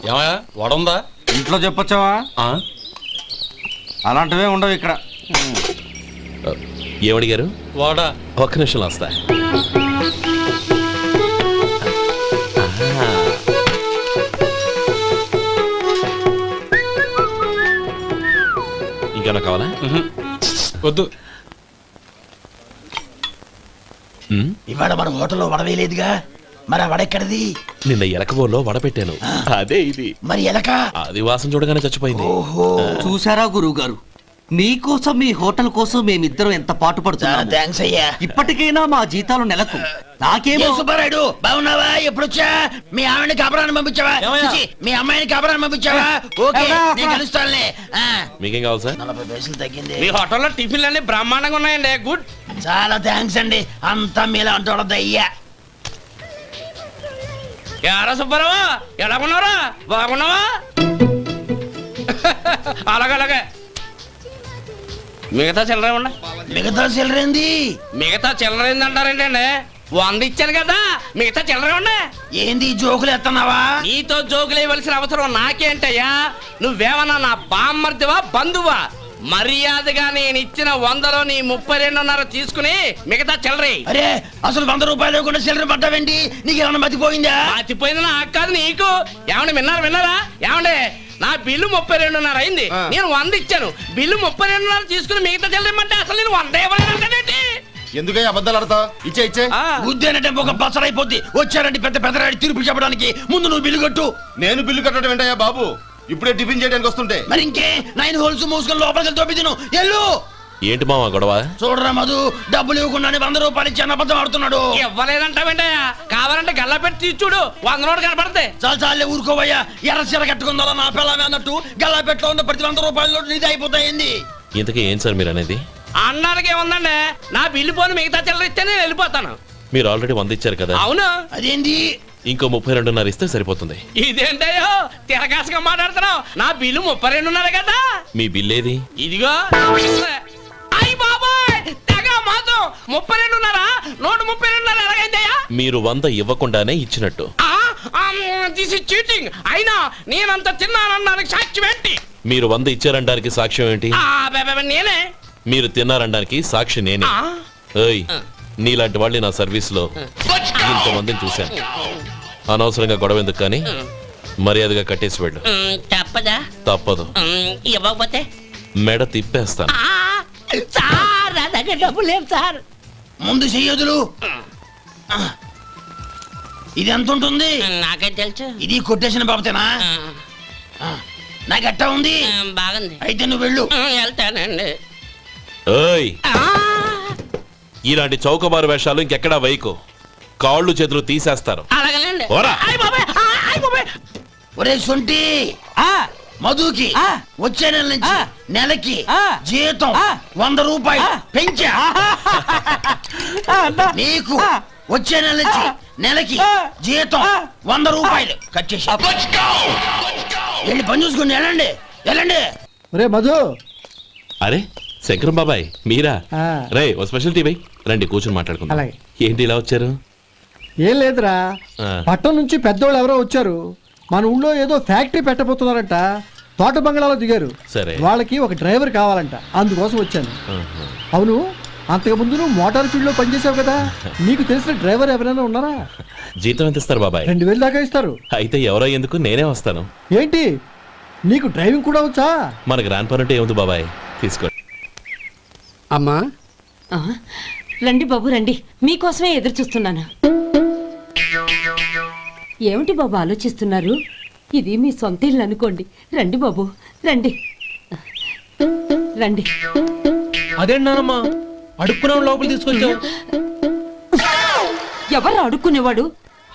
ఏమయ్యా వడుందా? ఇంట్లో చెప్పొచ్చావా? అలాంటివే ఉండవు ఇక్కడ. ఏమడిగారు? వాడా. ఒక్క నిమిషం వస్తా. ఇంకేమన్నా కావాలా? వద్దు. ఇవాళ మన హోటల్లో వడవేయలేదుగా, మరి ఆ వడెక్కడిది? నిన్న ఎలకబోలో వడ పెట్టాను, అదే ఇది. మరి ఎలక అది వాసన చూడగానే చచ్చిపోయింది. చూసారా గురువు గారు, మీకోసం మీ హోటల్ కోసం మేమిద్దరం ఎంత పాటు పడుతున్నాం. థ్యాంక్స్ అయ్యా. ఇప్పటికైనా మా జీతాలు నెలకు నాకేమో. సుబ్బారాయుడు బాగున్నావా? ఎప్పుడొచ్చా? మీ ఆవిడని కబరాన్ని పంపించావా? మీ అమ్మాయిని కబరాన్ని పంపించావా? ఓకే, నేను కలుస్తానులే. మీకేం కావాలి సార్? 40 పైసలు తగ్గింది. మీ హోటల్లో టిఫిన్లు అన్ని బ్రహ్మాండంగా ఉన్నాయండి. గుడ్. చాలా థ్యాంక్స్ అండి. అంతా మీలా అంటాడు అయ్యా. యారా సుబ్బారావా, ఎలా ఉన్నారా? బాగున్నావా? అలాగే మిగతా చిల్లర ఉన్నా. మిగతా చిల్లరేంది? మిగతా చిల్లర ఏందంటారండి? 100 ఇచ్చాను కదా, మిగతా చిల్లర ఉన్నా. ఏంది జోకులు ఎత్తన్నావా? నీతో జోకులు ఇవ్వాల్సిన అవసరం నాకేంటయ్యా? నువ్వేమన్నా నా బామ్మర్దివా, బంధువా? మర్యాదగా నేను ఇచ్చిన 100లో నీ 32.5 తీసుకుని మిగతా చిల్లరే. అరే, అసలు 100 రూపాయలు కూడా చిల్లర పడ్డావేంటి? నీకు ఏమన్నా మతిపోయిందా? మతిపోయింది నాకు కాదు, నీకు. ఏమండి విన్నారా? ఏమండి, నా బిల్లు 32.5 అయింది. నేను 100 ఇచ్చాను. బిల్లు 32.5 తీసుకుని మిగతా చెల్లిమంటే అసలు నేను 100 ఇవ్వలేదంటే ఎందుకయ్యా అబద్ధాలు ఆడతావు? ఇచ్చే ఉద్దేనంటే ఒక బసరైపోద్ది. వచ్చారంటే పెద్ద పెద్దరాడి తీర్పు చెప్పడానికి ముందు నువ్వు బిల్లు కట్టు. నేను బిల్లు కట్టడం ఏంటయ్యా బాబు? ఇప్పుడే టిఫిన్ చేయడానికి వస్తుంటే. మరి ఇంకే 9 హోల్స్ మూసుకొని లోపలికి తోపి తిను. ఎల్లు. ఏంటి మావా గొడవ? చూడరా మధు, డబ్బులు ఇవ్వకుండానే 100 రూపాయలు ఇచ్చి అబద్ధం ఆడుతున్నాడు. ఇవ్వలేదంటావేంటయ్యా? కావాలంటే గల్లా పెట్టి తీర్చుడు, 100 నోటు కనపడతాయి. చాలే ఊరుకోవయ్యా. ఎర్ర చీర కట్టుకుందా నా పిల్లమే అన్నట్టు గల్లా పెట్టులో ఉన్న ప్రతి 100 రూపాయలు నీది అయిపోతాయింది. ఇంతకీ ఏం సార్ మీరు అనేది? అన్నానికి ఏముందండి, నా బిల్లు పోను మిగతా చిల్లర ఇస్తే నేను వెళ్ళిపోతాను. మీరు ఆల్రెడీ 100 ఇచ్చారు కదా? అవును. అదేంటి? ఇంకో 32.5 ఇస్తే సరిపోతుంది. ఇదేంటయ్యో తిరగాసుగా మాట్లాడుతున్నావు? నా బిల్లు 32.5 కదా. మీ బిల్ ఏది? ఇదిగో. అయ్య బాబాయ్, తెగ మాతో 32.5 132.5 ఎలాగైందయ్యా? మీరు 100 ఇవ్వకుండానే ఇచ్చినట్టు. This is cheating. అయినా నేనంత తిన్నానన్నానికి సాక్ష్యం ఏంటి? మీరు 100 ఇచ్చారనడానికి సాక్ష్యం ఏంటి? నేనే. మీరు తిన్నారనడానికి సాక్షి నేనే. ఏయ్, నీలాంటి వాళ్ళని నా సర్వీస్ లో ఇంతమందిని చూశాను. అనవసరంగా గొడవ ఎందుకు కానీ మర్యాదగా కట్టేసి వెళ్ళు. తప్పదా? తప్పదు. ఇవ్వకపోతే మెడ తిప్పేస్తాను. సార్ నా దగ్గర డబ్బు లేదు సార్. ముందు చెయ్యదులు. ఇది ఎంత ఉంటుంది? నాకే తెలుసు. ఇది కొట్టేసిన బాబతేనా? నాకు ఎట్టా ఉంది? బాగుంది. అయితే నువ్వు వెళ్ళు. వెళ్తానండి. ఏయ్, ఇలాంటి చౌకబారు వేషాలు ఇంకెక్కడా వైకు. కాళ్ళు చేతులు తీసేస్తారు. అలాగేనండి. ఒరే సొంటి, మధుకి వచ్చే నెల నుంచి నెలకి జీతం 100 రూపాయలు పెంచా. నీకు వచ్చే నెల నుంచి నెలకి జీతం 100 రూపాయలు కట్ చేసి వెళ్ళి పని చూసుకుని వెళ్ళండి. ఒరే మధు. అరే శంకరం బాబాయ్, మీరా? రే, ఓ స్పెషల్ టీ బై. రండి కూర్చొని మాట్లాడుకుందాం. ఏంటి ఇలా వచ్చారు? ఏం లేదురా, పట్టణం నుంచి పెద్దోళ్ళు ఎవరో వచ్చారు. మన ఊళ్ళో ఏదో ఫ్యాక్టరీ పెట్టబోతున్నారంట. తోట బంగ్లాలో దిగారు. సరే, వాళ్ళకి ఒక డ్రైవర్ కావాలంట, అందుకోసం వచ్చాను. అవును, అంతకు ముందు నువ్వు మోటార్ ఫీల్డ్ లో పనిచేసావు కదా, నీకు తెలిసిన డ్రైవర్ ఎవరైనా ఉన్నారా? జీతం ఎంత ఇస్తారు బాబాయ్? 2000 దాకా ఇస్తారు. అయితే ఎవరో ఎందుకు, నేనే వస్తాను. ఏంటి, నీకు డ్రైవింగ్ కూడా వచ్చా? మనకు రాని పని అంటే ఏముంది బాబాయ్, తీసుకో. అమ్మా రండి బాబు రండి, మీకోసమే ఎదురు చూస్తున్నాను. ఏమిటి బాబు ఆలోచిస్తున్నారు? ఇది మీ సొంత ఇల్లు అనుకోండి. రండి బాబు రండి. అదేంటమ్మా అడుక్కునే లోపల తీసుకొచ్చావు? ఎవరు అడుక్కునేవాడు?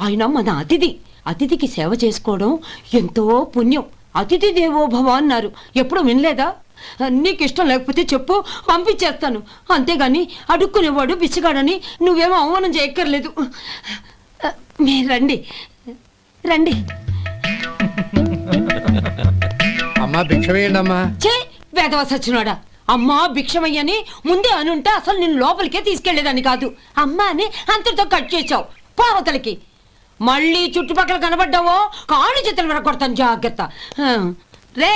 ఆయన మన అతిథి. అతిథికి సేవ చేసుకోవడం ఎంతో పుణ్యం. అతిథి దేవో భవ అన్నారు, ఎప్పుడు వినలేదా? నీకు ఇష్టం లేకపోతే చెప్పు, పంపించేస్తాను. అంతేగాని అడుక్కునేవాడు బిచ్చగాడని నువ్వేమో అవమానం చేయక్కర్లేదు. మీరు రండి. అమ్మా భిక్ష వేయండి అమ్మా. చే వేదవ సచ్చినోడా, అమ్మా భిక్షమయ్యని ముందే అనుంటే అసలు నిన్ను లోపలికే తీసుకెళ్లేదని కాదు. అమ్మా అని అంతటితో కట్ చేసావు. పోవతలకి మళ్ళీ చుట్టుపక్కల కనబడ్డావో కాళ్ళు చేతులు విరగొడతాను జాగ్రత్త. రే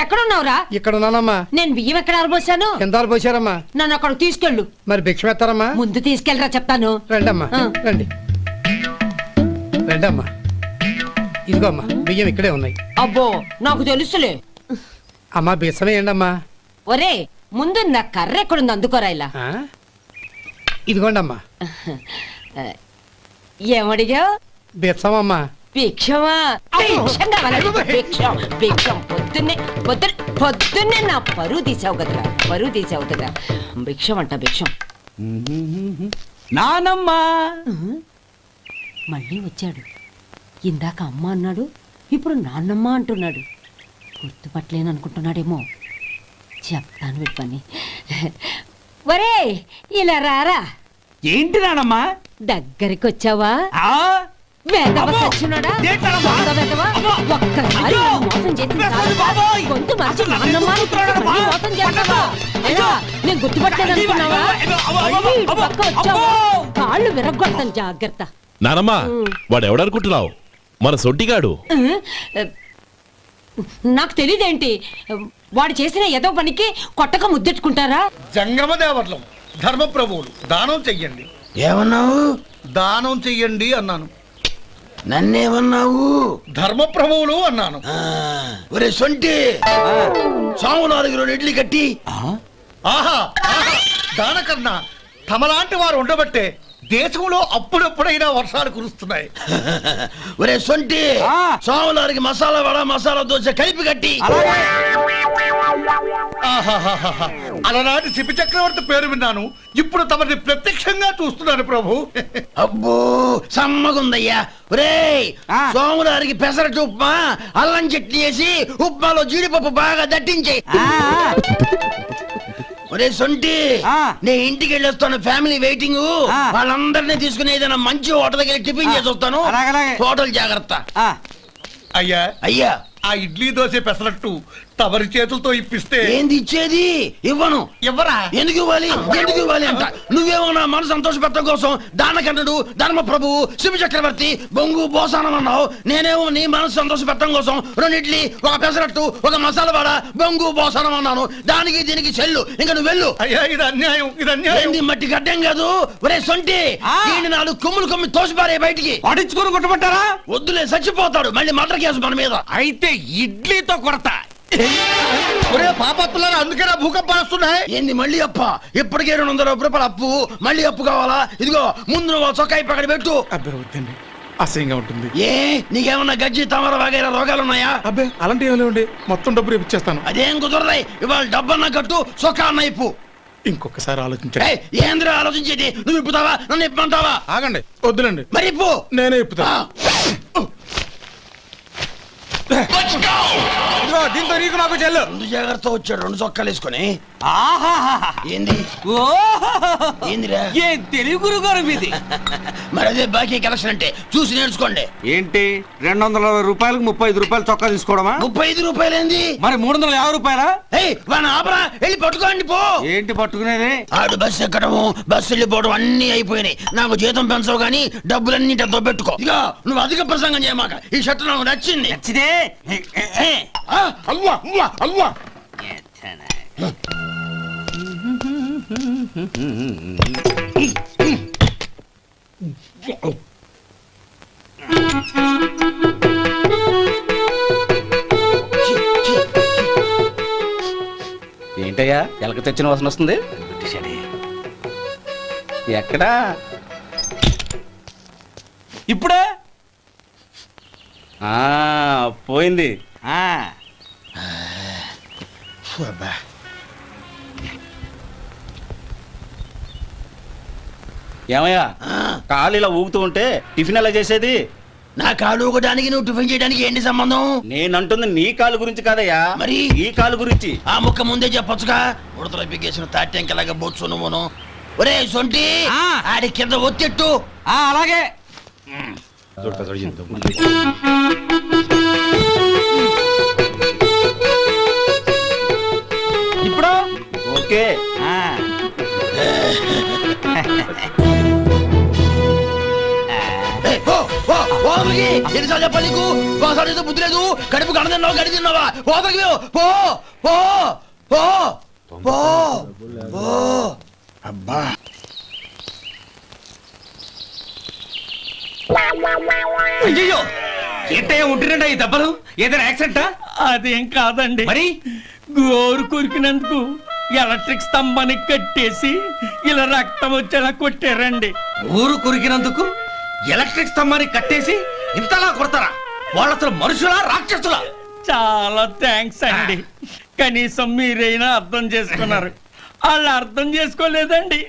ఎక్కడున్నావురా? ఇక్కడ ఉన్నానమ్మా. నేను బియ్యం ఎక్కడ ఆరబోసాను? కిందాలు పోసారమ్మా. నన్ను అక్కడ తీసుకెళ్ళు. మరి భిక్ష పెడతారమ్మా? ముందు తీసుకెళ్ళరా చెప్తాను. రండమ్మా, రండి రండమ్మా. ఇదిగో అమ్మా, బియ్యం ఇక్కడే ఉన్నాయి. అబ్బో నాకు తెలుసులే. అమ్మా బిసమే ఏండమ్మా. ఒరే ముందు నా కర్ర ఎక్కడుంది అందుకోరా ఇలా. ఇదిగోండి అమ్మా. ఏమడిగా? బిచ్చమమ్మా. భిక్షమా? భిక్షం కావాలండి, భిక్షం భిక్షం. పొద్దున్నే నా పరువు తీసావు కదరా, పరువు తీసావు కదా. భిక్షం అంట భిక్షం. నానమ్మా మళ్ళీ వచ్చాడు. ఇందాక అమ్మ అన్నాడు, ఇప్పుడు నాన్నమ్మ అంటున్నాడు. గుర్తుపట్టలేను అనుకుంటున్నాడేమో. చెప్తాను వీడి పని. ఒరే ఇలా రారా. ఏంటి నానమ్మా? దగ్గరికి వచ్చావా? ఆ వేదవ అమ్మో! సచ్చినోడా? ఏంటమ్మా? దొంగ వేదవ? అమ్మో! ఒక్కసారి అయ్యో! నన్ను మోసం చేసింది వేస్తాను చాలు. బాబోయ్! గొంతు మార్చి నాన్నమ్మ అని వేస్తాను మళ్ళీ బాబోయ్! మోసం చేస్తావా? అయ్యో! ఎలా? నేను గుర్తుపట్టలేదు అనుకున్నావా? అయ్యో! అమ్మో! అమ్మో! మళ్ళీ ఇటు అమ్మో! పక్క వచ్చావా? అమ్మో! కాళ్ళు విరగొడతాను జాగ్రత్త. నానమ్మా వాడు ఎవడనుకుంటున్నావు? మన సొంటిగాడు. నాకు తెలియదేంటి, వాడు చేసిన ఏదో పనికి కొట్టక ముద్దెట్టుకుంటారా? జంగమ దేవర్లం ధర్మప్రభువులు దానం చెయ్యండి. ఏమన్నావు? దానం చెయ్యండి అన్నాను. నన్నేమన్నావు? ధర్మప్రభువులు అన్నాను. ఒరే సొంటి, సాము 4 ఇడ్లీ కట్టి. ఆహా ఆహా, దానకన్నా తమలాంటి వారు ఉండబట్టే దేశంలో అప్పుడప్పుడైనా వర్షాలు కురుస్తున్నాయి. ఒరే సొంటి, సాము 4 మసాలా వడ మసాలా దోశ కలిపి కట్టి. ఆహాహాహా, అలనాటి శిపి చక్రవర్తి పేరు విన్నాను, ఇప్పుడు తమని ప్రత్యక్షంగా చూస్తున్నాను ప్రభు. అబ్బో సమ్మగుందయ్యా. ఒరేయ్ సోములారికి పెసరట్టు ఉప్మా అల్లం చట్నీ వేసి ఉప్మాలో జీడిపప్పు బాగా దట్టించే. ఒరే సొంటి, నే ఇంటికి వెళ్ళొస్తాను, ఫ్యామిలీ వెయిటింగ్. వాళ్ళందరినీ తీసుకుని ఏదైనా మంచి హోటల్ దగ్గర టిఫిన్ చేసి వస్తాను. హోటల్ జాగ్రత్త. అయ్యా అయ్యా, ఆ ఇడ్లీ దోశ పెసరట్టు తమరి చేతులతో ఇప్పిస్తే. ఏంది ఇచ్చేది? ఇవ్వను. ఎవరా? ఎందుకు ఇవ్వాలి? ఎందుకు ఇవ్వాలి అంట. నువ్వేమో నా మనసు సంతోషపెట్టడం కోసం దానకంటుడు ధర్మ ప్రభువు శివ చక్రవర్తి బొంగు బోసానం అన్నావు. నేనేమో నీ మనసు సంతోషపెట్టడం కోసం 2 ఇడ్లీ, 1 పెసరట్టు, 1 మసాలా వడ, బొంగు బోసానం అన్నాను. దానికి దీనికి చెల్లు. ఇంకా నువ్వు వెళ్ళు. అయ్యా ఇది అన్యాయం, ఇది అన్యాయం. ఏంది మట్టి గడ్డం కాదు. ఒరే సొంటి, దీన్ని 4 కొమ్ములు తోసిపారే బయటికి. పడించుకొని కొట్టమంటారా? వద్దులే, చచ్చిపోతాడు. మళ్ళీ మర్డర్ కేసు మన మీద. అయితే ఇడ్లీతో కొడతా. ఒరే పాపత్తులారా, అందుకేనా భూకంపాలు వస్తున్నాయి? ఏంది మళ్ళీ అప్ప? ఇప్పటికే 200 రూపాయలు అప్పు, మళ్ళీ అప్పు కావాలా? ఇదిగో ముందు నువ్వు చొక్కాయి పక్కన పెట్టు. అబ్బే వద్దండి, అసహ్యంగా ఉంటుంది. ఏ నీకేమన్నా గజ్జి తమర వగైరా రోగాలు ఉన్నాయా? అబ్బే అలాంటి ఏమైనా ఉండి మొత్తం డబ్బు రేపు ఇచ్చేస్తాను. అదేం కుదరదాయి. ఇవాళ డబ్బన్నా కట్టు, చొక్కా అన్న ఇప్పు. ఇంకొకసారి ఆలోచించండి. ఏయ్, ఏంద్రా ఆలోచించేది? నువ్వు ఇప్పుతావా? నన్ను ఇప్పమంటావా? ఆగండి, వద్దులండి, మరి ఇప్పు. నేనే ఇప్పుతా. ఇదిగో దీంతో నీకు నాకు చెల్లు. ముందు జాగ్రత్త వచ్చాడు 2 చొక్కాలు వేసుకొని. ఆహాహా. ఏంది? ఓహోహోహో. ఏందిరా? ఏ తెలుగు గురుగారు మీది? మరి అదే బాకీ కలెక్షన్ అంటే చూసి నేర్చుకోండి. ఏంటి 220 రూపాయలకు 35 రూపాయలు చొక్కా తీసుకోవడమా? 35 రూపాయలు ఏంది? మరి 350 రూపాయలా? ఏయ్ వాడిని ఆపరా, వెళ్ళి పట్టుకోండి పో. ఏంటి పట్టుకునేది? ఆడు బస్సు ఎక్కడము బస్సు వెళ్ళిపోవడం అన్ని అయిపోయినాయి. నాకు జీతం పెంచవు గానీ డబ్బులన్నీ పెట్టుకో. ఇక నువ్వు అధిక ప్రసంగం చేయమాక. ఈ షర్ట్ నాకు నచ్చింది. నచ్చితే అల్వా అల్వా అల్వా. ఏంటయ్యా ఎలక తెచ్చిన వాసన వస్తుంది? ఎక్కడా? ఇప్పుడే పోయింది. ఏమయ్యా కాలు ఇలా ఊగుతూ ఉంటే టిఫిన్ ఎలా చేసేది? నా కాలు ఊగడానికి నువ్వు టిఫిన్ చేయడానికి ఏంటి సంబంధం? నేనంటుంది నీ కాలు గురించి కాదయ్యా, మరి ఈ కాలు గురించి. ఆ ముక్క ముందే చెప్పొచ్చుగా. ఉడతలో బిగ్గేసిన తాట్యంకలాగా బొచ్చు నువ్వును. ఒరే సొంటి, ఆడి కింద ఒత్తెట్టు. అలాగే. ఇప్పుడు ఓకే. ఏయ్, పో, పో, పో. అవతలకి ఎన్నిసార్లు చెప్పాలి నీకు ఒకసారి ఏదో బుద్ధి లేదు కడుపు గడ తిన్నావా గడి తిన్నావా అవతలకి పో పో పో పో పో అబ్బా అయ్యో ఏంటయ్యా ఉంటున్నాడా ఈ దెబ్బలు ఏదైనా యాక్సిడెంటా? అదేం కాదండి మరి గోరు కొరికినందుకు ఎలక్ట్రిక్ స్తంభానికి కట్టేసి ఇలా రక్తం వచ్చేలా కొట్టారండి. ఊరు కురికినందుకు ఎలక్ట్రిక్ స్తంభాన్ని కట్టేసి ఇంతలా కొడతారా? వాళ్ళ అసలు మనుషులా రాక్షసులా? చాలా థ్యాంక్స్ అండి, కనీసం మీరైనా అర్థం చేసుకున్నారు. వాళ్ళు అర్థం చేసుకోలేదండి.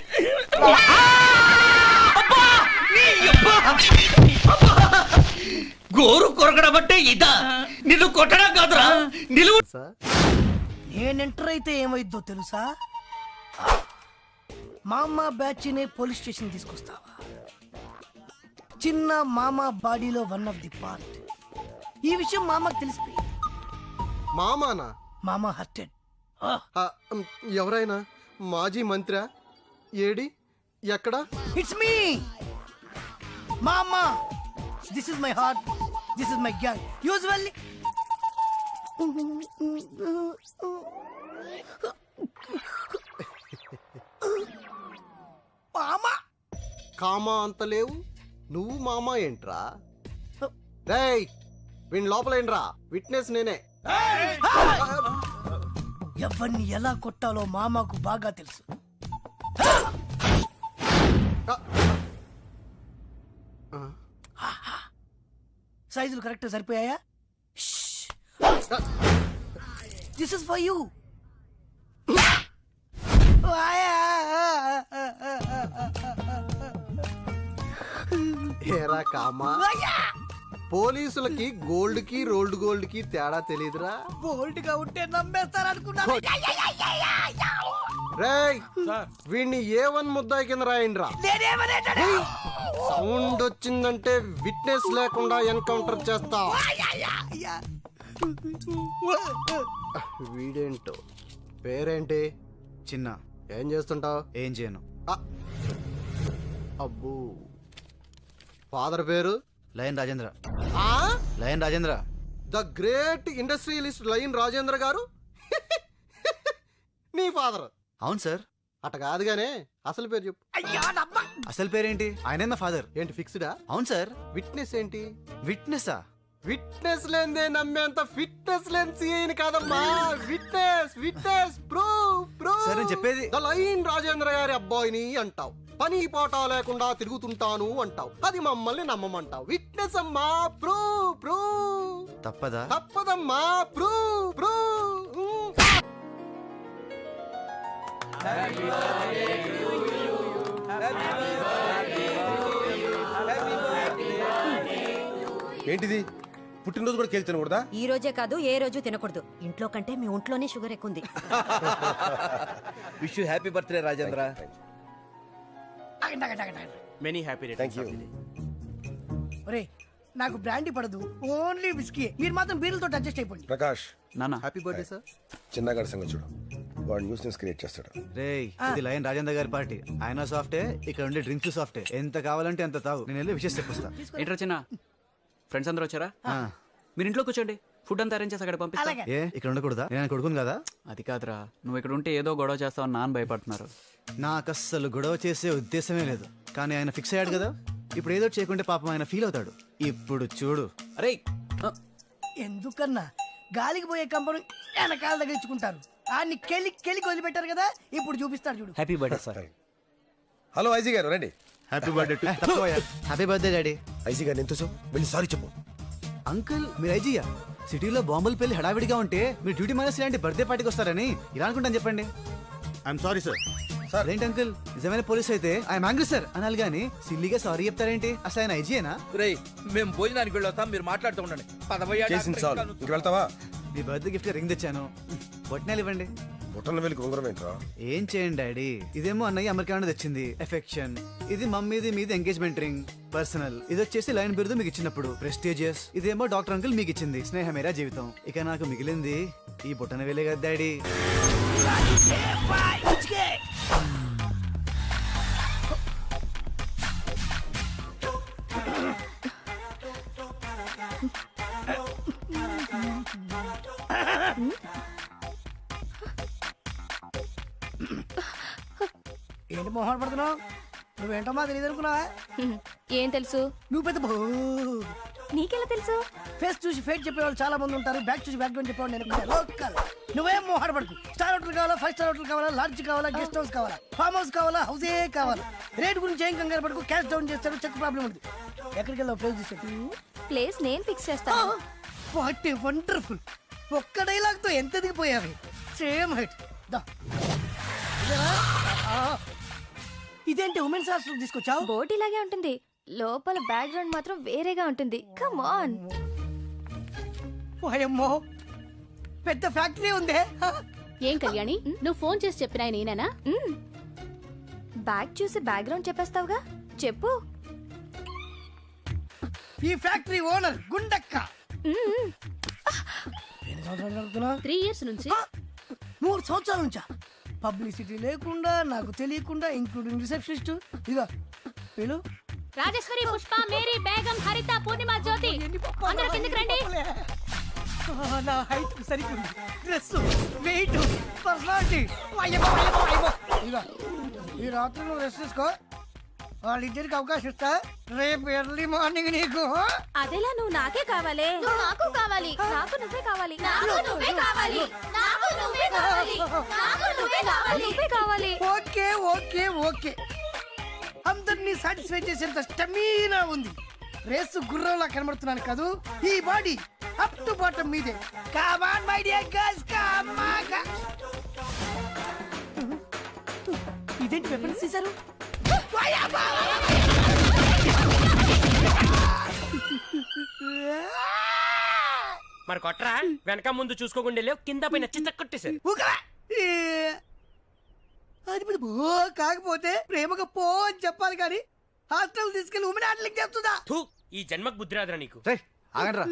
గోరు కొరకడం అంటే ఇదా? నిన్ను కొట్టడం కాదురా నిలువు. నేను ఎంటర్ అయితే ఏమైద్దో తెలుసా? మామ బ్యాచ్ నే పోలీస్ స్టేషన్ తీసుకొస్తావా? చిన్న మామ బాడీలో వన్ ఆఫ్ ది పార్ట్. ఈ విషయం మామకు తెలిసిపోయింది. మామానా? మామ హర్టెడ్. ఎవరైనా మాజీ మంత్రా? ఏడి ఎక్కడ? ఇట్స్ మీ మామ. This is my heart, this is my gang. Usually మామా కామా అంత లేవు, నువ్వు మామా ఏంట్రా? రేయ్ వీణ్ లోపలేంట్రా, విట్నెస్ నేనే. ఎవరిని ఎలా కొట్టాలో మామకు బాగా తెలుసు. సైజులు కరెక్ట్ సరిపోయాయా? This is for you. ఏరా కామా, పోలీసులకి గోల్డ్ కి రోల్డ్ గోల్డ్ కి తేడా తెలియదురా? బోల్డ్ గా ఉంటే నమ్మేస్తారనుకున్నాను. రేయ్ వీణ్ణి ఏ1 ముద్దాయి కింద రాయండిరా. సౌండ్ వచ్చిందంటే విట్నెస్ లేకుండా ఎన్కౌంటర్ చేస్తా. వీడేంటో పేరేంటి? చిన్న. ఏం చేస్తుంటావు? ఏం చేయను. అబ్బో ఫాదర్ పేరు? లయన్ రాజేంద్ర. ఆ lion Rajendra. The great industrialist lion Rajendra గారు నీ ఫాదర్? అవును సార్. అట కాదుగానే అసలు పేరు చెప్పు. అసలు పేరేంటి? ఆయనే నా ఫాదర్. ఏంటి ఫిక్స్డా? అవును సార్. విట్నెస్ ఏంటి? విట్నెస్సా? విట్నెస్ లేదే నమ్మేంత ఫిట్నెస్ లేని సీఐని కాదమ్మా. విట్నెస్ విట్నెస్ ప్రూఫ్ సార్ నేను చెప్పేది. ద లయన్ రాజేంద్ర గారి అబ్బాయిని అంటావు, పని పాట లేకుండా తిరుగుతుంటాను అంటావు, అది మమ్మల్ని నమ్మమంటావు. విట్నెస్ అమ్మా, ప్రూఫ్ తప్పదా? తప్పదమ్మా, ప్రూఫ్. ఏంటిది? పుట్టినరోజు కూడా కేక్ తినకూడదా? ఈ రోజే కాదు ఏ రోజు తినకూడదు. ఇంట్లో కంటే మీ ఒంట్లోనే షుగర్ ఎక్కుంది. Wish you happy birthday Rajendra. Many happy returns. ఒరే నాకు బ్రాండీ పడదు, ఓన్లీ విస్కీ. మీరు మాత్రం బీర్లతో అడ్జస్ట్ అయిపోండి. ప్రకాష్ నాన్న హ్యాపీ బర్త్డే సార్. చిన్నగాడి సంగతి చూడు, వాడు న్యూస్ క్రియేట్ చేస్తాడు. రేయ్ ఇది లయన్ రాజేంద్ర గారి పార్టీ. ఆయన సాఫ్టే, ఇక్కడ ఉండే డ్రింక్స్ సాఫ్టే. ఎంత కావాలంటే అంత తాగు. నేను వెళ్ళి విషయం చెప్పొస్తా. ఏంట్రా చిన్న ఫ్రెండ్స్ అందరూ వచ్చారా? మీరు ఇంట్లో కూర్చోండి, ఫుడ్ అంతా అరేంజ్ చేసి అక్కడ పంపిస్తా. అలాగే. ఏ ఇక్కడ ఉండకూడదా? నేను కొడుకును కదా. అది కాదురా, నువ్వు ఇక్కడ ఉంటే ఏదో గొడవ చేస్తావని నాన్న భయపడుతున్నారు. నాకు అస్సలు గొడవ చేసే ఉద్దేశమే లేదు. కానీ ఆయన ఫిక్స్ అయ్యాడు కదా, ఇప్పుడు ఏదో చేయకుంటే పాపం ఆయన ఫీల్ అవుతాడు. ఇప్పుడు చూడు. అరే ఎందుకన్నా గాలికి పోయే కంపెనీ వెనకాల దగ్గర ఇచ్చుకుంటారు. ఆన్ని కెలికి వదిలిపెట్టారు కదా, ఇప్పుడు చూపిస్తాడు చూడు. Happy birthday sir. Hello IG గారు, రండి. Happy birthday. Happy birthday daddy. IG గారు ఎంతో వెళ్ళి సారీ చెప్పు. అంకుల్ మీరు ఐజీయా? సిటీలో బాంబులు పెళ్లి హడావిడిగా ఉంటే మీరు డ్యూటీ మానేసి ఇలాంటి బర్త్డే పార్టీకి వస్తారని ఇలా అనుకుంటాను చెప్పండి. I'm sorry sir. ఏంటి అంకుల్, నిజమైన పోలీస్ అయితే ఐఎమ్ యాంగ్రీ సార్ అనాలి గానీ సిల్లీగా సారీ చెప్తారేంటి? అసలు ఆయన ఐజీయేనా? మేము భోజనానికి వెళ్ళొస్తాం, మీరు మాట్లాడుతూ ఉండండి. చేసింది చాలు, ఇంక వెళ్తావా? మీ బర్త్డే గిఫ్ట్ రింగ్ తెచ్చాను, బొట్నాలు ఇవ్వండి. బుట్టల వెళ్ళి ఉంగరం ఏంట్రా? ఏం చేయండి డాడీ, ఇదేమో అన్నయ్య అమెరికా నుండి తెచ్చింది ఎఫెక్షన్, ఇది మమ్మీది మీది ఎంగేజ్మెంట్ రింగ్ పర్సనల్, ఇది వచ్చేసి లైన్ బిరుదు మీకు ఇచ్చినప్పుడు ప్రెస్టీజియస్, ఇదేమో డాక్టర్ అంకుల్ మీకు ఇచ్చింది స్నేహమేరా జీవితం. ఇక నాకు మిగిలింది ఈ బుట్టన వేలే కదా డాడీ. ఏంటి మొహం పడుతున్నావు? నువ్వేంటో మాకు తెలియదు అనుకున్నావా? ఏం తెలుసు? నువ్వు పెద్ద నీకెలా తెలుసు? ఫేస్ చూసి ఫేట్ చెప్పేవాళ్ళు చాలా మంది ఉంటారు, బ్యాక్ చూసి బ్యాక్ చెప్పేవాళ్ళు నేను లోకల్. నువ్వేం మోహాడ పడుకు. స్టార్ హోటల్ కావాలా, 5 స్టార్ హోటల్ కావాలా, లాడ్జ్ కావాలా, గెస్ట్ హౌస్ కావాలా, ఫామ్ హౌస్ కావాలా, హౌసే కావాలా, రేట్ గురించి ఏం కంగారు పడుకు. క్యాష్ డౌన్ చేస్తాడు, చెక్ ప్రాబ్లం ఉంది. ఎక్కడికి వెళ్ళావు? ప్లేస్ తీసుకెళ్ళి. ప్లేస్ నేను ఫిక్స్ చేస్తాను. What a wonderful. ఒక్క డైలాగ్ తో ఎంత దిగిపోయావి. Same height. ఇదేంటి ఉమెన్స్ హాస్టల్ తీసుకొచ్చావు? బోట్ ఇలాగే ఉంటుంది, లోపల బ్యాక్గ్రౌండ్ మాత్రం వేరేగా ఉంటుంది. Come on. ఓయమ్మో, పెద్ద ఫ్యాక్టరీ ఉందే. ఏం కళ్యాణి, నువ్వు ఫోన్ చేసి చెప్పినా నేనేనా? బ్యాగ్ చూసి బ్యాక్గ్రౌండ్ చెప్పేస్తావుగా, చెప్పు. ఈ ఫ్యాక్టరీ ఓనర్ గుండక్క. ఎన్ని సంవత్సరాలు నడుపుతున్నావు? 3 years నుంచి. 3 సంవత్సరాల నుంచా? పబ్లిసిటీ లేకుండా, నాకు తెలియకుండా, ఇంక్లూడింగ్ రిసెప్షనిస్ట్. ఇదిగో వీళ్ళు రాజేశ్వరి, పుష్ప, మేరీ, బేగం, హరిత, పూర్ణిమ, జ్యోతి. అందరూ కిందకి రండి. నా హైట్ సరిగ్గా డ్రెస్, వెయిట్, పర్సనాలిటీ. ఇదిగో ఈ రాత్రి నువ్వు రెస్ట్ తీసుకో. వాళ్ళిద్దరికి అవకాశం ఇస్తా. రేపు ఎర్లీ మార్నింగ్ నీకు. అదేలా నువ్వు నాకే కావాలి. నాకు కావాలి. నాకు నువ్వే కావాలి. నాకు నువ్వే కావాలి. నాకు నువ్వే కావాలి. నాకు నువ్వే కావాలి. నువ్వే కావాలి. Okay okay okay. అందరినీ సాటిస్ఫై చేసేంత స్టమీనా ఉంది. రేసు గుర్రంలా కనబడుతున్నాను కదూ. ఈ బాడీ అప్ టు బాటమ్ మీదే. Come on my dear girls, come on. ఇదేంటి వెపన్స్ తీశారు? మరి కొట్రా, వెనక ముందు చూసుకోకుండా లేవు, కింద పైన చిత్తకొట్టేశారు. అది మీద బో కాకపోతే ప్రేమగా పో అని చెప్పాలి కానీ హాస్టల్ తీసుకెళ్లి ఉమెన్ హ్యాండ్లింగ్ చేస్తుందా? ఈ జన్మకు బుద్ధి రాదురా నీకు. ఆగండ్రా,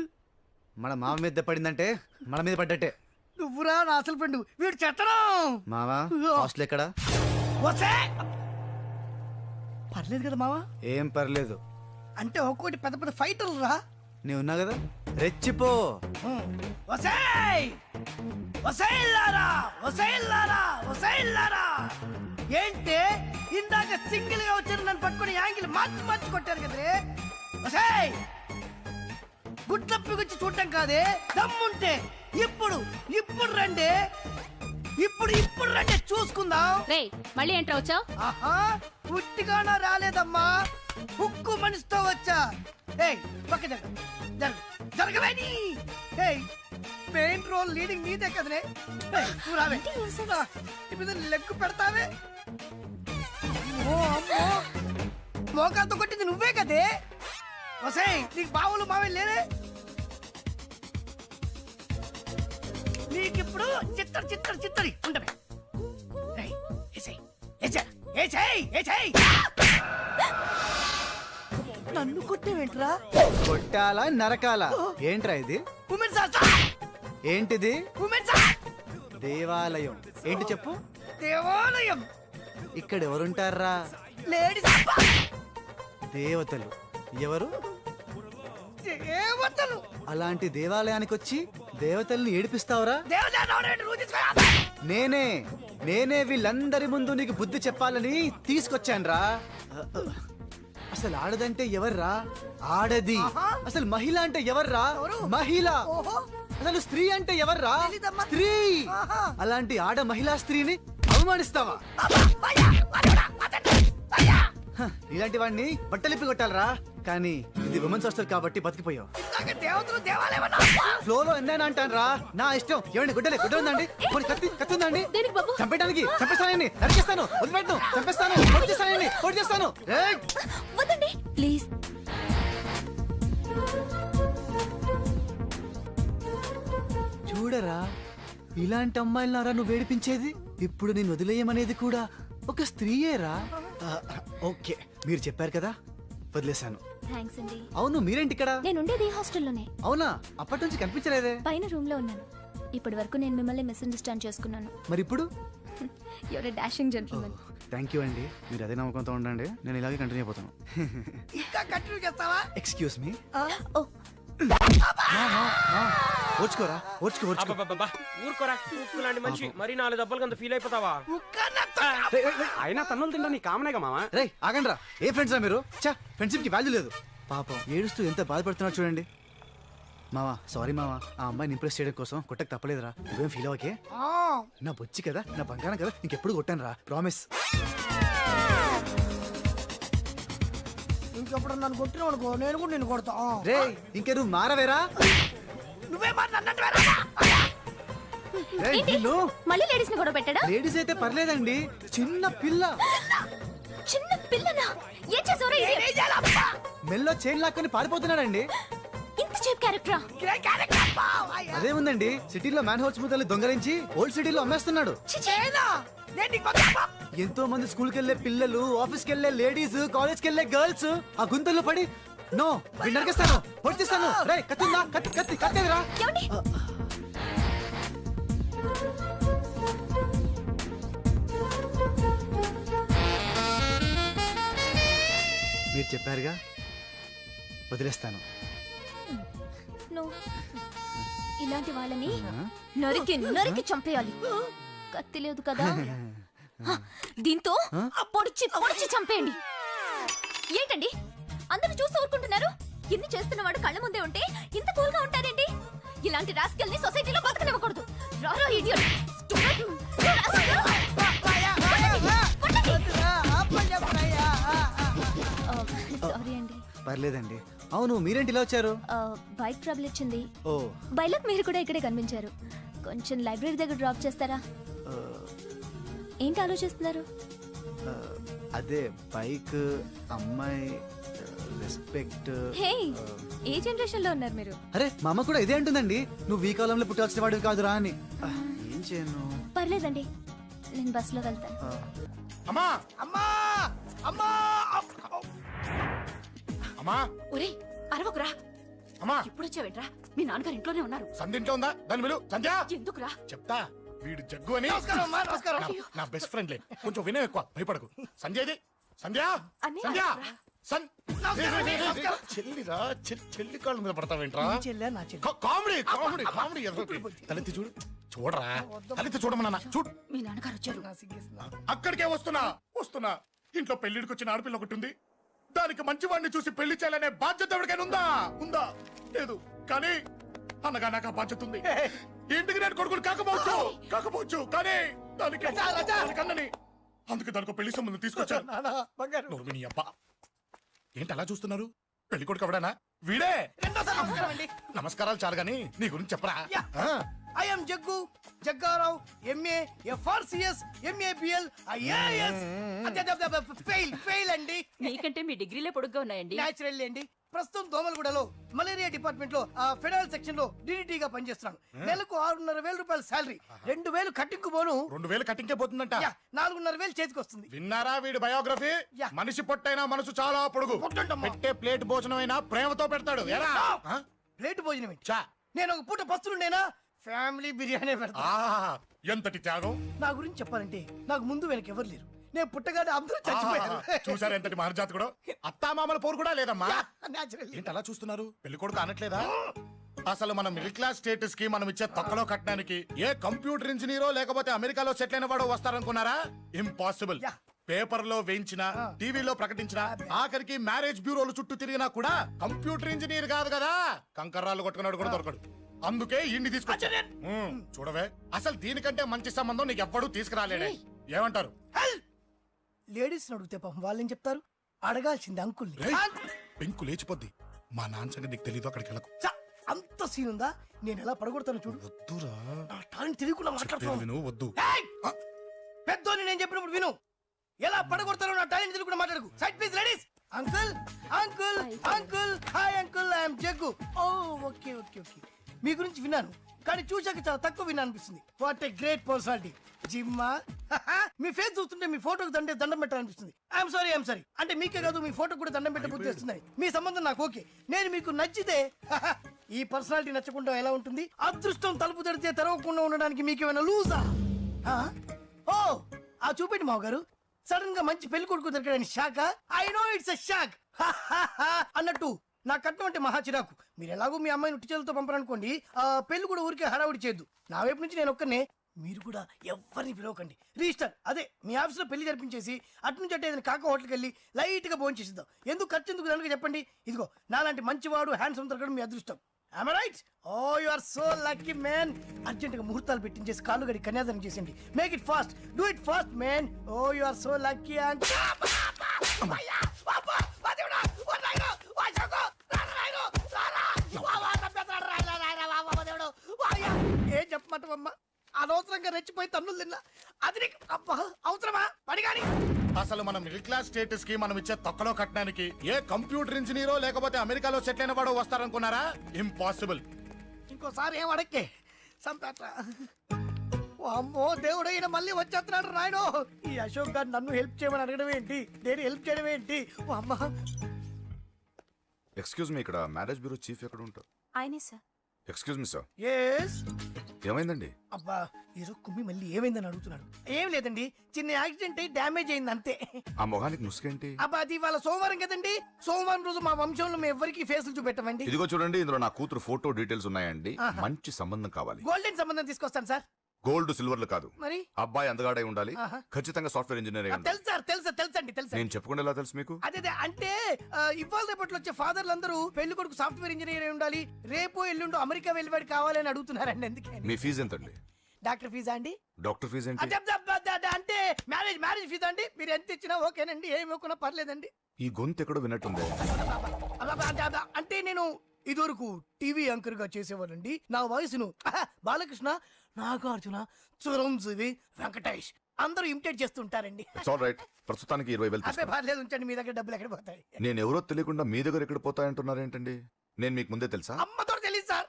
మన మామ మీద పడిందంటే మన మీద పడ్డట్టే. నువ్వురా నా అసలు ఫ్రెండ్. వీడు చెత్తనం. మావా హాస్టల్ ఎక్కడా? వస్తే పర్లేదు కదా మావా? ఏం పర్లేదు అంటే ఒక్కోటి పెద్ద పెద్ద ఫైటర్లు రా. నీ ఉన్నా కదా, రెచ్చిపో. వసై వసైల్లారా, వసైల్లారా, వసైల్లారా. ఏంటి ఇందాక సింగిల్ గా వచ్చారు, నన్ను పట్టుకుని యాంగిల్ మార్చి మార్చి కొట్టారు కదరే. వసై గుట్లప్పి గుచ్చి చూడటం కాదే, దమ్ముంటే ఇప్పుడు ఇప్పుడు రండి. ఇప్పుడు ఇప్పుడు రండి, చూసుకుందాం. మళ్ళీ ఎంటర్ వచ్చావు? ఆహా, పుట్టిగానా రాలేదమ్మా, ఉక్కు మనిషితో వచ్చా. ఏయ్ పక్క జరగవేని. ఏయ్ మెయిన్ రోల్ లీడింగ్ నీదే కదనే. నువ్వు రావే, ఇప్పుడు లెగ్గు పెడతావే. ఓ అమ్మో, మోకాలతో కొట్టింది నువ్వే కదే. వసై నీకు బావులు మావే లేదే. నీకిప్పుడు చిత్తడి చిత్తడి చిత్తడి ఉండవే. నన్ను కొట్టేవేంట్రా? కొట్టాలా నరకాలా? ఏంట్రా ఇది? ఏంటిది? దేవాలయం. ఏంటి చెప్పు? దేవాలయం. ఇక్కడ ఎవరుంటారా? లేడీస్. దేవతలు. ఎవరు? దేవతలు. అలాంటి దేవాలయానికి వచ్చి దేవతల్ని ఏడిపిస్తావురా? నేనే వీళ్ళందరి ముందు నీకు బుద్ధి చెప్పాలని తీసుకొచ్చాన్రా. అసలు ఆడదంటే ఎవర్రా? ఆడది. అసలు మహిళ అంటే ఎవర్రా? మహిళ. అసలు స్త్రీ అంటే ఎవర్రా? స్త్రీ. అలాంటి ఆడ మహిళా స్త్రీని అవమానిస్తావా? ఇలాంటి వాడిని బట్టలిప్పి కొట్టాలరా. కానీ ఇది ఉమెన్స్ హాస్టల్ కాబట్టి బతికిపోయావు. ఫ్లోలో ఎన్నైనా అంటాను రా, నా ఇష్టం. ఏమండి గుడ్డ ఉందండి? కత్తి ఉందండి? చంపేయడానికి చంపేస్తానండి, నరికేస్తాను, వదిలిపెట్టను, చంపేస్తాను, పొడి చేస్తాను. ప్లీజ్. చూడరా, ఇలాంటి అమ్మాయిలనారా నువ్వు వేడిపించేది? ఇప్పుడు నేను వదిలేయమనేది కూడా ఒక స్త్రీయేరా. ఓకే, మీరు చెప్పారు కదా, వదిలేశాను. థాంక్స్ అండి. అవును, మీరేంటి ఇక్కడ? నేను ఉండేది ఈ హాస్టల్లోనే. అవునా? అప్పటి నుంచి కనిపించలేదే. పైన రూమ్ లో ఉన్నాను. ఇప్పటి వరకు నేను మిమ్మల్ని మిస్అండర్స్టాండ్ చేసుకున్నాను. మరి ఇప్పుడు? Your a dashing gentleman. Thank you అండి, మీరు అదే నమ్మకంతో ఉండండి. నేను ఇలాగే కంటిన్యూ అయిపోతాను. ఇంకా కంటిన్యూ చేస్తావా? Excuse me. ఓ ఓర్చుకోరా ఓర్చుకో ఓర్చుకో అబ్బబ్బబ్బా, ఊరుకోరా ఉప్పు లాంటి మనిషి మరి 4 దెబ్బలు అంత ఫీల్ అయిపోతావా? అయినా తన్నులు తింటా నీ కామనేగా మామ. రే ఆగండ్రా, ఏ ఫ్రెండ్స్ రా మీరు? చా ఫ్రెండ్షిప్ కి వాల్యూ లేదు. పాపం ఏడుస్తూ ఎంత బాధపడుతున్నాడు చూడండి. మావా సారీ మావా, ఆ అమ్మాయిని ఇంప్రెస్ చేయడం కోసం కొట్టకు తప్పలేదురా. నువ్వేం ఫీల్ అవ్వకే, నా బొచ్చి కదా, నా బంగారం కదా, ఇంకెప్పుడు కొట్టాను రా, ప్రామిస్. ఇంకెప్పుడు నన్ను కొట్టినావు అనుకో, నేను కూడా నిన్ను కొడతా. రే ఇంకే నువ్వు మారవేరా. నువ్వే మళ్ళీ లేడీస్ ని గొడవ పెట్టాడా? లేడీస్ అయితే పర్లేదండి, చిన్న పిల్ల. చిన్న పిల్లనా? ఏం చేసావురా? మెల్లో చైన్ లాక్కొని పారిపోతున్నాడండి. ఇంత చీప్ క్యారెక్టరా? అదే ఉందండి, సిటీలో మ్యాన్ హౌస్ ముద్దలు దొంగలించి ఓల్డ్ సిటీలో అమ్మేస్తున్నాడు. ఎంతో మంది స్కూల్ కెళ్లే పిల్లలు, ఆఫీస్ కెళ్లే లేడీస్, కాలేజ్ కెళ్లే గర్ల్స్ ఆ గుంతల్లో పడి నో వీడు నరికేస్తాను, పొడిచేస్తాను. రే కత్తిందా? కత్తి కత్తి కత్తేదిరా. మీరు చెప్పారుగా, వదిలేస్తాను. నువ్వు ఇలాంటి వాళ్ళని నరికి నరికి చంపేయాలి. కత్తి లేదు కదా, దీంతో పొడిచి పొడిచి చంపేయండి. ఏంటండి అందరూ చూస్తూ ఊరుకుంటున్నారు? ఇన్ని చేస్తున్నవాడు కళ్ళ ముందే ఉంటే ఇంత కూల్ గా ఉంటారేంటి? ఇలాంటి రాస్కెల్ ని సొసైటీలో బతకనివ్వకూడదు. రారా ఇడియట్. సారీ అండి. పర్లేదండి. అవును మీరేంటి ఇలా వచ్చారు? బైక్ ట్రబుల్ ఇచ్చింది. ఓ బైలక్ మీరు కూడా ఇక్కడే కనిపించారు. కొంచెం లైబ్రరీ దగ్గర డ్రాప్ చేస్తారా? ఏంటి ఆలోచిస్తున్నారు? అదే బైక్, అమ్మాయి, రెస్పెక్ట్. హే, ఏ జనరేషన్ లో ఉన్నారు మీరు? అరే మా అమ్మ కూడా ఇదే అంటుందండి, నువ్వు ఈ కాలంలో పుట్టాల్సిన వాడివి కాదురా అని. ఏం చేయను? పర్లేదండి, నేను బస్సులో వెళ్తాను. అమ్మా అమ్మా అమ్మా అమ్మా ఒరే అరవకురా. అమ్మా ఇప్పుడు వచ్చావేంట్రా? మీ నాన్నగారు ఇంట్లోనే ఉన్నారు. సంధ్య ఇంట్లో ఉందా? దాని విలు. సంధ్య ఎందుకురా? చెప్తా, వీడు జగ్గు అని నమస్కారం. నా బెస్ట్ ఫ్రెండ్లే, కొంచెం వినయం ఎక్కువ, భయపడకు. సంధ్యది సంధ్య సంధ్య చెల్లిరా, చెల్లి కాళ్ళ మీద పడతావేంట్రా? Comedy comedy comedy. తలెత్తి చూడు, చూడరా, తలెత్తి చూడమన్నా, చూడు. మీ నాన్నగారు వచ్చారు. అక్కడికే వస్తున్నా వస్తున్నా. ఇంట్లో పెళ్లిడికి వచ్చిన ఆడపిల్ల ఒకటి ఉంది. దానికి మంచివాడిని చూసి పెళ్లి చేయాలనే బాధ్యత ఎవరికైనా ఉందా? ఉందా? లేదు. కానీ అనగా నాకు ఆ బాధ్యత ఉంది. ఇంటికి నేను కొడుకులు కాకపోవచ్చు కానీ దానికన్నని, అందుకే దానికి పెళ్లి సంబంధం తీసుకొచ్చాను. నీ అబ్బా ఏంటి అలా చూస్తున్నారు? పెళ్లి కొడుకు ఎవడనా? వీడే. నమస్కారాలు చాలు గాని నీ గురించి చెప్పరా. I am Jaggu Jaggarao, MA, FRCS, MABL, IAS. Fail అండి. మీకంటే మీ డిగ్రీలే పొడుగ్గా ఉన్నాయండి. న్యాచురల్ అండి. ప్రస్తుతం దోమలగూడలో మలేరియా డిపార్ట్మెంట్ లో ఫెడరల్ సెక్షన్ లో DDT గా పనిచేస్తున్నాను. నెలకు 6,500 రూపాయల శాలరీ, 2,000 కట్టింకు పోను. 2,000 కట్టింకే పోతుందంట. 4,500 చేతికి వస్తుంది. విన్నారా వీడి బయోగ్రఫీ? మనిషి పొట్టైనా మనసు చాలా పొడుగు. పెట్టే ప్లేట్ భోజనం అయినా ప్రేమతో పెడతాడు. ప్లేట్ భోజనం నేను ఒక పూట పస్తులుండేనా ఫ్యామిలీ బిర్యానీ పెడతా. ఎంతటి త్యాగం! నా గురించి చెప్పాలంటే నాకు ముందు వెనక ఎవరు లేరు. నేను పుట్టగానే అందరూ చచ్చిపోయారు. చూసారు ఎంతటి మహర్జాత్ కూడా. అత్తామామల పోరు కూడా లేదమ్మా. ఏంటి అలా చూస్తున్నారు? పెళ్లి కొడుకు అనట్లేదా? అసలు మన మిడిల్ క్లాస్ స్టేటస్ కి మనం ఇచ్చే తక్కువలో కట్టడానికి ఏ కంప్యూటర్ ఇంజనీరో లేకపోతే అమెరికాలో సెటిల్ అయిన వాడు వస్తారనుకున్నారా? ఇంపాసిబుల్. పేపర్ లో వేయించిన, టీవీలో ప్రకటించిన, ఆఖరికి మ్యారేజ్ బ్యూరోలు చుట్టూ తిరిగినా కూడా కంప్యూటర్ ఇంజనీర్ కాదు కదా, కంకర్రాలు కొట్టుకున్నాడు కూడా దొరకడు. అందుకే ఇండి తీసుకొచ్చా. చూడవే, అసలు దీనికంటే మంచి సంబంధం నీకు ఎవ్వడూ తీసుకురాలేడే. ఏమంటారు? లేడీస్ అడిగితే పాపం వాళ్ళేం చెప్తారు? అడగాల్సింది అంకుల్. పెంకు లేచిపోద్ది. మా నాన్న సంగతి నీకు తెలీదు, అక్కడికి వెళ్ళకు. అంత సీన్ ఉందా? నేను ఎలా పడగొడతాను చూడు. వద్దురా, నా టాలెంట్ తెలియకుండా మాట్లాడుతున్నాను. వద్దు. పెద్దోని నేను చెప్పినప్పుడు విను. ఎలా పడగొడతారో నా టాలెంట్ తెలియకుండా మాట్లాడకు. Side please ladies. Uncle uncle uncle, hi uncle, I'm Jaggu. Oh okay okay okay. మీ గురించి విన్నాను కానీ చూశాక చాలా తక్కువ విన్నా అనిపిస్తుంది. What a great personality. జిమ్మా, మీ ఫేస్ చూస్తుంటే మీ ఫోటోకి దండం పెట్టాలనిపిస్తుంది. I'm sorry. అంటే మీకే కాదు, మీ ఫోటో కూడా దండం పెట్టే బుద్ధి వస్తుంది. మీ సంబంధం నాకు ఓకే. నేను మీకు నచ్చితే ఈ పర్సనాలిటీ నచ్చకుండా ఎలా ఉంటుంది? అదృష్టం తలుపు తెరితే తెరవకుండా ఉండడానికి మీకేమైనా లూజా? ఓ ఆ చూపెట్టి మావ గారు, సడన్ గా మంచి పెళ్లి కొడుకు దొరికాడని shock. I know it's a shock అన్నట్టు నా కట్నం అంటే మహా చిరాకు. మీరు ఎలాగో మీ అమ్మాయిని ఉట్టి చేతులతో పంపరనుకోండి, ఆ పెళ్లి కూడా ఊరికే హడావుడి చేయొద్దు. నా వైపు నుంచి నేను ఒక్కనే, మీరు కూడా ఎవరిని పిలవకండి. రిజిస్టర్ అదే మీ ఆఫీస్లో పెళ్లి జరిపించేసి అటు నుంచి అంటే ఏదైనా కాక హోటల్కి వెళ్ళి లైట్గా భోజనం చేసిద్దాం. ఎందుకు ఖర్చు ఎందుకు కనుక చెప్పండి. ఇదిగో నాలాంటి మంచివాడు హ్యాండ్సమ్ దొరకడం మీ అదృష్టం. Am I right? Oh, you are so lucky, man. అర్జెంటుగా ముహూర్తాలు పెట్టించేసి కాళ్ళు గడి కన్యాదానం చేసేయండి. Make it fast, do it fast, man. Oh, you are so lucky and ఏం చెప్పమంటావమ్మా? అనవసరంగా రెచ్చిపోయి తన్నులు తిన్నా. అది నీకు అబ్బా అవసరమా? పడిగాని అసలు మన మిడిల్ క్లాస్ స్టేటస్ కి మనం ఇచ్చే తొక్కలో కట్టడానికి ఏ కంప్యూటర్ ఇంజనీరో లేకపోతే అమెరికాలో సెటిల్ అయిన వాడు వస్తారనుకున్నారా? ఇంపాసిబుల్. ఇంకోసారి ఏం అడక్కే సంపేట. అమ్మో దేవుడు, ఈయన మళ్ళీ వచ్చేస్తున్నాడు రాయడు. ఈ అశోక్ గారు నన్ను హెల్ప్ చేయమని అడగడం ఏంటి, నేను హెల్ప్ చేయడం ఏంటి? ఓ అమ్మ. ఎక్స్క్యూజ్ మీ, ఇక్కడ మ్యారేజ్ బ్యూరో చీఫ్ ఎక్కడ ఉంటారు? ఆయనే sir. Excuse me sir, yes. ఏమైందండి? అబ్బా ఈరోజు కుమ్మి మళ్ళీ ఏమైందని అడుగుతున్నాడు. ఏం లేదండి, చిన్న యాక్సిడెంట్ అయ్యి డ్యామేజ్ అయింది అంతే. ఆ మొహానికి ముసుకేంటి? అబ్బా అది ఇవాళ సోమవారం కదండి. సోమవారం రోజు మా వంశంలో మేము ఎవరికి ఫేసులు చూపెట్టమండి. ఇదిగో చూడండి, ఇందులో నా కూతురు ఫోటో డీటెయిల్స్ ఉన్నాయండి. మంచి సంబంధం కావాలి. గోల్డెన్ సంబంధం తీసుకొస్తాను సార్. గోల్డ్ సిల్వర్లు కాదు, మరి అబ్బాయి అందగాడై ఉండాలి. ఖచ్చితంగా సాఫ్ట్వేర్ ఇంజనీర్ అయి ఉండాలి. తెలుసు సార్, తెలుసండి తెలుసు. నేను చెప్పకుండా ఎలా తెలుసు మీకు? అదే అంటే ఇవాళ రేపట్లో వచ్చే ఫాదర్లు అందరూ పెళ్లి కొడుకు సాఫ్ట్వేర్ ఇంజనీర్ అయి ఉండాలి, రేపు ఎల్లుండు అమెరికా వెళ్ళివాడు కావాలని అడుగుతున్నారండి. అందుకే మీ ఫీజు ఎంతండి? డాక్టర్ ఫీజా అండి? డాక్టర్ ఫీజు ఏంటి? అంటే మ్యారేజ్ ఫీజా అండి. మీరు ఎంత ఇచ్చినా ఓకేనండి, ఏమి ఇవ్వకున్నా పర్లేదండి. ఈ గొంతు ఎక్కడో విన్నట్టుంది. అంటే నేను ఇదివరకు టీవీ యాంకర్ గా చేసేవాడండి. నా వయసును బాలకృష్ణ, నాగార్జున, చిరంజీవి, వెంకటేష్ అందరూ ఇమిటేట్ చేస్తుంటారండి. రైట్, ప్రస్తుతానికి 20,000 అబ్బే పర్లేదు, ఉంచండి. మీ దగ్గర డబ్బులు ఎక్కడ పోతాయి? నేను ఎవరో తెలియకుండా మీ దగ్గర ఎక్కడ పోతాయంటున్నారు ఏంటండి? నేను మీకు ముందే తెలుసా? అమ్మతో తెలియదు సార్.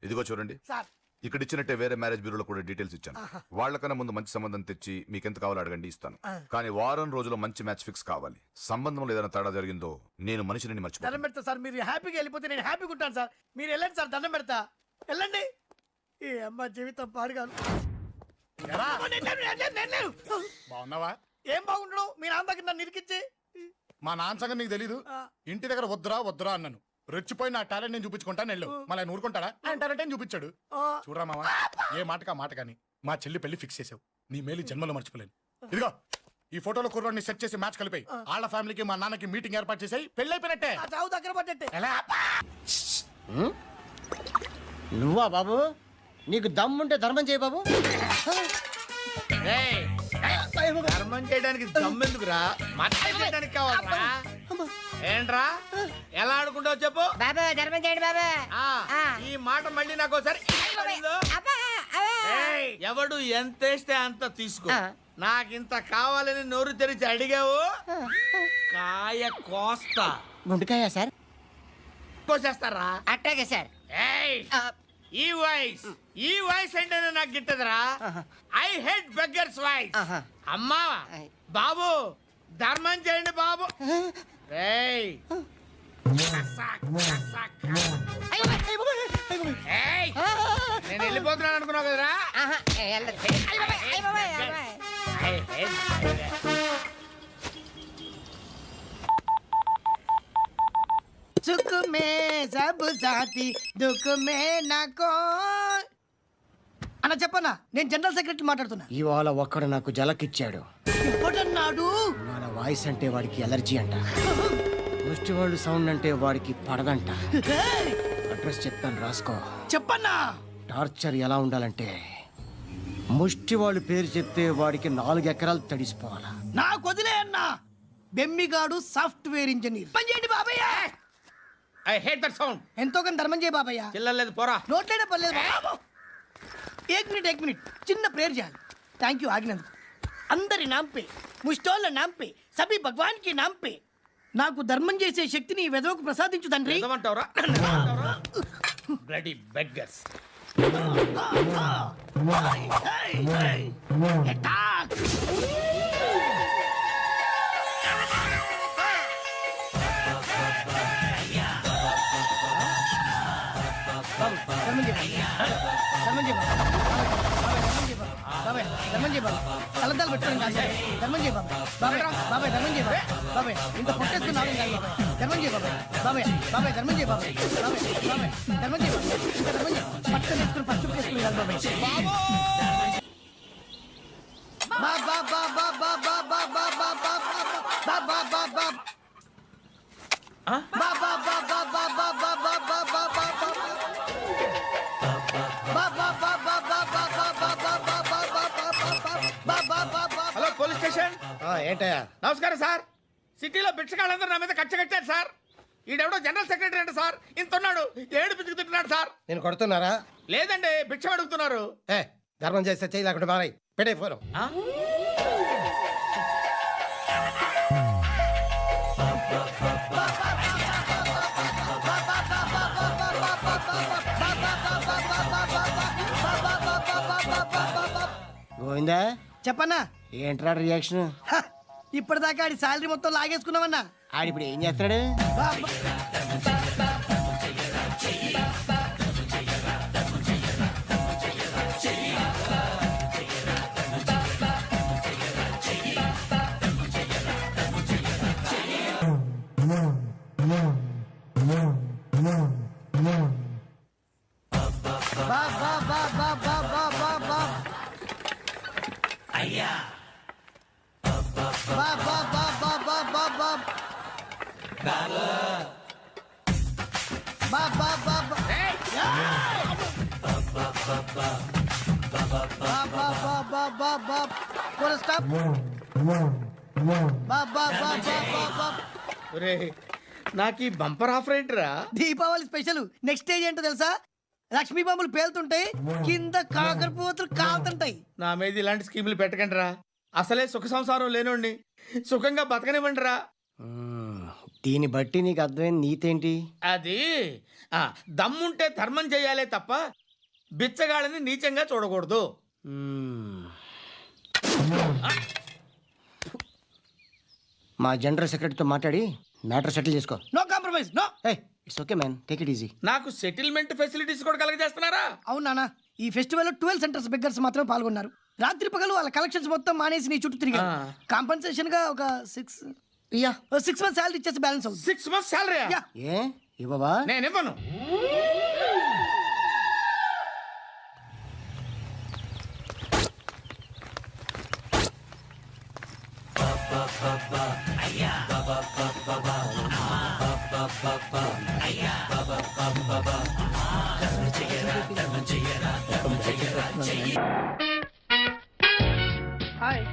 ఇదిగో చూడండి సార్, ఇక్కడ ఇచ్చినట్టే వేరే మ్యారేజ్ బ్యూరోలో కూడా డీటెయిల్స్ ఇచ్చాను. వాళ్ళకన్నా ముందు మంచి సంబంధం తెచ్చి మీకు ఎంత కావాలో అడగండి, ఇస్తాను. కానీ వారం రోజుల్లో మంచి మ్యాచ్ ఫిక్స్ కావాలి. సంబంధంలో ఏదైనా తేడా జరిగిందో నేను మనిషిని మర్చిపోతాను. దండం పెడతా సార్. మీరు హ్యాపీగా వెళ్ళిపోతే నేను హ్యాపీగా ఉంటాను సార్. మీరు వెళ్ళండి సార్, దండం పెడతా. వెళ్ళండి. ఈ అమ్మ జీవితం పాడుగాను. బాగున్నావా? ఏం బాగుండడం, మీ నాన్న దగ్గర నన్ను ఇరికిచ్చి. మా నాన్న సంగతి నీకు తెలీదు. ఇంటి దగ్గర వద్దురా అన్నాను. రెచ్చిపోయి నా టాలెంట్ నేను చూపించుకుంటాను వెళ్ళు. మళ్ళీ ఆయన ఊరుకుంటాడా? ఆయన టాలెంట్ చూపించాడు. చూడరా మావా, ఏ మాటకా మాట కానీ మా చెల్లి పెళ్లి ఫిక్స్ చేసావు. నీ మేలు జన్మలో మర్చిపోలేను. ఇదిగో ఈ ఫోటోలో కుర్రాడిని సెట్ చేసి మ్యాచ్ కలిపాయి. వాళ్ళ ఫ్యామిలీకి మా నాన్నకి మీటింగ్ ఏర్పాటు చేసాయి. పెళ్లి అయిపోయినట్టే. చావు దగ్గర పడ్డట్టే. ఎలా? నువ్వా బాబు? నీకు దమ్ముంటే ధర్మం చేయ బాబు. ధర్మం చేయడానికి దమ్మెందుకురా? మాట్లాడడానికి కావాలరా? ఏంట్రా ఎలా ఆడుకుంటావు చెప్పు. బాబా ధర్మం చేయండి బాబా. ఈ మాట మళ్ళీ నాకు ఒకసారి. ఎవడు ఎంత వేస్తే అంత తీసుకో. నాకింత కావాలని నోరు తెరిచి అడిగావు, కాయ కోస్తా. గుండెకాయ సార్? కోసేస్తారా? అట్టాగే సార్. ఈ వాయిస్ అంటేనే నాకు గిట్టదురా. I hate beggars voice. అమ్మా బాబు ధర్మం చేయండి బాబు. నేను వెళ్ళిపోతున్నాను అనుకున్నావు కదరా. సుఖ మే సబ్ సాథీ దుఃఖ మే నాకో అన్న చెప్పన్నా. నేను జనరల్ సెక్రటరీ మాట్లాడుతున్నా. ఇవాళ ఒక్కడు నాకు జలకిచ్చాడు. ఇప్పుడన్నాడు మన వాయిస్ అంటే వాడికి ఎలర్జీ అంట. ముష్టి వాళ్ళు సౌండ్ అంటే వాడికి పడదంట. అడ్రస్ చెప్తాను, రాసుకో. చెప్పన్నా. టార్చర్ ఎలా ఉండాలంటే ముష్టి వాళ్ళు పేరు చెప్తే వాడికి 4 ఎకరాలు తడిసిపోవాలా. నాకు వదిలే అన్నా. బెమ్మిగాడు సాఫ్ట్వేర్ ఇంజనీర్. పని చేయండి బాబయ్య. I hate that sound. ఎంతో కొంత ధర్మం చేయ బాబయ్య. చిల్లలేదు పోరా. నోట్లేనే పర్లేదు బాబు. एक मिनट చిన్న ప్రేయర్ చేయాలి. థ్యాంక్ యూ ఆగినందుకు. అందరి నాంపే, ముష్టోళ్ళ నాంపే, సభీ భగవాన్ కి నాంపే నాకు ధర్మం చేసే శక్తిని ఈ వెదవకు ప్రసాదించు తండ్రి. Bloody beggars. బాబాయ్ ధర్మం చేయి బాబాయ్ కలద్దాలు పెట్టుకోండి కాదు ధర్మం చేయి బాబాయ్ బాబాయ్ బాబాయ్ ధర్మం చేయి బాబాయ్ బాబాయ్ ఇంత పొట్టేసుకుని నాలుగు కాదు బాబాయ్ ధర్మం చేయి బాబాయ్ బాబాయ్ బాబాయ్ ధర్మం చేయి బాబాయ్ బాబాయ్ బాబాయ్ ధర్మం చేయి బాబాయ్ ఇంకా ధర్మం చేయి పట్టుకొని వేసుకుని పచ్చుకు వేసుకుని కాదు బాబాయ్ బాబా బాబా బాబా బాబా బాబా బాబా బాబా హలో పోలీస్ స్టేషన్. ఏంటయ్యా? నమస్కారం సార్. సిటీలో భిక్షగాళ్ళందరూ నా మీద కక్ష కట్టారు సార్. ఈడెవడో జనరల్ సెక్రటరీ అంట సార్. ఇంత ఉన్నాడు ఏడు పిచ్చుకు తింటున్నాడు సార్. నేను కొడుతున్నారా? లేదండి భిక్ష అడుగుతున్నారు. ధర్మం చేస్తే చేయి లేకుండా బాబాయ్ పెట్టే ఫోన్. గోవిందా చెప్పన్నా. ఏంట్రా రియాక్షన్? ఇప్పటిదాకా ఆడి శాలరీ మొత్తం లాగేసుకున్నావన్నా. ఆడిప్పుడు ఏం చేస్తాడు? అయ్యా నాకు ఈ బంపర్ ఆఫర్ ఏంటిరా? దీపావళి స్పెషల్. నెక్స్ట్ స్టేజ్ ఏంటో తెలుసా? లక్ష్మీ బాంబులు పేలుతుంటాయి, కింద కాకరపోతులు కాలుతుంటాయి. నా మీద ఇలాంటి స్కీములు పెట్టకండి రా. అసలే సుఖ సంసారం లేనోడిని సుఖంగా బతకనివ్వండి రా. దీన్ని బట్టి నీకు అర్థమైన నీతేంటి? అది దమ్ముంటే ధర్మం చేయాలే తప్ప బిచ్చగాళ్ళని నీచంగా చూడకూడదు. మా జనరల్ సెక్రటరీతో మాట్లాడి మ్యాటర్ సెటిల్ చేసుకో. No compromise. No. It's okay man, take it easy. నాకు సెటిల్మెంట్ ఫెసిలిటీస్ కూడా కలగజేస్తున్నారా? అవును నాన్న. ఈ ఫెస్టివల్ 12 సెంటర్స్ బెగ్గర్స్ మాత్రమే పాల్గొన్నారు. రాత్రి పగలు వాళ్ళ కలెక్షన్స్ మొత్తం మానేసి నీ చుట్టూ తిరిగారు. కాంపన్సేషన్ గా ఒక 6 మంత్స్ సాలరీ ఇచ్చేసి బ్యాలెన్స్ అవుతుంది. 6 months సాలరీ? ఏ ఇవ్వవా? నేను ఇవ్వను. Hi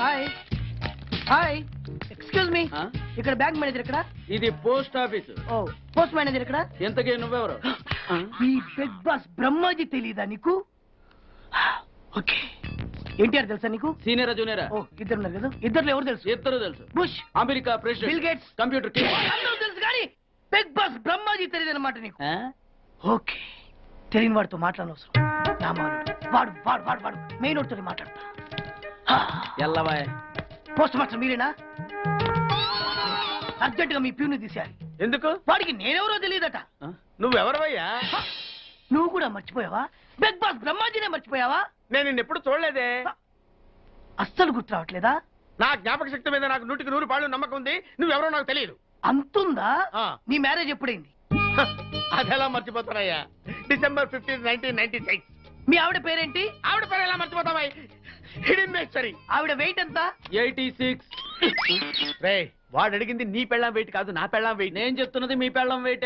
hi hi excuse me, ఇక్కడ బ్యాంక్ మేనేజర్ ఇక్కడ. ఇది పోస్ట్ ఆఫీస్. ఓ పోస్ట్ మేనేజర్ ఇక్కడ. ఎంతకీ నువ్వెవరు? ఈ బిగ్ బాస్ బ్రహ్మాజీ తెలీదా నీకు? ఓకే. ఎన్టీఆర్ తెలుసా నీకు? సీనియరా జూనియరా? ఓ ఇద్దరు ఉన్నారు కదా. ఇద్దరు ఎవరు తెలుసు? ఇద్దరు తెలుసు. Bush, America president, bill gates, computer king. అందరూ తెలుసు కానీ బిగ్ బాస్ బ్రహ్మాజీ తెలియదు అనమాట నీకు. ఓకే, తెలియని వాడితో మాట్లాడనవసరం. వాడు వాడు వాడు వాడు మెయిన్ వాడితో మాట్లాడతా. ఎల్లవాయ్. పోస్ట్ మాస్టర్ మీరేనా? అర్జెంట్ గా మీ ప్యూని తీసేయాలి. ఎందుకు? వాడికి నేనెవరో తెలియదట. నువ్వెవరవయ్యా? నువ్వు కూడా మర్చిపోయావా? బిగ్ బాస్ బ్రహ్మాజీనే మర్చిపోయావా? నేను నిన్నెప్పుడు చూడలేదే. అస్సలు గుర్తు రావట్లేదా? నా జ్ఞాపక శక్తి మీద నాకు 100కి 100 నమ్మకం ఉంది. నువ్వెవరో నాకు తెలియదు. అంతుందా? నీ మ్యారేజ్ ఎప్పుడైంది? అదెలా మర్చిపోతానయ్యా? December 15, 1996. మీ ఆవిడ పేరేంటి? ఆవిడ పేరు ఎలా మర్చిపోతావా? హిడెన్మేశ్వరి. ఆవిడ వెయిట్ ఎంత? 86. రే, వాడు అడిగింది నీ పెళ్ళాం వెయిట్ కాదు, నా పెళ్ళాం వెయిట్. నేను చెప్తున్నది మీ పెళ్ళాం వెయిట్.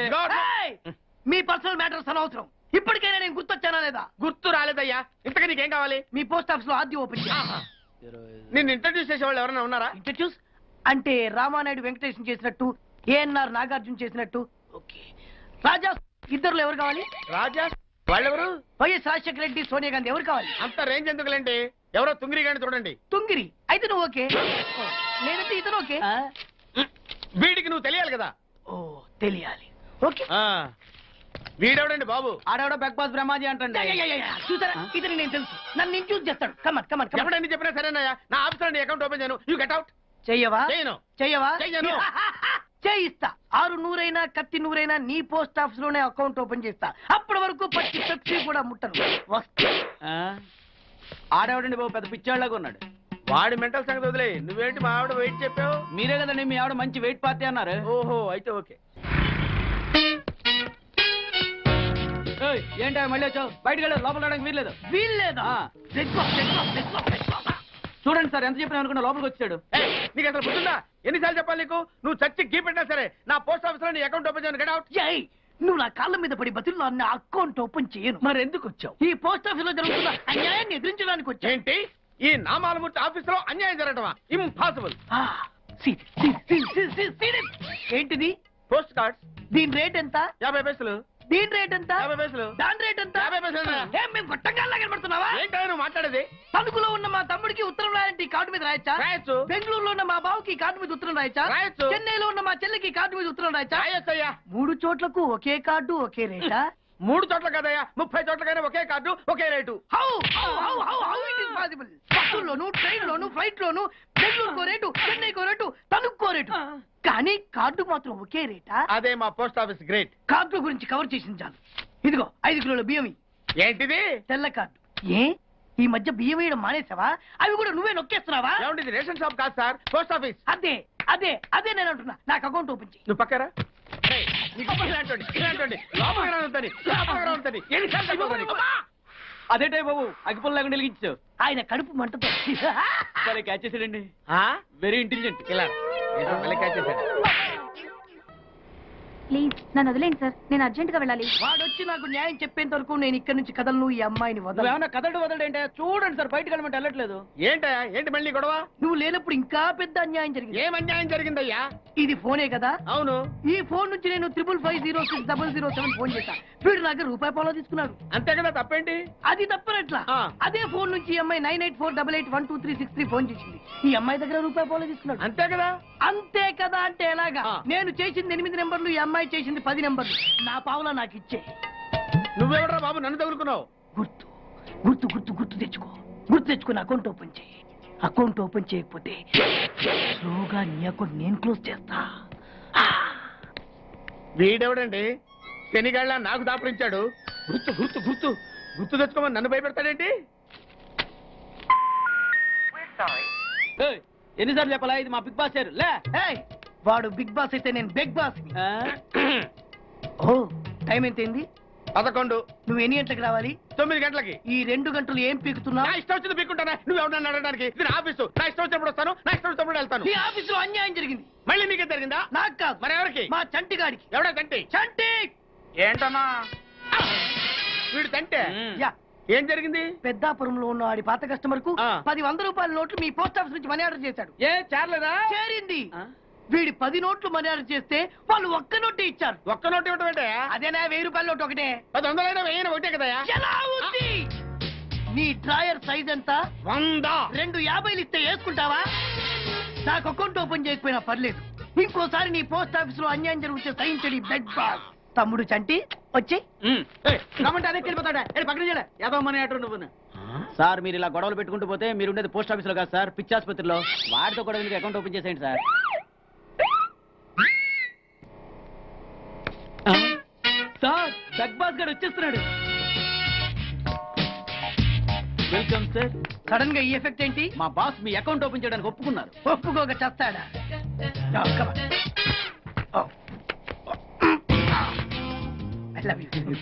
మీ పర్సనల్ మ్యాటర్స్ అనవసరం. ఇప్పటికైనా నేను గుర్తొచ్చానా లేదా? గుర్తు రాలేదయ్యా. ఇంతగా నీకేం కావాలి? మీ పోస్ట్ ఆఫీస్ లో ఆర్డీ ఓపెన్ చేయాలి. నిన్ను ఇంట్రడ్యూస్ చేసే వాళ్ళు ఎవరైనా ఉన్నారా? ఇంట్రడ్యూస్ అంటే రామానాయుడు వెంకటేశం చేసినట్టు, ఏఎన్ఆర్ నాగార్జున చేసినట్టు. ఓకే. రాజా ఇద్దరులో ఎవరు కావాలి? రాజా వాళ్ళెవరు? వైఎస్ రాజశేఖర రెడ్డి, సోనియా గాంధీ ఎవరు కావాలి? అంత రేంజ్ ఎందుకులేండి, ఎవరో తుంగిరి గాని చూడండి. తుంగిరి అయితే నువ్వు ఓకే, లేదంటే ఇతను ఓకే. వీడికి నువ్వు తెలియాలి కదా. ఓ తెలియాలి. ఓకే. వీడెవడండి బాబు? ఆడెవడో బిగ్ బాస్ బ్రహ్మాజీ అంటండి. చూసారా, ఇతని నేను తెలుసు. నన్ను ఇంట్రడ్యూస్ చేస్తాడు. Come on come on. ఎప్పుడైనా చెప్పినా సరేనయ్యా. నా ఆఫీస్ లో అకౌంట్ ఓపెన్ చేయను. You get out. చెయ్యవా? చేయను. చెయ్యవా? చెయ్యను. చేయిస్తా. 6 నూరైనా కత్తి నూరైనా నీ పోస్ట్ ఆఫీస్ లోనే అకౌంట్ ఓపెన్ చేస్తా. అప్పటి వరకు పచ్చి పెప్సీ కూడా ముట్టను. వస్తా. ఆడేవాడండి బాబు పెద్ద పిచ్చాళ్ళగా ఉన్నాడు. వాడి మెంటల్ సంగతి వదిలే, నువ్వేంటి మా ఆవిడ వెయిట్ చెప్పావు? మీరే కదండి మీ ఆవిడ మంచి వెయిట్ పార్టీ అన్నారు. ఓహో అయితే ఓకే. ఏంటో మళ్ళీ వచ్చావు? బయటకు వెళ్ళదు, లోపల రావడానికి వీల్లేదు. వీల్లేదా? చూడండి సార్, ఎంత చెప్పినా అనుకున్నా లోపలికి వచ్చాడు. నీకు అసలు గుర్తుందా? ఎన్నిసార్లు చెప్పాలి నీకు? నువ్వు చచ్చి గీ పెట్టినా సరే నా పోస్ట్ ఆఫీస్ లో నీ అకౌంట్ ఓపెన్ చేయను. Get out. నువ్వు నా కాళ్ళ మీద పడి బతుల్లో నా అకౌంట్ ఓపెన్ చేయను. మరి ఎందుకు వచ్చావు? ఈ పోస్ట్ ఆఫీస్ లో జరుగుతున్న అన్యాయాన్ని ఎదిరించడానికి వచ్చా. ఏంటి ఈ నామాలమూర్తి ఆఫీస్ లో అన్యాయం జరగటమా? ఇంపాసిబుల్. ఏంటిది? Post cards. దీని రేట్ ఎంత? 50 పైసలు. దీని రేట్ ఎంత? 50 పైసలు. దాని రేట్ ఎంత? 50 పైసలు. మేము గొట్టంగాల్లా కనబడుతున్నావా? ఏంటో నువ్వు మాట్లాడేది? తణుకులో ఉన్న మా తమ్ముడికి ఉత్తరం రాయంటే ఈ కార్డు మీద రాయచ్చా? రాయొచ్చు. బెంగళూరులో ఉన్న మా బావుకి ఈ కార్డు మీద ఉత్తరం రాయచ్చా? రాయొచ్చు. చెన్నైలో ఉన్న మా చెల్లికి ఈ కార్డు మీద ఉత్తరం రాయచ్చా? రాయొచ్చయ్యా. 3 చోట్లకు ఒకే కార్డు ఒకే రేటా? 3 చోట్ల కదయ్యా, 30 చోట్లకైనా ఒకే కార్డు ఒకే రేటు. బస్సుల్లోను, ట్రైన్ లోను, ఫ్లైట్ లోను బెంగళూరుకో రేటు, చెన్నైకో రేటు, తణుక్కో రేటు, కానీ కార్డు మాత్రం ఒకే రేటా? అదే మా పోస్ట్ ఆఫీస్ గ్రేట్. కార్డు గురించి కవర్ చేసింది చాలు. ఇదిగో 5 కిలోల బియ్యం. ఏంటిది? తెల్ల కార్డు. ఏ ఈ మధ్య బియ్యం వేయడం మానేసావా? అవి కూడా నువ్వే నొక్కేస్తున్నావా? ఏమండి రేషన్ షాప్ కాదు సార్, పోస్ట్ ఆఫీస్. అదే అదే అదే నేను అంటున్నా. నాకు అకౌంట్ ఓపెన్ చేయి. నువ్వు పక్కరా. అదేటే బాబు అగ్గిపుల్ల లేకుండా వెలిగించావు. ఆయన కడుపు మంటతో సరే క్యాచ్ చేసాడండి. Very intelligent. ఇలా క్యాచ్ చేశాడు. ప్లీజ్ నన్ను వదిలేండి సార్, నేను అర్జెంట్ గా వెళ్ళాలి. వాడొచ్చి నాకు న్యాయం చెప్పేంత వరకు నేను ఇక్కడి నుంచి కదలను. ఈ అమ్మాయిని వదలను. ఏమన్నా కదలడు ఏంటే? చూడండి సార్, బయటకు వెళ్ళమంటే వెళ్ళట్లేదు. ఏంటయ్యా ఏంటి మళ్ళీ గొడవ? నువ్వు లేనప్పుడు ఇంకా పెద్ద అన్యాయం జరిగింది. ఏం అన్యాయం జరిగిందయ్యా? ఇది ఫోనే కదా? అవును. ఈ ఫోన్ నుంచి నేను 555060007 ఫోన్ చేశాను. వీడు నాకు ₹1 తీసుకున్నాడు. అంతే కదా, తప్పేంటి? అది తప్పనట్లా. అదే ఫోన్ నుంచి ఈ అమ్మాయి 984888123363 ఫోన్ చేసింది. ఈ అమ్మాయి దగ్గర ₹1 తీసుకున్నాడు. అంతే కదా? అంతే కదా అంటే ఎలాగా? నేను చేసింది 8 నెంబర్లు, ఈ అమ్మాయి చేసింది 10 నెంబర్లు. నా పావులా నాకు ఇచ్చే. నువ్వెవడరా బాబు నన్ను తగులుకున్నావు? గుర్తు గుర్తు గుర్తు గుర్తు తెచ్చుకో. గుర్తు తెచ్చుకుని అకౌంట్ ఓపెన్ చేయి. అకౌంట్ ఓపెన్ చేయకపోతే స్లోగా నీ అకౌంట్ నేను క్లోజ్ చేస్తా. వీడెవడండి శనిగాళ్ళ నాకు దాపరించాడు? గుర్తు గుర్తు గుర్తు గుర్తు తెచ్చుకోమని నన్ను భయపెడతాడేంటి? ఎన్నిసార్లు చెప్పాలా? ఇది మా బిగ్ బాస్ సార్. లే వాడు బిగ్ బాస్ అయితే నేను బిగ్ బాస్. ఓ టైం ఎంతైంది? 11. నువ్వు ఎన్ని గంటలకు రావాలి? 9 గంటలకి. ఈ 2 గంటలు ఏం పీకుతున్నా? నా ఇష్టం వచ్చింది పీక్కుంటానా? నువ్వు ఎవరన్నా అడగడానికి? ఇది నా ఆఫీసు. నా ఇష్టం వచ్చినప్పుడు వస్తాను, నా ఇష్టం వచ్చినప్పుడు వెళ్తాను. ఈ ఆఫీసులో అన్యాయం జరిగింది. మళ్ళీ మీకే జరిగిందా? నాకు కాదు. మరి ఎవరికి? మా చంటి గాడికి. ఎవడా తంటి? చంటి ఏంటన్నా వీడు తంటే? యా. ఏం జరిగింది? పెద్దాపురంలో ఉన్న వాడి పాత కస్టమర్ కు 10 100 నోట్లు మీ పోస్ట్ ఆఫీస్ నుంచి మనీ ఆర్డర్ చేశాడు. ఏ చేరలేదా? చేరింది. వీడి 10 నోట్లు మనీ ఆర్డర్ చేస్తే వాళ్ళు ఒక్క నోటు ఇచ్చారు. ఒక్క నోటు ఇవ్వటం ఏంటే? అదేనా ₹1000 నోటు ఒకటే. 100 వెయ్యి ఒకటే కదా? ఎలా ఉంది? నీ డ్రాయర్ సైజ్ ఎంత? 100. 2 50లు ఇస్తే వేసుకుంటావా? నాకు అకౌంట్ ఓపెన్ చేయకపోయినా పర్లేదు. ఇంకోసారి నీ పోస్ట్ ఆఫీస్ లో అన్యాయం జరిగితే సహించడి బెడ్ బాస్. తమ్ముడు చంటి వచ్చి రమ్మంటే అదే వెళ్ళిపోతాడా? పక్కన చేయలే యాదవ్ మనీ ఆర్డర్ నువ్వు. సార్ మీరు ఇలా గొడవలు పెట్టుకుంటూ పోతే మీరు ఉండేది పోస్ట్ ఆఫీస్ లో కాదు సార్, పిచ్చి ఆసుపత్రిలో. వాడితో కూడా మీరు అకౌంట్ ఓపెన్ చేసేయండి సార్. సార్ బిగ్ బాస్ గారు వచ్చేస్తున్నాడు. Welcome sir. సడన్ గా ఈ ఎఫెక్ట్ ఏంటి? మా బాస్ మీ అకౌంట్ ఓపెన్ చేయడానికి ఒప్పుకున్నారు. ఒప్పుకోక చేస్తాడా?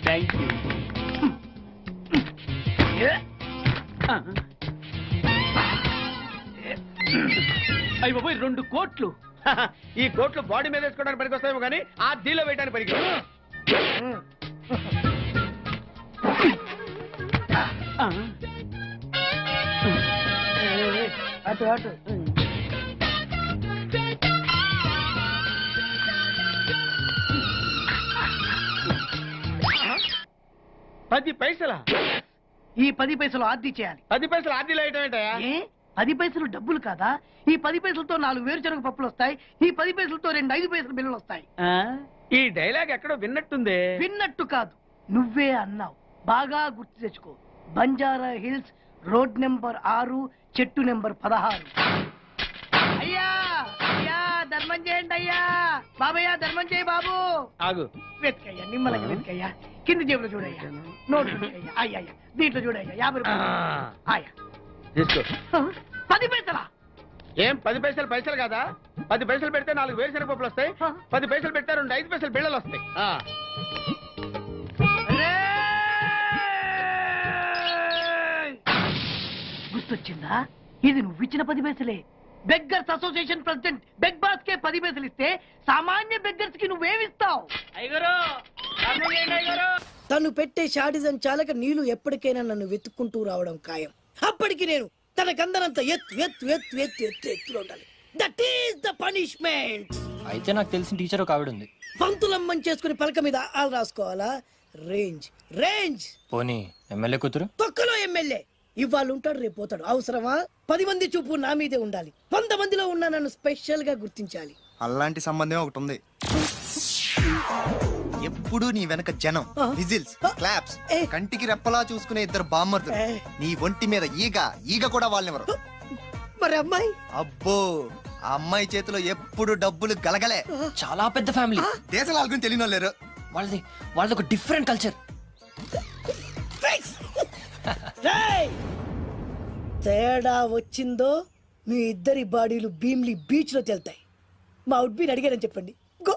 Thank you. అయ్యి బాబోయ్ 2 కోట్లు. ఈ కోట్లు బాడీ మీద వేసుకోవడానికి పనికి వస్తాయేమో కానీ ఆ డీలో వేయడానికి పనికి. అటు అటు. $10 పైసలా? ఈ 10 పైసలు ఆర్డీ చేయాలి. 10 పైసలు ఆర్డీలో వేయటం ఏంటయ్యా? 10 పైసలు డబ్బులు కాదా? ఈ 10 పైసలతో 4 వేరుశనగ పప్పులు వస్తాయి. ఈ 10 పైసలతో 2 5 పైసలు బిల్లులు వస్తాయి. ఈ డైలాగ్ ఎక్కడో విన్నట్టుంది. విన్నట్టు కాదు, నువ్వే అన్నావు. బాగా గుర్తు తెచ్చుకో. బంజారా హిల్స్, రోడ్ నెంబర్ 6, చెట్టు నెంబర్ 16. అయ్యా అయ్యా ధర్మయ్య ధర్మం చేయండి అయ్యా. బాబయ్య ధర్మం చేయి బాబు. ఆగు. వెతుకయ్యా, నిమ్మలంగా వెతుకయ్యా. కింద జేబులో చూడయ్యా, నోట్ చూడయ్యా. అయ్యా దీంట్లో చూడయ్యా, 50 రూపాయలు. అయ్యా తీసుకో. 10 పైసలా? ఏం 10 పైసలు పైసలు కాదా? 10 పైసలు పెడితే 4 వేరుశనగ పప్పులు వస్తాయి. 10 పైసలు పెడితే 2 5 పైసలు బిళ్ళలు వస్తాయి. గుర్తొచ్చిందా? ఇది నువ్వు ఇచ్చిన 10 పైసలే. Beggars association president beg boss కే 10 పైసలు ఇస్తే సామాన్య బెగ్గర్స్ కి నువ్వేమిస్తావు? తను పెట్టే షాడిజం చాలక నీళ్లు ఎప్పటికైనా నన్ను వెతుక్కుంటూ రావడం ఖాయం. అప్పటికి నేను తనకందనంత ఎత్తులో ఉండాలి. That is the punishment. అయితే నాకు తెలిసిన టీచర్ ఒక ఆవిడ ఉంది. పంతులమ్మని చేసుకుని పలక మీద ఆలు రాసుకోవాలా? Range range. పోనీ ఎమ్మెల్యే కూతురు? తొక్కలో ఎమ్మెల్యే. ఇవాళ ఉంటాడు, రేపు పోతాడు. అవసరమా? 10 మంది చూపు నా మీదే ఉండాలి. 100 మందిలో ఉన్న నన్ను స్పెషల్ గా గుర్తించాలి. అలాంటి సంబంధం ఒకటి ఉంది. ఎప్పుడు నీ వెనక జనం, విజిల్స్, క్లాప్స్, కంటికి రెప్పలా చూసుకునే 2 బామ్మర్తులు. నీ ఒంటి మీద ఈగ కూడా వాళ్ళెవరు. మరి అమ్మాయి? అబ్బో, ఆ అమ్మాయి చేతిలో ఎప్పుడు డబ్బులు గలగలే. చాలా పెద్ద ఫ్యామిలీ. దేశాల గురించి తెలియని లేరు. వాళ్ళది ఒక డిఫరెంట్ కల్చర్. తేడా వచ్చిందో మీ ఇద్దరి బాడీలు భీమ్లీ బీచ్ లో తేలుతాయి. మా ఉడ్బీని అడిగారని చెప్పండి. గో.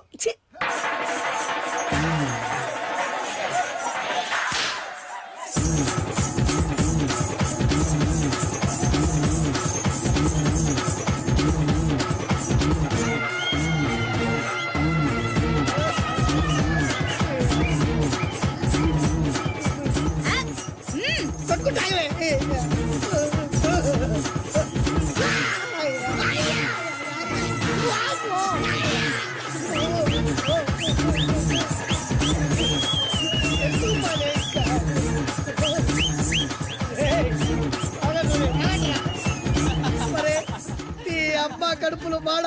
అబ్బా కడుపులో బాడ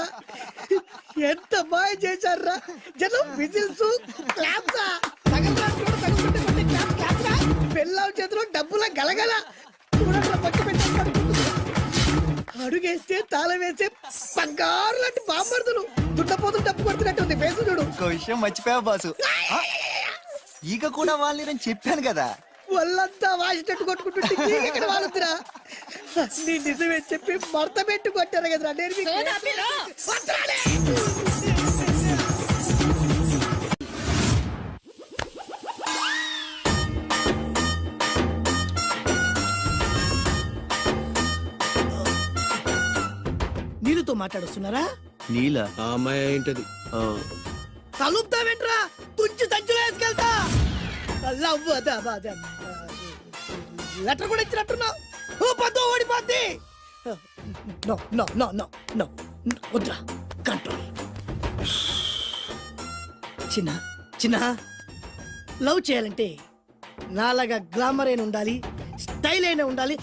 ఎంత బాగా చేశారా జనం. Whistles, claps. పెళ్ళాం చేతిలో డబ్బుల గలగల. అడుగేస్తే తాళం వేసే బంగారు లాంటి బాంబర్దులు. దుడ్డపోతులు డబ్బు కొడుతున్నట్టు ఉంది. ఫేసు చూడు. ఇంకో విషయం మర్చిపోయావు బాసు, ఈగ కూడా వాళ్ళని నేను చెప్పాను కదా. వాళ్ళంతా వాసినట్టు కొట్టుకుంటుంటే ఇక్కడ వాళ్ళురా. నీ నిజమే చెప్పి మడత పెట్టి కొట్టారు కదరా. నీళ్ళతో మాట్లాడుస్తున్నారా? నీల ఆ అమ్మాయి ఏంటది? కలుపుతావేంట్రా? తుంచి సంచులో వేసుకెళ్తా. లెటర్ కూడా ఇచ్చినట్టున్నావు. ఓడిపోద్ది. వద్దురా, కంట్రోల్. చిన్న లవ్ చేయాలంటే నాలాగా గ్లామర్ అయినా ఉండాలి, స్టైల్ అయినా ఉండాలి,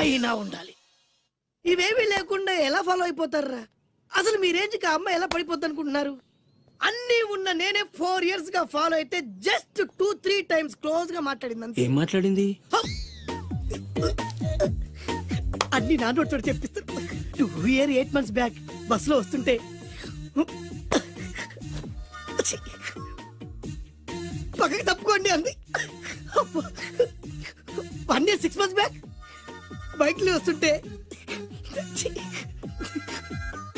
అయినా ఉండాలి. ఇవేమీ లేకుండా ఎలా ఫాలో అయిపోతారా? అసలు మీ రేంజ్కి ఆ అమ్మాయి ఎలా పడిపోద్ది అనుకుంటున్నారు? అన్ని ఉన్న నేనే 4 years గా ఫాలో అయితే జస్ట్ 2-3 times క్లోజ్ గా మాట్లాడింది. ఏం మాట్లాడింది? అన్ని నా నోట్ చెప్పిస్తాను. 2 years 8 months బ్యాక్ బస్సులో వస్తుంటే పక్కకి తప్పుకోండి అంది. 1 year 6 months బ్యాక్ బైక్ లో వస్తుంటే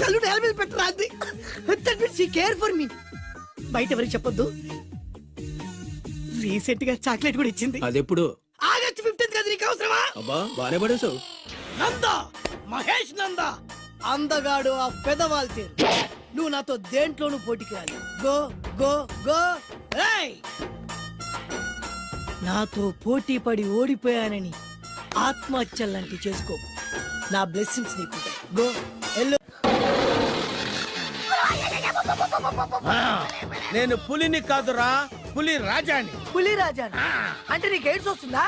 కళ్ళు నేల మీద పెట్టరా అంది. That means she care for me. బయట ఎవరికి చెప్పొద్దు. రీసెంట్ గా చాక్లెట్ కూడా ఇచ్చింది. అదెప్పుడు? ఆగస్ట్ 15th కదా. నీకు అవసరమా? అబ్బా బానే పడేసావు. నందా, మహేష్ నందా, అందగాడు ఆ పెదవాళ్ళ తీరు. నువ్వు నాతో దేంట్లోనూ పోటీకి రాలి. Go go go. నాతో పోటీ పడి ఓడిపోయానని ఆత్మహత్యలాంటి చేసుకో. నా బ్లెస్సింగ్స్ నీకు. Go yellow. నేను పులిని కాదురా, పులి రాజాని. పులి రాజా అంటే నీకు ఎయిడ్స్ వస్తుందా?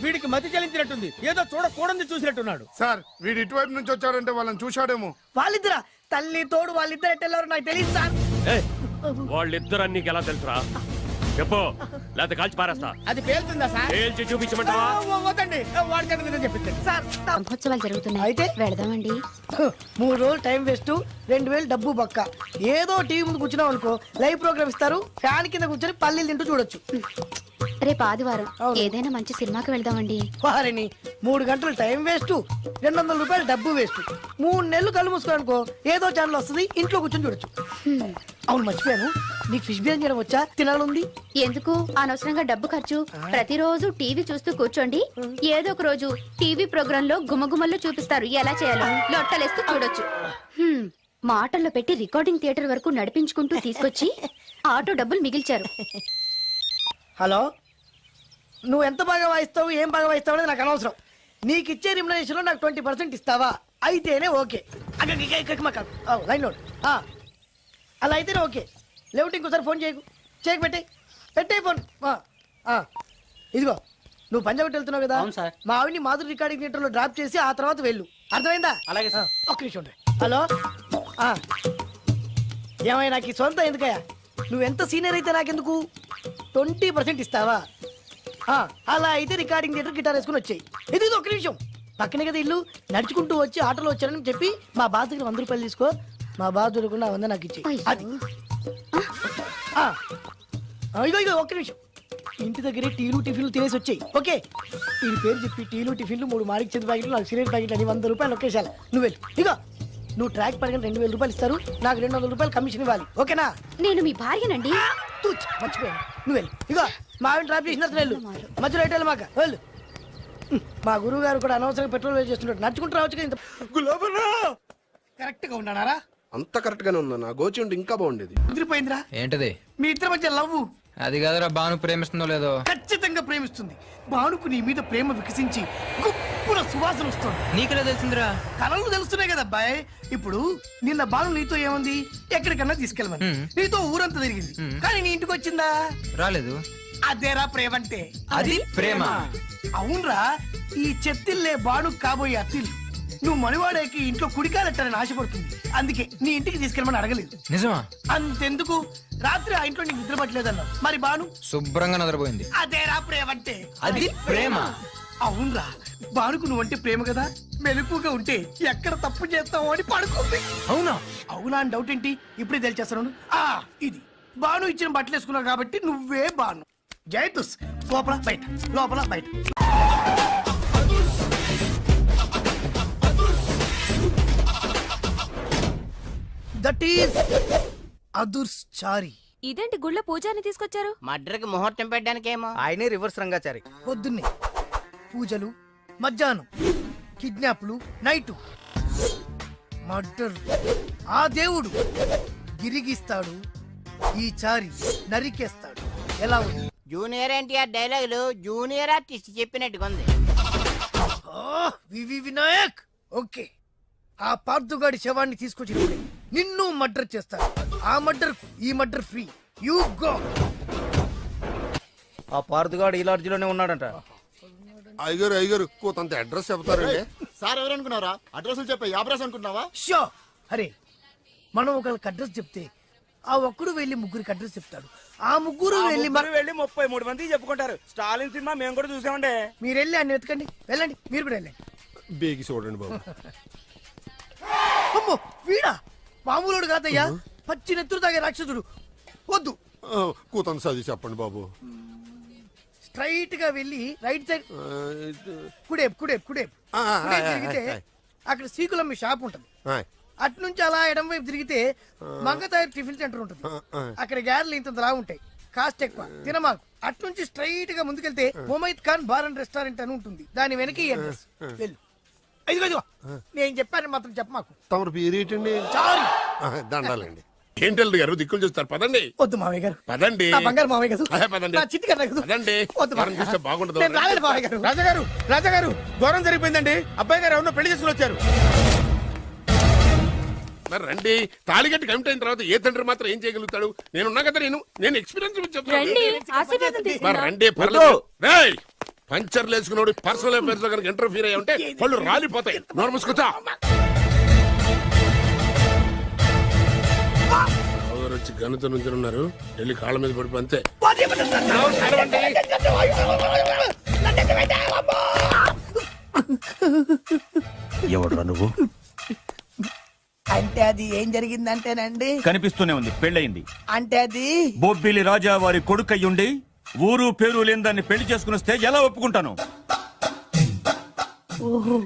వీడికి మతి చలించినట్టుంది. ఏదో చూడకూడదు చూసినట్టున్నాడు. సార్ వీడు ఇటువైపు నుంచి వచ్చాడంటే వాళ్ళని చూశాడేమో. వాళ్ళిద్దరా? తల్లి తోడు వాళ్ళిద్దరు ఎట్టెళ్ళారు నాకు తెలియదు సార్. వాళ్ళిద్దరు నీకు ఎలా తెలుసురా? చెప్పు లేకపోతే కాల్చి పారేస్తా. అది పేలుతుందా సార్? పేల్చి చూపించమంటావా? వద్దండి, వాడికన్నా నిజం చెప్పించండి సార్. బ్రహ్మోత్సవాలు జరుగుతున్నాయి అయితే వెళదామండి. 3 రోజులు టైం వేస్ట్, 2000 డబ్బు బక్క. ఏదో టీవీ ముందు కూర్చున్నావు అనుకో, లైవ్ ప్రోగ్రామ్ ఇస్తారు, ఫ్యాన్ కింద కూర్చొని పల్లీలు తింటూ చూడొచ్చు. రేపు ఆదివారం ఏదైనా మంచి సినిమాకి వెళ్దామండి. వారిని 3 గంటలు టైం వేస్ట్, 200 రూపాయలు డబ్బు వేస్ట్. 3 నెలలు కళ్ళు మూసుకోనుకో, ఏదో ఛానల్ వస్తుంది, ఇంట్లో కూర్చొని చూడొచ్చు. అవును మర్చిపోయాను, నీకు ఫిష్ బిర్యానీ చేయడం వచ్చా? తినాలంది. ఎందుకు అనవసరంగా డబ్బు ఖర్చు? ప్రతిరోజు టీవీ చూస్తూ కూర్చోండి, ఏదో ఒక రోజు టీవీ ప్రోగ్రామ్ లో గుమగుమల్లో చూపిస్తారు ఎలా చేయాలో, లొట్టలేస్తూ చూడొచ్చు. మాటల్లో పెట్టి రికార్డింగ్ థియేటర్ వరకు నడిపించుకుంటూ తీసుకొచ్చి ఆటో డబ్బులు మిగిల్చారు. హలో, నువ్వు ఎంత బాగా వాయిస్తావు, ఏం బాగా వాయిస్తావు అనేది నాకు అనవసరం. నీకు ఇచ్చే రిమ్యునరేషన్ లో నాకు 20% ఇస్తావా? అయితేనే ఓకే. లైన్ లో అలా అయితేనే ఓకే. లేవుటి ఇంకోసారి ఫోన్ చేయకు పెట్టే ఫోన్. ఇదిగో నువ్వు పంజాబ్ వెళ్తున్నావు కదా, మా ఆవిడ్ని మాధురి రికార్డింగ్ థియేటర్ లో డ్రాప్ చేసి ఆ తర్వాత వెళ్ళు, అర్థమైందా? అలాగే సార్. ఒక్క నిమిషం ఉండే. హలో, ఏమైనా నాకు ఈ సొంత ఎందుకయ్యా? నువ్వెంత సీనియర్ అయితే నాకెందుకు? 20% ఇస్తావా? అలా అయితే రికార్డింగ్ థియేటర్ గిటార్ వేసుకుని వచ్చాయి. ఇది ఒక్క నిమిషం, పక్కనే కదా ఇల్లు, నడుచుకుంటూ వచ్చి ఆటోలో వచ్చానని చెప్పి మా బాస్ దగ్గర 100 రూపాయలు తీసుకో. మా బాస్ దొరకకుండా 100 నాకు ఇచ్చి. అది ఇగో ఒక్క నిమిషం, ఇంటి దగ్గరే టీలు టిఫిన్లు తినేసి వచ్చాయి. ఓకే, ఈ పేరు చెప్పి టీలు టిఫిన్లు 3 మారికి చేతి ప్యాకెట్లు, నాకు సిగరెట్ ప్యాకెట్లు అని 100 రూపాయలు ఒకేసారి. నువ్వు వెళ్ళు. ఇగో నువ్వు ట్రాక్ పడగానే 2000 రూపాయలు ఇస్తారు, నాకు 200 రూపాయలు కమిషన్ ఇవ్వాలి. ఓకేనా? నేను మీ భార్యనండి. మర్చిపోయాను, నువ్వు వెళ్ళు. ఇగో మా ఆవిడ డ్రాప్ చేసిన వెళ్ళు, మధ్యలో అయితే మాకు వెళ్ళు. మా గురువు గారు కూడా అనవసరంగా పెట్రోల్ వేస్ట్ చేస్తున్నాడు, నడుచుకుంటూ రావచ్చు. ఇంత కరెక్ట్ గా ఉన్నారా? అంత కరెక్ట్ గానే ఉందా? నా గోచి ఉంటే ఇంకా బాగుండేది. కుదిరిపోయిందిరా. ఏంటది? మీ ఇద్దరి మధ్య లవ్. అది కాదురా, భాను ప్రేమిస్తుందో లేదో. ఖచ్చితంగా ప్రేమిస్తుంది. భానుకు నీ మీద ప్రేమ వికసించి గుప్పున సువాసన వస్తుంది. నీకెలా తెలిసిందిరా? కళలు తెలుస్తున్నాయి కదా అబ్బాయి. ఇప్పుడు నిన్న భాను నీతో ఏముంది, ఎక్కడికన్నా తీసుకెళ్ళమని నీతో ఊరంతా తిరిగింది, కానీ నీ ఇంటికి వచ్చిందా? రాలేదు. అదేరా ప్రేమ అంటే. అది ప్రేమ. అవునరా, ఈ చెత్తిల్లే భాను కాబోయే అత్తిల్లు. నువ్వు మనివాడేకి ఇంట్లో కుడికాలెట్టాలని ఆశపడుతుంది, అందుకే నీ ఇంటికి తీసుకెళ్ళమని అడగలేదు. నిజమా? అంతెందుకు, రాత్రి ఆ ఇంట్లో నీకు నిద్ర పట్టలేదన్నా, మరి భాను శుభ్రంగా నిద్రపోయింది. అదేరా ప్రేమ అంటే. అది ప్రేమ. అవునరా, భానుకు నువ్వంటే ప్రేమ కదా, మెలకుగా ఉంటే ఎక్కడ తప్పు చేస్తావు అని పడుకుంది. అవునా? అవునా అని డౌట్ ఏంటి, ఇప్పుడే తెలిచేస్తాను. ఇది భాను ఇచ్చిన బట్టలు వేసుకున్నావు కాబట్టి నువ్వే భాను. జైతుస్ లోపల బయట, లోపల బయట. దట్ ఈస్ అదుర్స్ చారి. ఇదేంటి గుళ్ళ పూజాని తీసుకొచ్చారు? మడ్రకి ముహూర్తం పెట్టడానికేమో. ఆయనే రివర్స్ రంగాచారి. పొద్దున్నే పూజలు, మధ్యాహ్నం కిడ్నాప్లు, నైటు మర్డర్. ఆ దేవుడు గిరిగిస్తాడు, ఈ చారి నరికేస్తాడు. ఎలా ఉంది? జూనియర్ ఎన్టీఆర్ డైలాగులు జూనియర్ ఆర్టిస్ట్ చెప్పినట్టుగా ఉంది. వివి వినాయక్. ఓకే, ఆ పార్థుగాడి శవాన్ని తీసుకొచ్చినప్పుడే నిన్ను మర్డర్ చేస్తాడు. ఆ మర్డర్ ఈ మర్డర్ ఫ్రీ. You go. ఆ పార్థుగాడు ఈ లాడ్జిలోనే ఉన్నాడంట. అయ్యగారు కొంత అడ్రస్ చెప్తారండి. సార్ ఎవరనుకున్నారా? అడ్రస్ చెప్పే అడ్రస్ అనుకుంటున్నావా? షో. అరే, మనం ఒకరికి అడ్రస్ చెప్తే ఆ ఒక్కడు వెళ్ళి ముగ్గురికి అడ్రస్ చెప్తాడు, ఆ ముగ్గురు వెళ్ళి 33 మంది చెప్పుకుంటారు. స్టాలిన్ సినిమా మేము కూడా చూసామండి. మీరు వెళ్ళి అన్ని వెతకండి, వెళ్ళండి, మీరు కూడా వెళ్ళండి. బేగి చూడండి బాబు. అమ్మో, వీడా మామూలుడు కాదయ్యా, పచ్చి నెత్తురు తాగే రాక్షసుడు. వద్దు, కూతంత చదివి చెప్పండి బాబు. స్ట్రైట్ గా వెళ్ళి రైట్ సైడ్ కుడేపు కుడేపు కుడేపు తిరిగితే అక్కడ శ్రీకులమ్మి షాప్ ఉంటుంది. అటు నుంచి అలా ఎడం వైపు తిరిగితే మంగతాయర్ టిఫిన్ సెంటర్ ఉంటుంది. అక్కడ గ్యారెలు ఇంత లా ఉంటాయి, కాస్ట్ ఎక్కువ, తినమాకు. అటు నుంచి స్ట్రైట్ గా ముందుకెళ్తే Mumaith Khan bar and restaurant అని ఉంటుంది, దాని వెనక అడ్రస్. వెళ్ళు. ఇదిగో నేను చెప్పాను మాత్రం చెప్పమాకు. తమరు పేరు ఏంటండి? చారి. దండాలండి. ఏంటల్లి గారు దిక్కులు చూస్తారు, పదండి. వద్దు మామయ్య గారు, పదండి. నా బంగారు మామయ్య గారు, పదండి. నా చిట్టి గారు పదండి. వద్దు మనం చూస్తే బాగుండదు. నేను రాలేదు మామయ్య గారు. రాజాగారు ఘోరం జరిగిపోయిందండి. అబ్బాయి గారు ఎవరినో పెళ్లి చేసుకుని వచ్చారు. మరి రండి. తాళిగట్టి కమిట్ అయిన తర్వాత ఏ తండ్రి మాత్రం ఏం చేయగలుగుతాడు? నేనున్నా కదా, నేను ఎక్స్పీరియన్స్ చెప్తాను. మరి రండి, పర్లేదు. రేయ్, పంచర్లు వేసుకున్నాడు పర్సనల్ అఫైర్స్ లో కనుక ఇంటర్ఫీర్ అయ్యి ఉంటే పళ్ళు రాలిపోతాయి. నోరు మూసుకొచ్చా. బావగారు వచ్చి గనుత నుంచి ఉన్నారు, వెళ్ళి కాళ్ళ మీద పడిపో అంతే. ఎవడురా నువ్వు? అంటే అది ఏం జరిగిందంటేనండి, కనిపిస్తూనే ఉంది, పెళ్ళయింది. అంటే అది బొబ్బిలి రాజా వారి కొడుకయ్యుండి ఊరు పేరు లేని దాన్ని పెళ్లి చేసుకుని వస్తే ఎలా ఒప్పుకుంటాను? ఓహో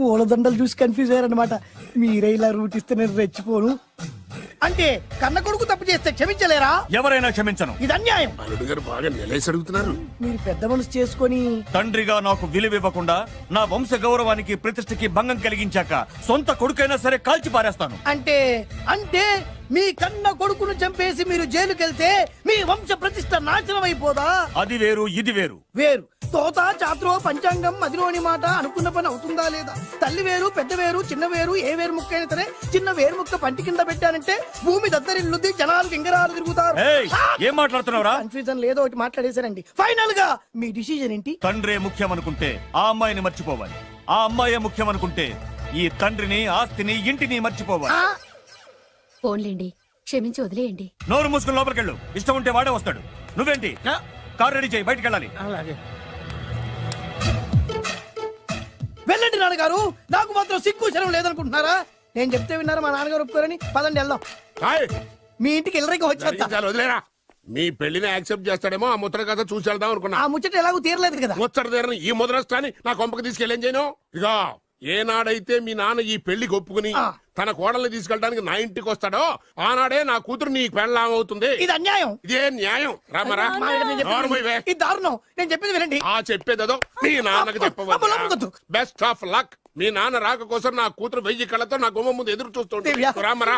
ఓలదండలు చూసి కన్ఫ్యూజ్ అయ్యారనమాట. మీరే ఇలా రూట్ ఇస్తే నేను రెచ్చిపోను. అంటే కన్న కొడుకు తప్పు చేస్తే క్షమించలేరా? ఎవరైనా క్షమించను. ఇది అన్యాయం. అల్లుడు గారు బాగా నిలేసి అడుగుతున్నారు. మీరు పెద్ద మనసు చేసుకొని తండ్రిగా నాకు విలువ ఇవ్వకుండా నా వంశ గౌరవానికి ప్రతిష్టకి భంగం కలిగించాక సొంత కొడుకైనా సరే కాల్చి పారేస్తాను. అంటే అంటే మీ కన్న కొడుకును చంపేసి మీరు జైలుకెళ్తే మీ వంశ ప్రతిష్ట నాశనం అయిపోదా? అది వేరు, ఇది వేరు. వేరు. తోత చాత్రో పంచాంగం మదిలోని మాట అనుకున్న పని అవుతుందా లేదా? తల్లి వేరు, పెద్ద వేరు, చిన్న వేరు, ఏ వేరు ముక్క అయినా సరే చిన్న వేరు ముక్క పంటి కింద పెట్టానంటే భూమి దద్దరిల్లుద్ది, జనాలు గింగరాలు తిరుగుతారు. ఏం మాట్లాడుతున్నావురా? కన్ఫ్యూజన్ లేదో ఒకటి మాట్లాడేశారండి. ఫైనల్ గా మీ డిసిజన్ ఏంటి? తండ్రే ముఖ్యం అనుకుంటే ఆ అమ్మాయిని మర్చిపోవాలి. ఆ అమ్మాయే ముఖ్యం అనుకుంటే ఈ తండ్రిని, ఆస్తిని, ఇంటిని మర్చిపోవాలి. ఫోన్లేండి, క్షమించి వదిలేయండి. నోరు మూసుకుని లోపలికెళ్ళు. ఇష్టం ఉంటే వాడే వస్తాడు. నువ్వేంటి? కార్ రెడీ చేయి, బయటికి వెళ్ళాలి. వెళ్ళండి నాన్నగారు. నాకు మాత్రం సిగ్గు శరం లేదనుకుంటున్నారా? నేను చెప్తే విన్నారా? మా నాన్నగారు ఒప్పుకోరని. పదండి వెళ్దాం. మీ ఇంటికి ఎల్లరికి వచ్చేస్తా. వదిలేరా, మీ పెళ్లిని యాక్సెప్ట్ చేస్తాడేమో ఆ ముద్ర కథ చూసి వెళ్దాం అనుకున్నా. ఆ ముచ్చట ఎలాగో తీరలేదు కదా. ముచ్చట తీరని ఈ ముద్రష్టాన్ని నా కొంపకి తీసుకెళ్ళేం చేయను. ఇక ఏనాడైతే మీ నాన్న ఈ పెళ్లికి ఒప్పుకుని తన కోడల్ని తీసుకెళ్ళడానికి నా ఇంటికి వస్తాడో ఆనాడే నా కూతురు నీ పెళ్ళాం అవుతుంది. ఇది అన్యాయం. ఇదే న్యాయం. రామరా, ఇది దారుణం. నేను చెప్పేది వినండి. ఆ చెప్పేదేదో మీ నాన్నకు చెప్పవద్దు. Best of luck. మీ నాన్న రాక కోసం నా కూతురు 1000 కళ్ళతో నా గుమ్మ ముందు ఎదురు చూస్తుంటే రామరా,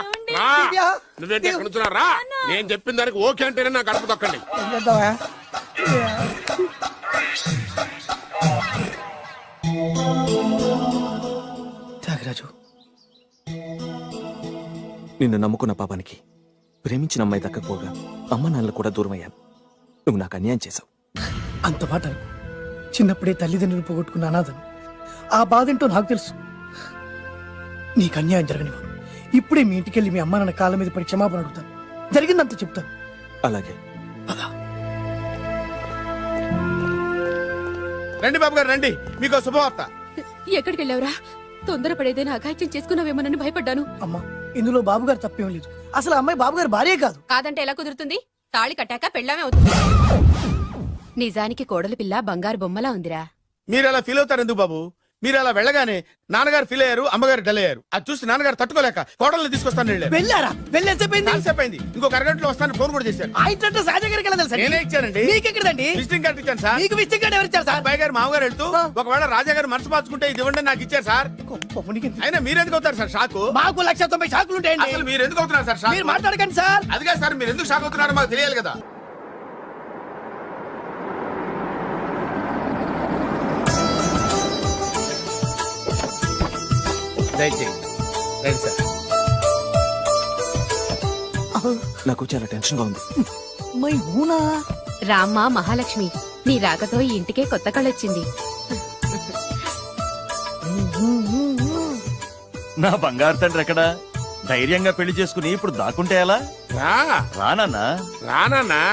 నువ్వేంటి ఎక్కడ నుంచున్నా రా. నేను చెప్పిన దానికి ఓకే అంటేనే నా గడప తొక్కండి. త్యాగరాజు, నిన్ను నమ్ముకున్న పాపానికి ప్రేమించిన అమ్మాయి దక్కకపోగా అమ్మ నాన్నలు కూడా దూరం అయ్యాను. నువ్వు నాకు అన్యాయం చేశావు. అంత మాట అనుకో. చిన్నప్పుడే తల్లిదండ్రులు పోగొట్టుకున్న అనాథను. ఆ బాధేంటో నాకు తెలుసు. నీకు అన్యాయం జరగనివ్వను. ఇప్పుడే మీ ఇంటికెళ్ళి మీ అమ్మ నాన్న కాళ్ళ మీద పడి క్షమాపణ అడుగుతాను. జరిగిందంత చెప్తాను. అలాగే. రండి బాబు గారు, రండి. మీకు శుభవార్త. ఎక్కడికి వెళ్ళావురా? తొందరపడేదైనా అఘాయిత్యం చేసుకున్నావేమోనని భయపడ్డాను. అమ్మా, ఇందులో బాబు గారు తప్పేం లేదు. అసలు అమ్మాయి బాబు గారు భార్యే కాదు. కాదంటే ఎలా కుదురుతుంది? తాళి కట్టాక పెళ్ళామే అవుతుంది. నిజానికి కోడలి పిల్ల బంగారు బొమ్మలా ఉందిరా. మీరు అలా ఫీల్ అవుతారు ఎందుకు బాబు? మీరు అలా వెళ్ళగానే నాన్నగారు ఫీల్ అయ్యారు, అమ్మగారు డల్ అయ్యారు. అది చూసి నాన్నగారు తట్టుకోలేక కోడల్ని తీసుకొస్తాను వెళ్ళారా? వెళ్ళేసేపోయింది. ఇంకొక అరగంటలో వస్తాను ఫోన్ కూడా చేశారు. ఆయన సాజా గారికి ఎలా తెలుసా? నేనే ఇచ్చానండి. మీకెక్కడండి? విజిటింగ్ కార్డు ఇచ్చాను సార్. మీకు విజిటింగ్ కార్డు ఎవరు ఇచ్చారు సార్? అబ్బాయి గారు మామగారు వెళ్తూ ఒకవేళ రాజా గారు మనసు మార్చుకుంటే ఇది ఇవ్వండి నాకు ఇచ్చారు సార్. అయినా మీరు ఎందుకు అవుతారు సార్ షాక్? మాకు 190 షాకులు ఉంటాయండి. అసలు మీరు ఎందుకు అవుతున్నారు సార్ షాక్? మీరు మాట్లాడకండి సార్. అదిగా సార్, మీరు ఎందుకు షాక్ అవుతున్నారో మాకు తెలియాలి కదా. నాకు చాలా టెన్షన్ గా ఉంది. రామ్మా మహాలక్ష్మి, నీ రాకతో ఈ ఇంటికే కొత్త కళొచ్చింది. నా బంగారు తండ్రి ఎక్కడా? ధైర్యంగా పెళ్లి చేసుకుని ఇప్పుడు దాక్కుంటే ఎలా? రానన్నా. రానన్నా.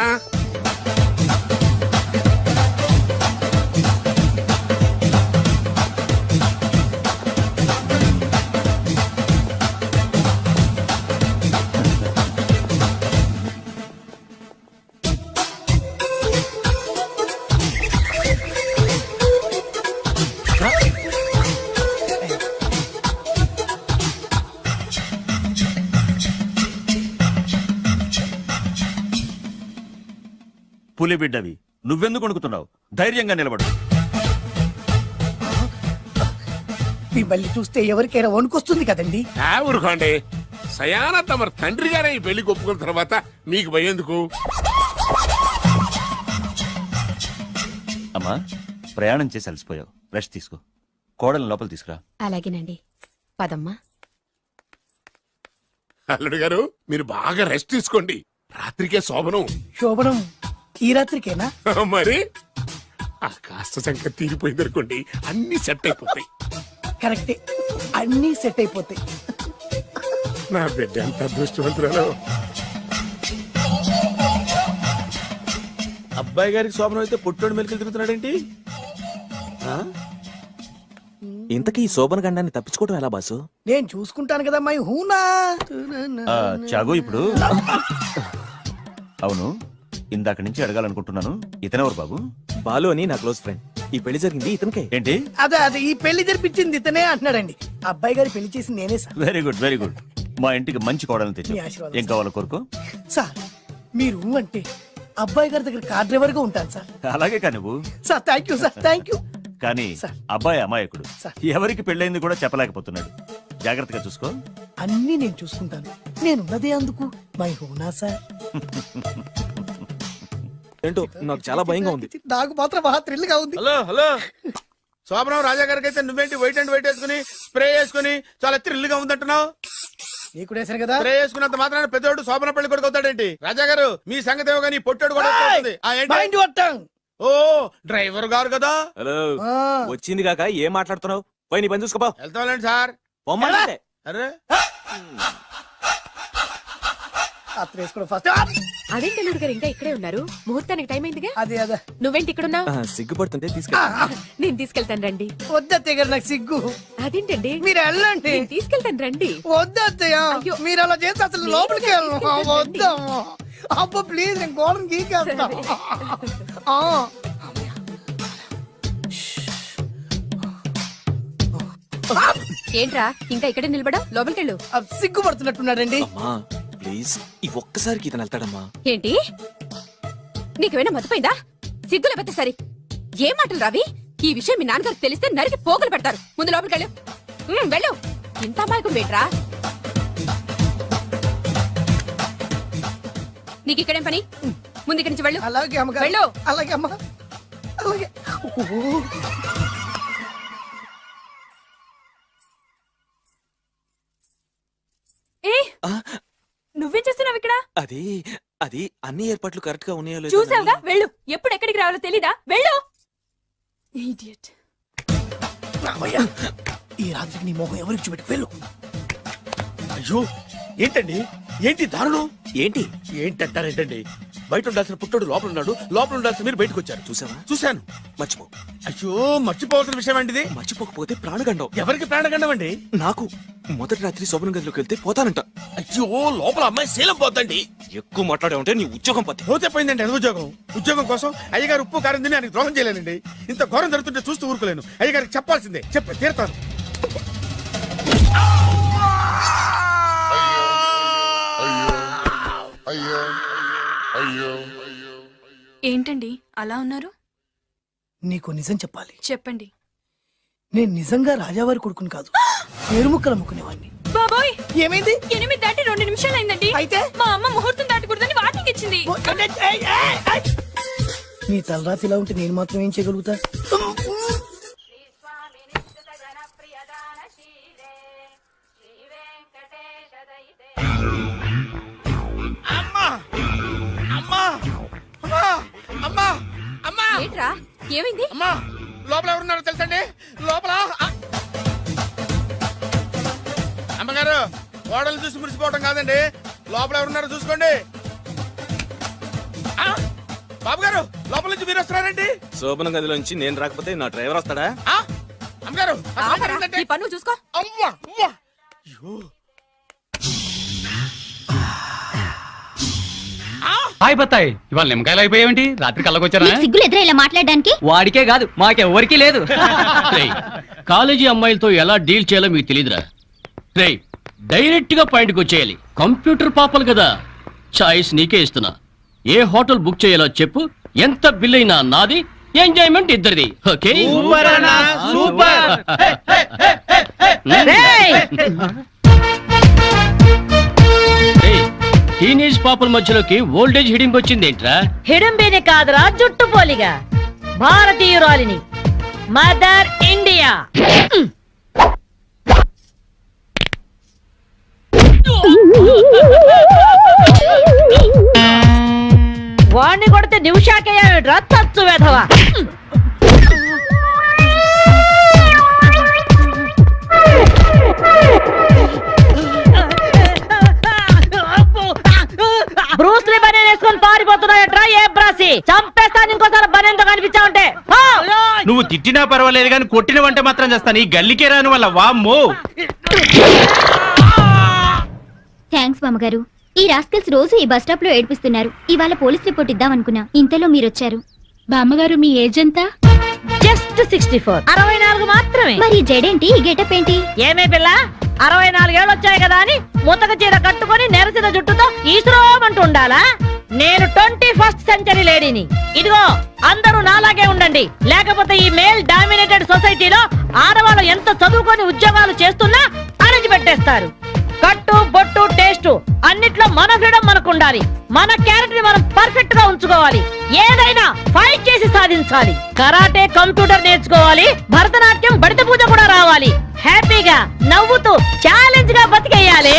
పులి బిడ్డవి, నువ్వెందుకు వణుకుతున్నావు? ధైర్యంగా నిలబడు. మిమ్మల్ని చూస్తే ఎవరికైనా వణుకొస్తుంది కదండి. ఊరుకోండి. సయానా తమ తండ్రి గారే ఈ పెళ్లి ఒప్పుకున్న తర్వాత మీకు భయందుకు? అమ్మా, ప్రయాణం చేసి అలసిపోయావు, రెస్ట్ తీసుకో. కోడలు లోపల తీసుకురా. అలాగేనండి, పదమ్మా. అల్లుడు గారు, మీరు బాగా రెస్ట్ తీసుకోండి. రాత్రికే శోభనం. శోభనం ఈ రాత్రికేనా? మరి ఆ కాస్త సంఖ్య తీరిపోయింది అనుకోండి, అన్ని సెట్ అయిపోతాయి. కరెక్టే, అన్ని సెట్ అయిపోతాయి. నా బిడ్డ ఎంత అదృష్టవంతురాలో. అబ్బాయి గారికి శోభనం అయితే పుట్టోడు మెలికలు తిరుగుతున్నాడేంటి? ఇంతకీ ఈ శోభన గండాన్ని తప్పించుకోవడం ఎలా బాసు? నేను చూసుకుంటాను కదా మై హూనా. చాగు ఇప్పుడు అవును, ఇందాక నుంచి అడగాలనుకుంటున్నాను, ఇతనెవరు బాబు? బాలు అని నా క్లోజ్ ఫ్రెండ్. ఈ పెళ్లి జరిగింది ఇతనికే. ఏంటి? అదే ఈ పెళ్లి జరిపించింది ఇతనే అంటున్నాడండి. అబ్బాయి గారి పెళ్లి చేసింది నేనే sir. Very good very good. మా ఇంటికి మంచి కోడలు తెచ్చు. మీ ఆశీర్వాదం ఏం కావాలో కోరుకో. సార్ మీరు అంటే అబ్బాయి గారి దగ్గర కార్ డ్రైవర్ గా ఉంటాను సార్. అలాగే కా నువ్వు. Sir thank you sir, thank you. కానీ అబ్బాయి అమాయకుడు, ఎవరికి పెళ్ళైంది కూడా చెప్పలేకపోతున్నాడు. జాగ్రత్తగా చూసుకో. అన్ని నేను చూసుకుంటాను, నేనున్నదే అందుకు మై హూనా సార్. ఏంటో నాకు చాలా భయంగా ఉంది. నాకు మాత్రం బాగా థ్రిల్ గా ఉంది. హలో హలో, శోభనం రాజా గారికి అయితే నువ్వేంటి వైట్ అండ్ వైట్ వేసుకుని స్ప్రే వేసుకుని చాలా థ్రిల్ గా ఉందంటున్నావు? నీకు వేసాను కదా. స్ప్రే వేసుకున్నంత మాత్రాన పెద్దోడు శోభన పెళ్లి కొడుకు అవుతాడేంటి? రాజా గారు మీ సంగతి ఏమో కానీ పొట్టోడు కూడా అవుతుంది. ఓ డ్రైవర్ గారు కదా. హలో, వచ్చింది కాక ఏం మాట్లాడుతున్నావు? పోయి నీ పని చూసుకోపో. వెళ్తాండి సార్. అరే అదేంటి అల్లుడు గారు ఇంకా ఇక్కడే ఉన్నారు? ముహూర్తానికి టైం అయిందిగా. అదే అదే. నువ్వేంటి ఇక్కడున్నా? సిగ్గుపడుతుంటే తీసుకెళ్ళి. నేను తీసుకెళ్తాను రండి. వద్దత్తయ్య గారు, నాకు సిగ్గు. అదేంటండి? మీరు వెళ్ళండి. నేను తీసుకెళ్తాను రండి. వద్దత్తయ్య, మీరు అలా చేస్తే అసలు లోపలికి వెళ్ళను. వద్దమ్మా. అబ్బా ప్లీజ్, నేను గోడను గీకేస్తా. ఏంట్రా ఇంకా ఇక్కడే నిలబడా? లోపలికెళ్ళు. సిగ్గుపడుతున్నట్టున్నాడండి. ప్లీజ్ ఈ ఒక్కసారికి ఇతను వెళ్తాడమ్మా. ఏంటి నీకేమైనా మతిపోయిందా? సిగ్గు లేకపోతే సరే. ఏ మాటలు రావి? ఈ విషయం మీ నాన్నగారికి తెలిస్తే నరికి పోగులు పెడతారు. ముందు లోపలికెళ్ళు. వెళ్ళు. ఇంత అమాయకుడు వేట్రా? నీకు ఇక్కడేం పని? ముందు ఇక్కడి నుంచి వెళ్ళు. అలాగే అమ్మ. వెళ్ళు. అలాగే అమ్మ, అలాగే. నువ్వేం చేస్తున్నావు ఇక్కడ? అది అది అన్ని ఏర్పాట్లు కరెక్ట్ గా ఉన్నాయో చూసావుగా? వెళ్ళు. ఎప్పుడు ఎక్కడికి రావాలో తెలీదా? వెళ్ళు. ఈ రాత్రికి నీ మొహం ఎవరికి చూపెట్టి వెళ్ళు. అయ్యో ఏంటండి, ఏంటి దారుణం? ఏంటి ఏంటంటారేంటండి? బయట ఉండాల్సిన పుట్టోడు లోపల ఉన్నాడు, లోపల ఉండాల్సిన మీరు బయటకు వచ్చారు. చూసావా? చూశాను. మర్చిపో. అయ్యో మర్చిపోవాల్సిన విషయం అండి. మర్చిపోకపోతే ప్రాణగండం. ఎవరికి ప్రాణగండం అండి? నాకు. మొదటి రాత్రి శోభనం గదిలోకి వెళ్తే పోతానంట. అయ్యో లోపల అమ్మాయి శీలం పోతండి. ఎక్కువ మాట్లాడే ఉంటే నీ ఉద్యోగం పోతే. పోతే పోయిందండి. అది ఉద్యోగం. ఉద్యోగం కోసం అయ్యగారు ఉప్పు కారం తిని ఆయనకు ద్రోహం చేయలేనండి. ఇంత ఘోరం జరుగుతుంటే చూస్తూ ఊరుకోలేను. అయ్యగారికి చెప్పాల్సిందే, చెప్పి తీరుతాను. ఏంటండి అలా ఉన్నారు? నీకు నిజం చెప్పాలి. చెప్పండి. నేను నిజంగా రాజావారి కొడుకుని కాదు, పేరుముక్కలు అమ్ముకునేవాడిని. బాబోయ్, ఏమైంది? 8 దాటి 2 నిమిషాలు అయిందండి. అయితే మా అమ్మ ముహూర్తం దాటకూడదని వాటికి ఇచ్చింది. నీ తలరాతి ఇలా ఉంటే నేను మాత్రం ఏం చేయగలుగుతా? ఏంట్రా ఏమైంది? అమ్మా లోపల ఎవరున్నారో తెలుసండి? లోపల అమ్మగారు, ఓడలు చూసి మురిసిపోవడం కాదండి, లోపల ఎవరున్నారో చూసుకోండి. బాబు గారు, లోపల నుంచి మీరు వస్తున్నారండి? శోభనం గదిలోంచి నేను రాకపోతే నా డ్రైవర్ వస్తాడా? అమ్మగారు ఈ పన్ను చూసుకో. అమ్మా అమ్మా. హాయ్ బత్తాయి, ఇవాళ నిమ్మకాయలు అయిపోయావేంటి? రాత్రి కళ్ళకొచ్చారా? సిగ్గులు ఎదురు ఇలా మాట్లాడడానికి? వాడికే కాదు మాకెవ్వరికీ లేదు. కాలేజీ అమ్మాయిలతో ఎలా డీల్ చేయాలో మీకు తెలియదురా. రే డైరెక్ట్ గా పాయింట్కి వచ్చేయాలి. కంప్యూటర్ పాపలు కదా, చాయిస్ నీకే ఇస్తున్నా. ఏ హోటల్ బుక్ చేయాలో చెప్పు, ఎంత బిల్ అయినా నాది, ఎంజాయ్మెంట్ ఇద్దరిది. ఓకే? టీనేజ్ పాపల మధ్యలోకి ఓల్డేజ్ హిడింపు వచ్చింది ఏంట్రా? హిడింబిని కాదురా, జుట్టుపోలిగా భారతీయురాలిని, మదర్ ఇండియా. వాణ్ణి కొడితే నిమిషాకేయా తచ్చు వెధవా. బ్రూస్లీ పని వేసుకొని పారిపోతున్నాయట్రా ఏ బ్రాసి. మనిషి చంపేస్తాను ఇంకోసారి బనేంతో కనిపించావుంటే పో. నువ్వు తిట్టినా పర్వాలేదు కానీ కొట్టిన వంట మాత్రం చేస్తాను ఈ గల్లికే రాని వల్ల వామ్మో. థ్యాంక్స్ బామ్మగారు. ఈ రాస్కల్స్ రోజు ఈ బస్ స్టాప్ లో ఏడిపిస్తున్నారు. ఇవాళ పోలీస్ రిపోర్ట్ ఇద్దాం అనుకున్నా, ఇంతలో మీరొచ్చారు. బామ్మగారు మీ ఏజ్ ఎంత? జస్ట్ 64. 64 మాత్రమే. మరి జడేంటి, ఈ గెటప్ ఏంటి? ఏమే పిల్ల 64 ఏళ్ళు వచ్చాయి కదా అని ముతక చీర కట్టుకొని నెరసిన జుట్టుతో ఈశ్వరోమంటూ ఉండాలా? నేను 21st సెంచరీ లేడీని. ఇదిగో అందరూ నాలాగే ఉండండి, లేకపోతే ఈ మేల్ డామినేటెడ్ సొసైటీలో ఆడవాళ్ళు ఎంత చదువుకొని ఉద్యోగాలు చేస్తున్నా అణిచి పెట్టేస్తారు. కట్టు బొట్టు టేస్ట్ అన్నిట్లో మన ఫ్రీడమ్ మనకు ఉండాలి. మన క్యారెక్టర్ ని మనం పర్ఫెక్ట్ గా ఉంచుకోవాలి. ఏదైనా ఫైట్ చేసి సాధించాలి. కరాటే, కంప్యూటర్ నేర్చుకోవాలి. భరతనాట్యం, బడిత పూజ కూడా రావాలి. హ్యాపీగా నవ్వుతూ ఛాలెంజ్ గా బతికేయాలి.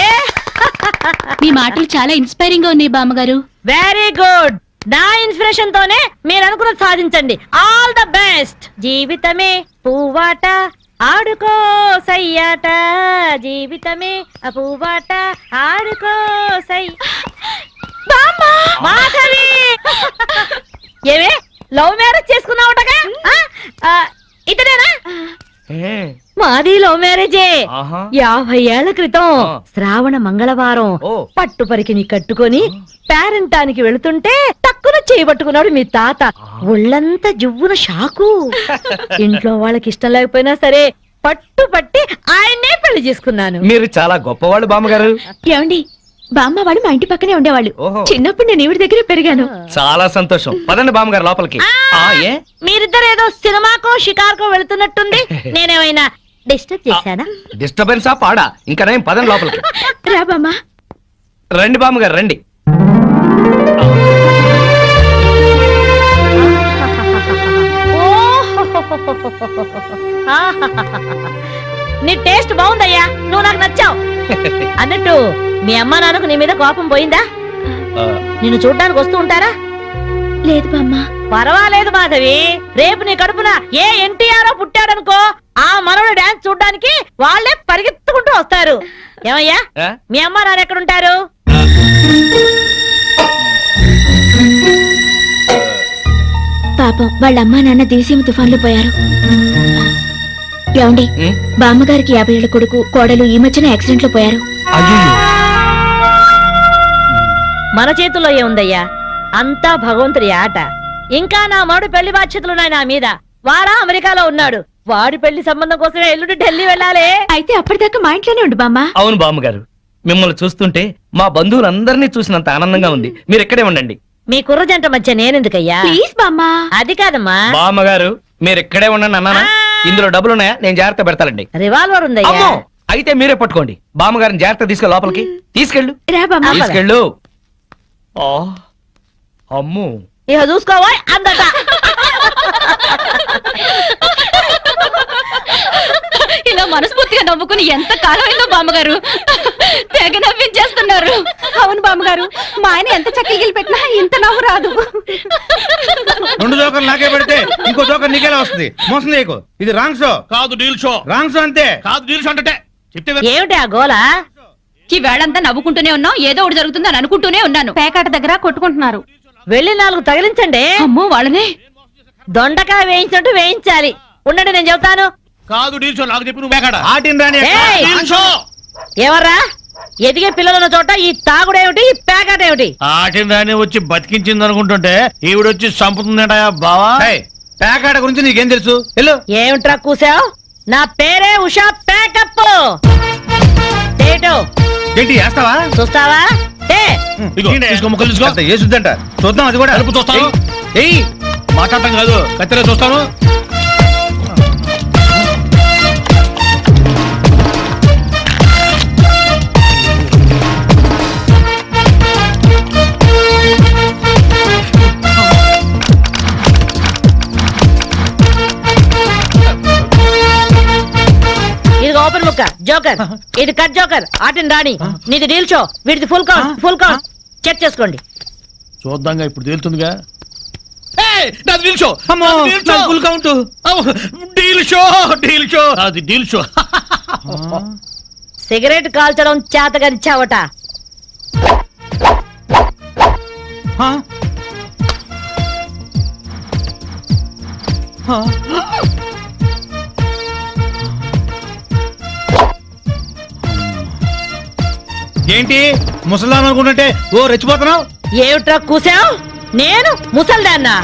మీ మాటలు చాలా ఇన్స్పైరింగ్ గా ఉన్నాయి బామ్మగారు. Very good. నా ఇన్స్పిరేషన్ తోనే మీరు అనుకున్నది సాధించండి. All the best. జీవితమే పువ్వాట ఆడుకో సయ్యాట, జీవితమే పువ్వాట ఆడుకో సై. మాధవి ఏమే లవ్ మ్యారేజ్ చేసుకున్నావుటగా? ఇతనేనా? మాది లవ్ మ్యారేజే. 50 ఏళ్ల క్రితం శ్రావణ మంగళవారం పట్టు పరికిని కట్టుకొని పేరంటానికి వెళుతుంటే టక్కున చేయబట్టుకున్నాడు మీ తాత. ఒళ్ళంతా జువ్వున షాకు. ఇంట్లో వాళ్ళకి ఇష్టం లేకపోయినా సరే పట్టు పట్టి ఆయన్నే పెళ్లి చేసుకున్నాను. మీరు చాలా గొప్పవాళ్ళు బామ్మగారు. ఏమండి, బామ్మ వాడు మా ఇంటి పక్కనే ఉండేవాళ్ళు. చిన్నప్పుడు నేను ఈవిడ దగ్గరే పెరిగాను. చాలా సంతోషం. పదండి బామ్మగారు లోపలికి. ఏ మీరిద్దరు ఏదో సినిమాకో షికార్కో వెళుతున్నట్టుంది. నేనేమైనా డిస్టర్బ్ చేశానా? డిస్టర్బెన్సా పాడా? ఇంకా నేను పదండి లోపలికి. రా బామ్మ. రండి బామ్మగారు రండి. నీ టేస్ట్ బాగుందయ్యా, నువ్వు నాకు నచ్చావు. అన్నట్టు మీ అమ్మ నాన్నకు నీ మీద కోపం పోయిందా? నిన్ను చూడ్డానికి వస్తూ ఉంటారా? లేదు బామ్మ. పర్వాలేదు మాధవి, రేపు నీ కడుపున ఏ ఎన్టీఆర్ పుట్టాడనుకో, ఆ మనోడు డాన్స్ చూడ్డానికి వాళ్ళే పరిగెత్తుకుంటూ వస్తారు. ఏమయ్యా మీ అమ్మ నాన్న ఎక్కడుంటారు? పాపం వాళ్ళ అమ్మా నాన్న దివిసీమ తుఫాన్లో పోయారు. ఏమండి, బామ్మగారికి 50 ఏళ్ల కొడుకు కోడలు ఈ మధ్యన యాక్సిడెంట్ లో పోయారు. మన చేతుల్లో ఏముందయ్యా, అంతా భగవంతుడి ఆట. ఇంకా నా మాడు పెళ్లి బాధ్యతలున్నాయి నా మీద. వాడా అమెరికాలో ఉన్నాడు. వాడి పెళ్లి సంబంధం కోసమే ఎల్లుండి ఢిల్లీ వెళ్ళాలి. అయితే అప్పటిదాకా మా ఇంట్లోనే ఉండు బామ్మ. అవును బామ్మగారు, మిమ్మల్ని చూస్తుంటే మా బంధువులందరినీ చూసినంత ఆనందంగా ఉంది. మీరు ఇక్కడే ఉండండి. మీ కుర్ర జంట మధ్య నేనెందుకయ్యా? ప్లీజ్ బామ్మ. అది కాదమ్మా. బామ్మగారు మీరు ఇక్కడే ఉండండి అన్నానా? ఇందులో డబ్బులు ఉన్నాయా? నేను జాగ్రత్త పెడతానండి. రివాల్వర్ ఉందయ్యా. అయితే మీరే పట్టుకోండి. బామ్మగారిని జాగ్రత్త తీసుకెళ్ళి లోపలికి తీసుకెళ్ళు. తీసుకెళ్ళు. అమ్ము ఇక చూసుకోవా అందట. ఇలా మనస్ఫూర్తిగా నవ్వుకుని ఎంత కాలమైందో బామ్మగారు. తెగ నవ్వించేస్తున్నారు. అవును బామ్మగారు, మా ఆయన ఎంత చక్కగిలి పెట్టినా ఇంత నవ్వు రాదు. 2 జోకర్లు నాకే పెడితే ఇంకో జోకర్ నీకేలా వస్తుంది? మోసం చేయకు. ఇది రాంగ్ షో కాదు, డీల్ షో. రాంగ్ షో అంతే కాదు, డీల్ షో అంటే ఏమిటి ఆ గోలా? ఈ వేళంతా నవ్వుకుంటూనే ఉన్నాం, ఏదో ఒకటి జరుగుతుందని అనుకుంటూనే ఉన్నాను. పేకాట దగ్గర కొట్టుకుంటున్నారు. వెళ్ళి 4 తగిలించండి. అమ్మో వాళ్ళనే దొండకాయ వేయించినట్టు వేయించాలి. ఉండండి నేను చెబుతాను. కాదు, డీల్ షో. నాకు చెప్పి నువ్వు ఎవర్రా ఎదిగే పిల్లలున్న చోట ఈ తాగుడేమిటి, ఈ పేకాట ఏమిటి? ఆటిన రాని వచ్చి బతికించింది అనుకుంటుంటే ఈవిడొచ్చి చంపుతుందట బావా. పేకాట గురించి నీకేం తెలుసు? ఏమిట్రా కూసావు? నా పేరే ఉషా పేకప్. ఏంటి వేస్తావా? చూస్తావా? ఏసుద్దంట చూద్దాం. అది కూడా అలుపు చూస్తాను. మాట్లాడటం కాదు, కత్తిలో చూస్తాను. ఇది ఓపెన్ ముక్క జోకర్, ఇది కట్ జోకర్. ఆటిని రాణి, నీది డీల్ షో, వీటిది full count. Full count check చేసుకోండి. చూద్దాంగా, ఇప్పుడు తేలుతుందిగా. Deal show, full count. Deal show, deal show, అది డీల్ షో. సిగరెట్ కాల్చడం చేతగరిచావట. ఏంటి ముసలాం అనుకుంటుంటే ఓ రెచ్చిపోతున్నావు? ఏమిట్రా కూసావు? నేను ముసల్దాన్నా?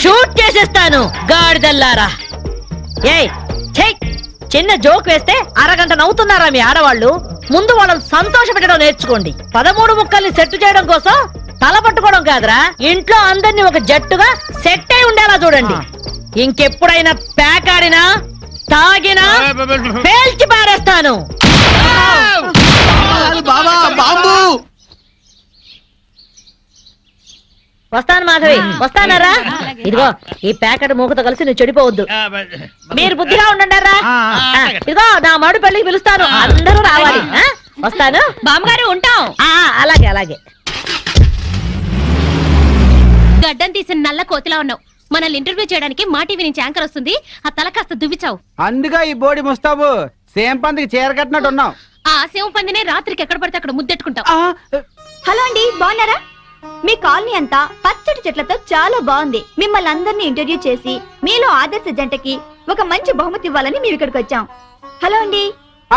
షూట్ చేసేస్తాను గాడిదల్లారా. ఏయ్ ఛై, చిన్న జోక్ వేస్తే అరగంట నవ్వుతున్నారా మీ ఆడవాళ్ళు? ముందు వాళ్ళని సంతోష పెట్టడం నేర్చుకోండి. 13 ముక్కల్ని సెట్ చేయడం కోసం తల పట్టుకోవడం కాదురా, ఇంట్లో అందరినీ ఒక జట్టుగా సెట్ అయి ఉండేలా చూడండి. ఇంకెప్పుడైనా ప్యాక్ ఆడినా తాగినా పేల్చి పారేస్తాను. వస్తాను మాధవి, వస్తానారా? ఇదిగో ఈ ప్యాకెట్ మూకతో కలిసి నువ్వు చెడిపోవద్దు. మీరు బుద్ధిగా ఉండండారా? ఇదిగో నా మడు పెళ్లికి పిలుస్తాను, అందరూ రావాలి. వస్తాను బామ్మగారు, ఉంటాం. అలాగే అలాగే. గడ్డం తీసిన నల్ల కోతిలా ఉన్నావు. మనల్ని ఇంటర్వ్యూ చేయడానికి మా టీవీ నుంచి యాంకర్ వస్తుంది. ఆ తల కాస్త దువ్విచావు. అందుగా ఈ బోడి ముస్తాబు సేమ్ పందికి చీర కట్టినట్టు ఉన్నావు. ఆ సేవ పందినే రాత్రికి ఎక్కడ పడితే అక్కడ ముద్దెట్టుకుంటావు. హలో అండి, బాగున్నారా? మీ కాలనీ అంతా పచ్చటి చెట్లతో చాలా బాగుంది. మిమ్మల్ని అందరినీ ఇంటర్వ్యూ చేసి మీలో ఆదర్శ జంటకి ఒక మంచి బహుమతి ఇవ్వాలని మేము ఇక్కడికి వచ్చాం. హలో అండి.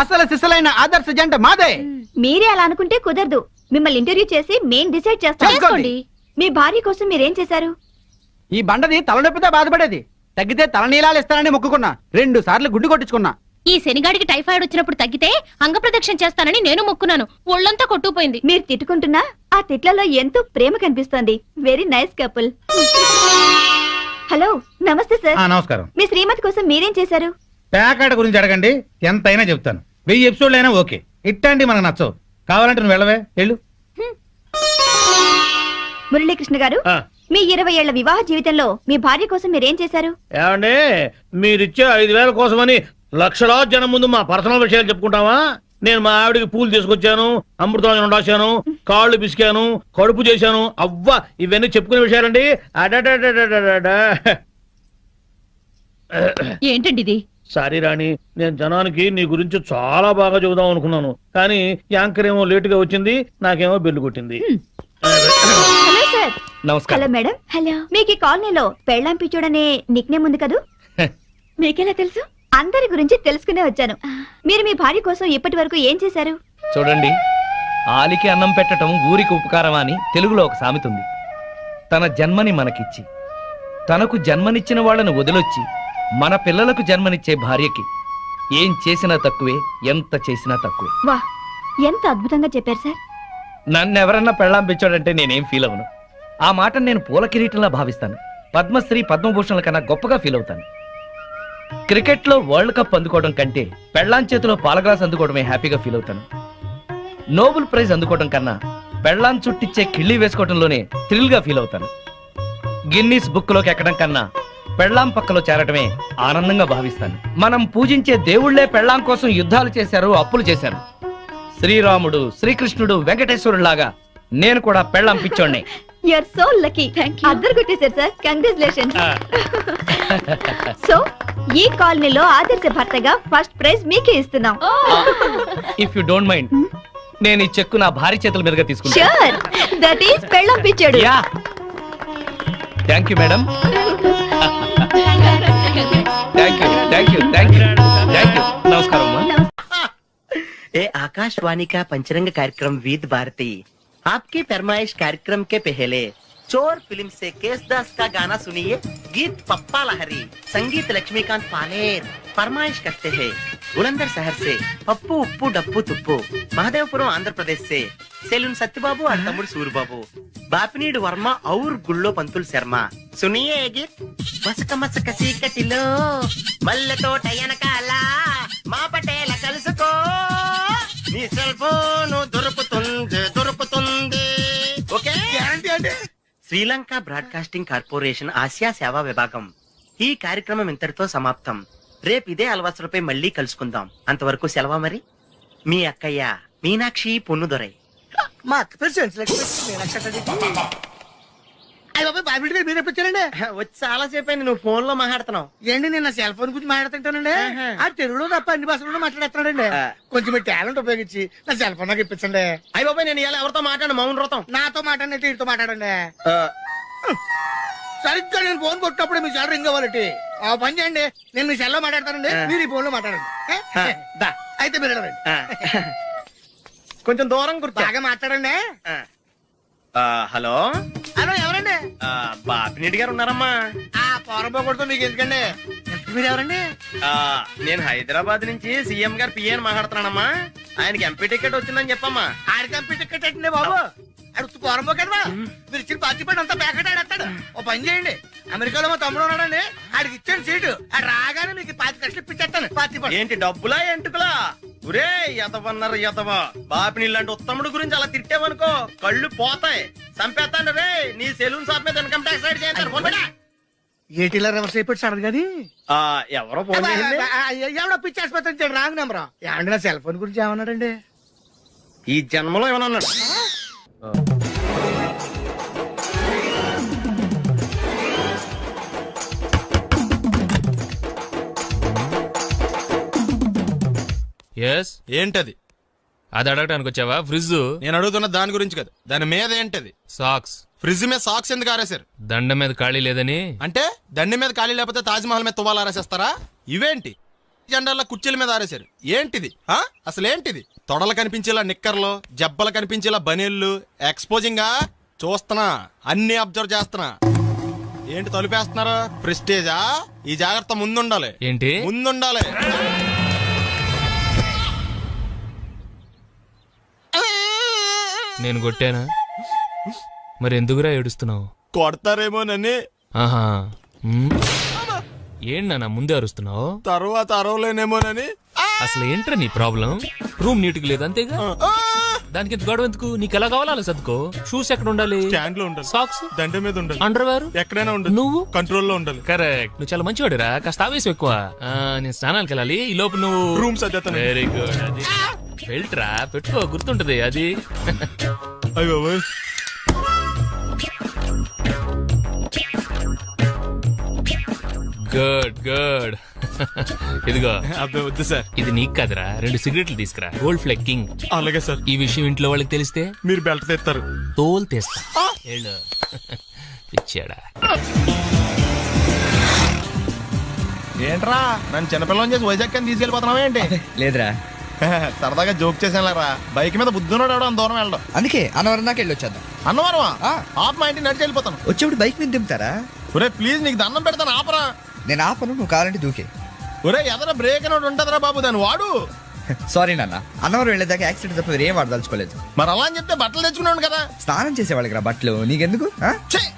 అసలు సిసలైన ఆదర్శ జంట మాదే. మీరే అలా అనుకుంటే కుదరదు. మిమ్మల్ని ఇంటర్వ్యూ చేసి మేం డిసైడ్ చేస్తాం. మీ భార్య కోసం మీరేం చేశారు? ఈ బండది తలనొప్పితో బాధపడేది. తగ్గితే తలనీలాలు ఇస్తానని మొక్కుకున్నా. 2 సార్లు గుడ్డు కొట్టించుకున్నా. ఈ శనిగాడికి టైఫాయిడ్ వచ్చినప్పుడు తగ్గితే అంగప్రదక్షిణ చేస్తానని నేను మొక్కున్నాను. ఒళ్ళంతా కొట్టుకుపోయింది. మీరు తిట్టుకుంటున్నా ఆ తిట్లలో ఎంతో ప్రేమ కనిపిస్తోంది. Very nice couple. హలో, నమస్తే సార్. నమస్కారం. మీ శ్రీమతి కోసం మీరేం చేశారు? ప్యాకాట గురించి అడగండి, ఎంతైనా చెప్తాను. 1000 ఎపిసోడ్లు అయినా ఓకే. ఇట్టండి మనకు నచ్చవు. కావాలంటే నువ్వు వెళ్ళవే, వెళ్ళు. మురళీకృష్ణ గారు, మీ 20 ఏళ్ల వివాహ జీవితంలో మీ భార్య కోసం మీరేం చేశారు? ఏమండి, మీరిచ్చే 5000 కోసమని లక్షలాది జనం ముందు మా పర్సనల్ విషయాలు చెప్పుకుంటావా? నేను మా ఆవిడికి పూలు తీసుకొచ్చాను, అమృతం రాశాను, కాళ్ళు పిసికాను, కడుపు చేశాను. అవ్వ, ఇవన్నీ చెప్పుకునే విషయాలండి. ఏంటండి ఇది? సారీ రాణి, నేను జనానికి నీ గురించి చాలా బాగా చెబుదాం అనుకున్నాను, కానీ యాంకర్ ఏమో లేటుగా వచ్చింది, నాకేమో బెల్లు కొట్టింది. Hello sir. నమస్కారం. Hello madam. హలో. మీకు ఈ కాలనీలో పెళ్ళాం పిచ్చోడనే నిక్నేమ్ ఉంది కదూ? మీకెలా తెలుసు? అందరి గురించి తెలుసుకునే వచ్చాను. మీరు మీ భార్య కోసం ఇప్పటి వరకు ఏం చేశారు? చూడండి, ఆలికి అన్నం పెట్టడం ఊరికి ఉపకారం అని తెలుగులో ఒక సామెత ఉంది. తన జన్మని మనకిచ్చి తనకు జన్మనిచ్చిన వాళ్ళను వదిలొచ్చి మన పిల్లలకు జన్మనిచ్చే భార్యకి ఏం చేసినా తక్కువే, ఎంత చేసినా తక్కువే. వా, ఎంత అద్భుతంగా చెప్పారు సార్. నన్నెవరన్నా పెళ్ళాం పిచ్చోడంటే నేనేం ఫీల్ అవను. ఆ మాట నేను పూల కిరీటంలా భావిస్తాను. పద్మశ్రీ పద్మభూషణల కన్నా గొప్పగా ఫీల్ అవుతాను. క్రికెట్ లో వరల్డ్ కప్ అందుకోవడం కంటే పెళ్ళాం చేతిలో పాల గ్లాస్ అందుకోవడమే హ్యాపీగా ఫీల్ అవుతాను. నోబెల్ ప్రైజ్ అందుకోవడం కన్నా పెళ్ళాం చుట్టిచ్చే కిళ్ళి వేసుకోవడంలోనే థ్రిల్ గా ఫీల్ అవుతాను. గిన్నీస్ బుక్ లోకి ఎక్కడం కన్నా పెళ్ళాం పక్కలో చేరటమే ఆనందంగా భావిస్తాను. మనం పూజించే దేవుళ్లే పెళ్ళాం కోసం యుద్ధాలు చేశారు, అప్పులు చేశారు. శ్రీరాముడు, శ్రీకృష్ణుడు, వెంకటేశ్వరులాగా నేను కూడా పెళ్ళాం పిచ్చోడ్నే. You are so lucky. అద్దరు కొట్టేశారు సార్. కంగ్రాచులేషన్స్. సో ఈ కాలనీలో ఆదర్శ భర్తగా ఫస్ట్ ప్రైజ్ మీకే ఇస్తున్నాం. ఇఫ్ యు డోంట్ మైండ్, నేను ఈ చెక్కు నా భార్య చేతుల మీదుగా తీసుకుంటా. ష్యూర్, దట్ ఈస్ పెళ్ళాం పిచ్చోడు. Yeah, thank you madam. Thank you, thank you, thank you, thank you. నమస్కారం అమ్మా. ए आकाशवाणी का पंचरंग कार्यक्रम विद भारती आपकी फरमाइश कार्यक्रम के पहले चोर फिल्म से केसदास का गाना सुनिए. गीत पप्पा लहरी, संगीत लक्ष्मीकांत पालेर. फरमाइश करते हैं बुलंदर शहर से पप्पू उप्पू डप्पू तुप्पू, महादेवपुरम आंध्र प्रदेश से सेलून सत्यबाबू और तमुड़ सूरबाबू, बापिनीड वर्मा और गुल्लो पंतुल शर्मा. सुनिए ये गीत. मसक मसक सीकटिलो मल्ले तो टयन काला మా పటేల కలుసుకో, నీ సెల్ ఫోన్ దొరుకుతుంది. ఓకే, గ్యారంటీ అండి. శ్రీలంక బ్రాడ్కాస్టింగ్ కార్పొరేషన్ ఆసియా సేవా విభాగం. ఈ కార్యక్రమం ఇంతటితో సమాప్తం. రేపు ఇదే అలవాసులపై మళ్ళీ కలుసుకుందాం. అంతవరకు సెలవా మరి. మీ అక్కయ్య మీనాక్షి పొన్నుదొరై. మా అక్క పేరు సెంట్రల్ అయ్య బాబాయ్, బాబిడి గారు మీరు ఎప్పుడు వచ్చారండి? వచ్చి చాలా సేపు అయింది. నువ్వు ఫోన్ లో మాట్లాడుతున్నావు ఏంటి? నేను నా సెల్ ఫోన్ గురించి మాట్లాడుతుంటానండి. ఆ తెలుగులో తప్ప అన్ని భాషల్లో మాట్లాడుతున్నాడండి. కొంచెం మీ టాలెంట్ ఉపయోగించి నా సెల్ ఫోన్ నాకు ఇప్పించండి. అయ్య బాబాయ్, నేను ఇలా ఎవరితో మాట్లాడు? మౌన్ వ్రతం. నాతో మాట్లాడినట్టు వీటితో మాట్లాడండి. సరిగ్గా నేను ఫోన్ కొట్టినప్పుడు మీ సెల్ రింగ్ అవ్వాలంటే ఆ పని చేయండి, నేను మీ సెల్లో మాట్లాడతానండి, మీరు ఈ ఫోన్ లో మాట్లాడండి. అయితే మీరు వెళ్ళండి. కొంచెం దూరం కూర్చో. బాగా మాట్లాడండి. హలో హలో, ఎవరండి? బాపినెడ్డి గారు ఉన్నారమ్మా? ఆ పోరపోకూడదు మీకు ఎందుకండి? మీరు ఎవరండి? నేను హైదరాబాద్ నుంచి సీఎం గారు పిఏ అని మాట్లాడుతున్నానమ్మా. ఆయనకి ఎంపీ టికెట్ వచ్చిందని చెప్పమ్మా. ఆడికి ఎంపీ టికెట్ అండి బాబు, అడుగుతూ పోరంపో కదవా, మీరు ఇచ్చిన పార్టీ అంతా ప్యాకెట్ ఆడేస్తాడు. ఓ పని చేయండి, అమెరికాలో మా తమ్ముడు ఉన్నాడండి, ఆడికి ఇచ్చాను సీటు, ఆడు రాగానే మీకు 5 లక్షలు ఇప్పించేస్తాను. పార్టీ ఏంటి డబ్బులా ఎంటుకులా? ఒరే ఎదవన్నారు ఎదవా, బాపిని ఇలాంటి ఉత్తముడు గురించి అలా తిట్టావనుకో కళ్ళు పోతాయి, చంపేస్తాను రే. నీ సెలూన్ షాప్ మీద ఇన్కమ్ ట్యాక్స్ రైడ్ చేస్తారు. ఏటీలో రివర్స్ అయిపోయి సడన్ గది ఎవరో ఫోన్ చేసింది? ఎవడో పిచ్చి ఆసుపత్రి ఇచ్చాడు, రాంగ్ నెంబర్. ఏమండి నా సెల్ ఫోన్ గురించి ఏమన్నాడండి? ఈ జన్మలో ఏమన్నా అన్నాడు? ఏంటది? అది అడగటానికి వచ్చావా? ఫ్రిడ్జ్. నేను అడుగుతున్న దాని గురించి కదా, దాని మీద ఏంటది? సాక్స్. ఫ్రిడ్జ్ మీద సాక్స్ ఎందుకు ఆరేశారు? దండ మీద ఖాళీ లేదని. అంటే దండి మీద ఖాళీ లేకపోతే తాజ్ మహల్ మీద తువ్వాలు ఆరేసేస్తారా? ఇవేంటి జెండాల కుర్చీల మీద ఆరేశారు? ఏంటిది? అసలు ఏంటిది? తొడలు కనిపించేలా నిక్కర్లు, జబ్బలు కనిపించేలా బనీళ్లు, ఎక్స్పోజింగ్ చూస్తున్నా, అన్ని అబ్జర్వ్ చేస్తున్నా. ఏంటి తలుపేస్తున్నారా? ప్రెస్టేజా? ఈ జాగ్రత్త ముందుండాలి. ఏంటి ముందుండాలి? నేను కొట్టానా? మరి ఎందుకురా ఏడుస్తున్నావు? కొడతారేమోనని. ఆహా, ఏంటి నాన్న ముందే అరుస్తున్నావు? తర్వాత అరవలేనేమోనని. అసలు ఏంట్రా నీ ప్రాబ్లం? రూమ్ నీట్గా లేదు అంతేగా, దానికి ఎంత గొడవ ఎందుకు? నీకు ఎలా కావాలో అలా సర్దుకో. షూస్ ఎక్కడ ఉండాలి? స్టాండ్ లో ఉండాలి. సాక్స్ దండ మీద ఉండాలి. అండర్వేర్ ఎక్కడైనా ఉండాలి. నువ్వు కంట్రోల్లో ఉండాలి. కరెక్ట్. నువ్వు చాలా మంచివాడురా, కాస్త ఆవేశం ఎక్కువ. నేను స్నానానికి వెళ్ళాలి, ఈ లోపు నువ్వు రూమ్ సర్దేస్తాను. Very good. అది బెల్ట్ రా, పెట్టుకో, గుర్తుంటది అది. అయ్యో గుడ్ గుడ్. ఇదిగో. అబ్బాయి వద్దు సార్. ఇది నీకు కాదురా, 2 సిగరెట్లు తీసుకురా. గోల్డ్ ఫ్లెక్కింగ్. అలాగే సార్. ఈ విషయం ఇంట్లో వాళ్ళకి తెలిస్తే మీరు బెల్ట్ తెస్తారు. తోలు తెస్తా. పిచ్చాడా? ఏంట్రా నన్ను చిన్నపిల్లని చేసి వైజాగ్ అని తీసుకెళ్ళిపోతున్నావా ఏంటి? లేదురా, సరదాగా జోక్ చేసానులేరా. బైక్ మీద బుద్ధున్నాడు అంత దూరం వెళ్ళడం. అందుకే అన్నవరం దాకా వెళ్ళి వచ్చేద్దాం. అన్నవరమా? ఆప్ మా ఇంటికి నడిచి వెళ్ళిపోతాను. వచ్చేప్పుడు బైక్ మీద దింపుతారా? ఒరే ప్లీజ్ నీకు దండం పెడతాను, ఆపరా. నేను ఆపను, నువ్వు కావాలంటే దూకే. ఒరే ఎదర బ్రేక్ అని ఉంటదిరా బాబు, దాన్ని వాడు. సారీ నాన్న, అన్నవరం వెళ్ళేదాకా యాక్సిడెంట్ తప్ప వేరేం వాడదలుచుకోలేదు. మరి అలా అని చెప్తే బట్టలు తెచ్చుకున్నాను కదా. స్నానం చేసేవాళ్ళకి రా బట్టలు, నీకెందుకు?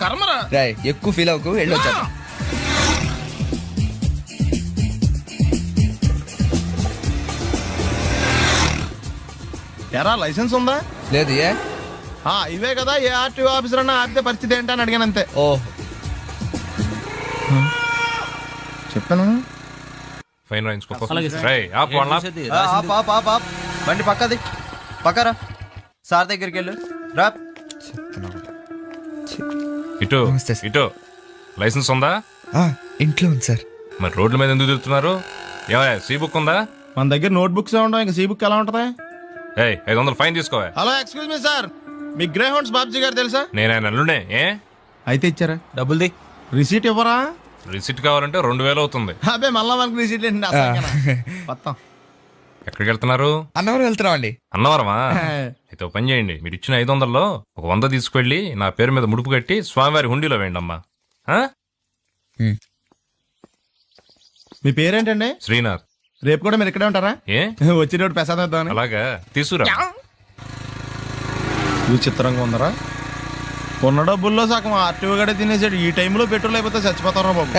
కర్మరా. రాయ్ ఎక్కువ ఫీల్ అవ్వకు, వెళ్ళి వచ్చాను. ఎరా లైసెన్స్ ఉందా? లేదు. ఏ ఇవే కదా, ఏ ఆర్టీఓ ఆఫీసర్ అన్నా ఆపితే పరిస్థితి ఏంటని అడిగాను అంతే. ఓ చెప్పాను. ఫైన్ బండి పక్కది, పక్కరా. సార్ దగ్గరికి వెళ్ళు రా. ఇటు ఇటు. లైసెన్స్ ఉందా? ఇంట్లో ఉంది సార్. మరి రోడ్ల మీద ఎందుకు తిరుగుతున్నారు? ఏమయ్యా, సీ బుక్ ఉందా? మన దగ్గర నోట్ బుక్స్ ఉండవు, ఇంకా సీ బుక్ ఎలా ఉంటది? 500 ఫైన్ తీసుకోవా. హలో ఎక్స్క్యూజ్ మీ సార్, మీ గ్రే హౌండ్స్ బాబ్జీ గారు తెలుసా? నేను ఆయన అల్లుడే. అయితే ఇచ్చారా? డబ్బుల్ది. రిసీట్ ఇవ్వరా? రిసిట్ కావాలంటే 2000 అవుతుంది. అబ్బే మళ్ళా మనకి రిసీట్ ఏంటి? ఎక్కడికి వెళ్తున్నారు? అన్నవరం వెళ్తున్నాం అండి. అన్నవరమా? అయితే ఒక పని చేయండి, మీరు ఇచ్చిన 500లో ఒక 100 తీసుకెళ్లి నా పేరు మీద ముడుపు కట్టి స్వామివారి హుండీలో వేయండి అమ్మా. మీ పేరేంటండి? శ్రీనాథ్. రేపు కూడా మీరు ఇక్కడే ఉంటారా? వచ్చేటప్పుడు ప్రసాదం. అలాగా, తీసుకురా. విచిత్రంగా ఉందరా, ఉన్న డబ్బుల్లో సగం ఆర్టీఓ గడే తినేసాడు. ఈ టైంలో పెట్రోల్ అయిపోతే చచ్చిపోతారా బాబు.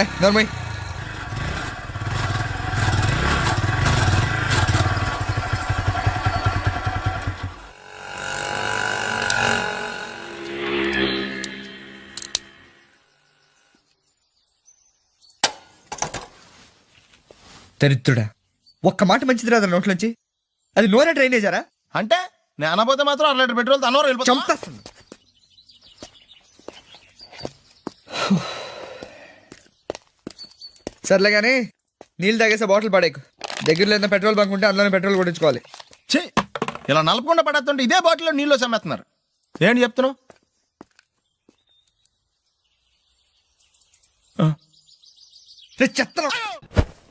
దరిద్రుడా, ఒక్క మాట మంచిది రాదు నోట్లోంచి. అది నోరే డ్రైనేజారా? అంటే నేను అనబోతే మాత్రం 1 లీటర్ పెట్రోల్ తనవరం వెళ్ళిపోతా. సర్లే కానీ నీళ్ళు తాగేసే బాటిల్ పడేకు. దగ్గరలో ఏదైనా పెట్రోల్ బంక్ ఉంటే అందులోనే పెట్రోల్ కొట్టించుకోవాలి. ఇలా నలపకుండా పడేస్తుంటే ఇదే బాటిల్లో నీళ్ళు సమ్మేస్తున్నారు. ఏంటి చెప్తున్నావు? చెత్త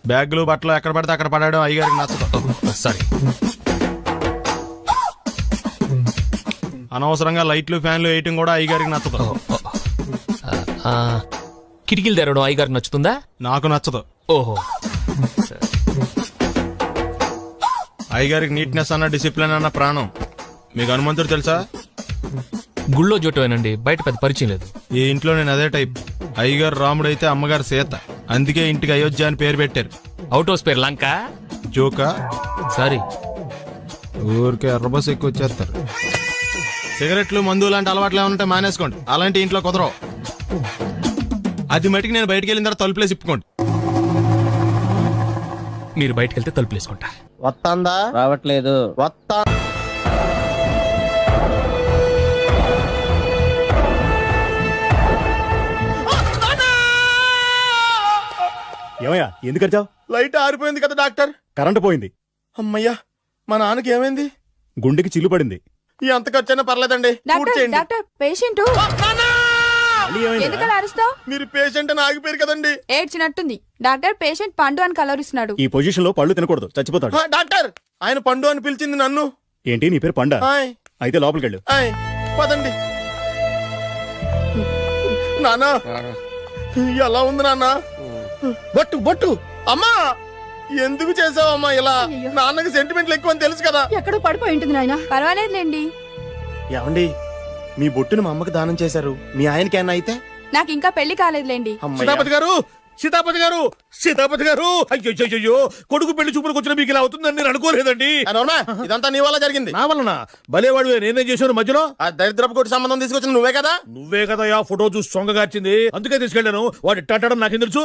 బ్యాగులు బట్టలు ఎక్కడ పడితే అక్కడ పడాడు అయ్యగారికి నచ్చదు. సారీ. అనవసరంగా లైట్లు ఫ్యాన్లు వేయటం కూడా అయ్యగారికి నచ్చదు. కిటికీలు తెరవడం అయ్యగారికి నచ్చుతుందా? నాకు నచ్చదు. ఓహో. అయ్యగారికి నీట్నెస్ అన్న డిసిప్లిన్ అన్న ప్రాణం. మీకు హనుమంతుడు తెలుసా? గుళ్ళో జోటమేనండి, బయట పెద్ద పరిచయం లేదు. ఈ ఇంట్లో నేను అదే టైప్. అయ్యగారు రాముడు అయితే అమ్మగారు సీత. అందుకే ఇంటికి అయోధ్య అని పేరు పెట్టారు. అవుట్ హౌస్ పేరు లంక. జోకా? సారీ. ఊరికే ఎర్రబస్ ఎక్కువ వచ్చేస్తారు. సిగరెట్లు మందు లాంటి అలవాట్లు ఏమంటే మానేసుకోండి. అలాంటి ఇంట్లో కుదరవు. అది మటుకు నేను బయటికి వెళ్ళిన తర్వాత తలుపులేసి ఇప్పుకోండి. మీరు బయటకు వెళ్తే తలుపులు వేసుకుంటా. వస్తాందా? రావట్లేదు. వస్తా. ఏమయ్యా ఎందుకు వచ్చావు? లైట్ ఆరిపోయింది కదా డాక్టర్. కరెంటు పోయింది. అమ్మయ్యా, మా నాన్నకి ఏమైంది? గుండెకి చిల్లు పడింది. ఎంత ఖర్చైనా పర్లేదండి. డాక్టర్ పేషెంట్ ఎందుకలా అరుస్తావు? మీరు పేషెంట్ అని ఆగిపోయారు కదండి. ఏడ్చినట్టుంది. డాక్టర్ పేషెంట్ పండు అని కలవరిస్తున్నాడు. ఈ పొజిషన్ లో పళ్ళు తినకూడదు, చచ్చిపోతాడు. డాక్టర్, ఆయన పండు అని పిలిచింది నన్ను. ఏంటి నీ పేరు పండా? ఆయ్. అయితే లోపలికి వెళ్ళు. ఆయ్, పదండి. నాన్న ఎలా ఉంది నాన్న? బొట్టు బొట్టు. అమ్మా, ఎందుకు చేసావమ్మా ఇలా? నాన్నకి సెంటిమెంట్లు ఎక్కువ అని తెలుసు కదా. ఎక్కడో పడిపోయి ఉంటుంది నాయన. పర్వాలేదులేండి. ఏమండి, మీ బొట్టును మా అమ్మకి దానం చేశారు. మీ ఆయనకి ఏమన్నా అయితే? నాకు ఇంకా పెళ్లి కాలేదులేండి. సీతాపతి గారు, సీతాపతి గారు, సీతాపతి గారు, అయ్యో కొడుకు పెళ్లి చూపులకు వచ్చిన మీకు ఇలా అవుతుందని నేను అనుకోలేదండి. ఇదంతా నీ వల్ల జరిగింది. నా వలన? భలేవాడు, నేనేం చేశాను మధ్యలో? ఆ దరిద్రపు కొట్టి సంబంధం తీసుకొచ్చిన నువ్వే కదా. నువ్వే కదా ఆ ఫోటో చూసి సొంగగార్చింది. అందుకే తీసుకెళ్లాను. వాడు ఇట్టాడడం నాకేం తెలుసు?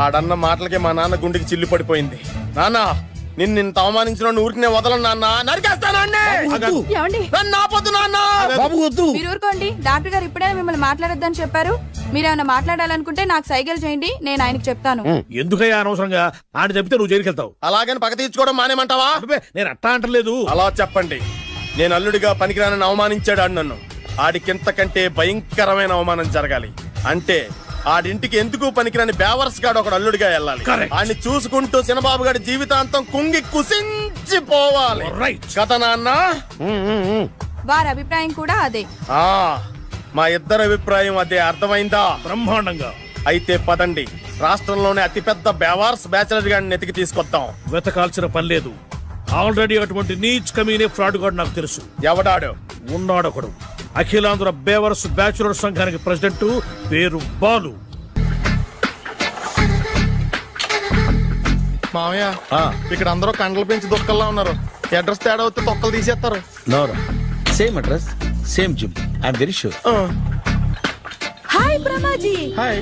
ఆడన్న మాటలకి మా నాన్న గుండెకి చిల్లు పడిపోయింది. నాన్న, నిన్ను అవమానించిన ఊరికి వదలను నాన్న. నరికేస్తానండి. నాపొద్దు నాన్న. మీరు ఊరుకోండి. డాక్టర్ గారు ఇప్పుడే మిమ్మల్ని మాట్లాడొద్దని చెప్పారు. మీరేమైనా మాట్లాడాలనుకుంటే నాకు సైగలు చేయండి, నేను ఆయనకు చెప్తాను. ఎందుకయ్యా అనవసరంగా? ఆయన చెప్తే నువ్వు జైలుకెళ్తావు. అలాగని పక్క తీర్చుకోవడం మానేమంటావా? నేను అట్టా అంటలేదు. అలా చెప్పండి. నేను అల్లుడిగా పనికిరానని అవమానించాడు ఆడు నన్ను. ఆడికింతకంటే భయంకరమైన అవమానం జరగాలి. అంటే ఆడింటికి ఎందుకు పనికిరాని బేవర్స్ గాడు ఒకడు అల్లుడిగా వెళ్ళాలి. ఆడిని చూసుకుంటూ చిన్నబాబు గారి జీవితాంతం కుంగి కుసించిపోవాలి కదా నాన్న. వారి అభిప్రాయం కూడా అదే. మా ఇద్దరి అభిప్రాయం అదే. అర్థమైందా? బ్రహ్మాండంగా. అయితే పదండి, రాష్ట్రంలోనే అతిపెద్ద బేవార్స్ బ్యాచిలర్ గాడిని ఎతికి తీసుకొద్దాం. వెతకాల్సిన పని లేదు. ఆల్రెడీ అటువంటి నీచ్ కమీనే ఫ్రాడ్ గాడు నాకు తెలుసు. ఎవడాడు? ఉన్నాడొకడు. అఖిలాంధ్ర బేవర్స్ బ్యాచులర్ సంఘానికి ప్రెసిడెంట్, పేరు బాలు. మామయ్య, ఇక్కడ అందరూ కండలు పెంచి దుక్కల్లా ఉన్నారు. అడ్రస్ తేడా వస్తే తొక్కలు తీసేస్తారు. Same address, same gym. I'm very sure. Hi Brahmaji. Hi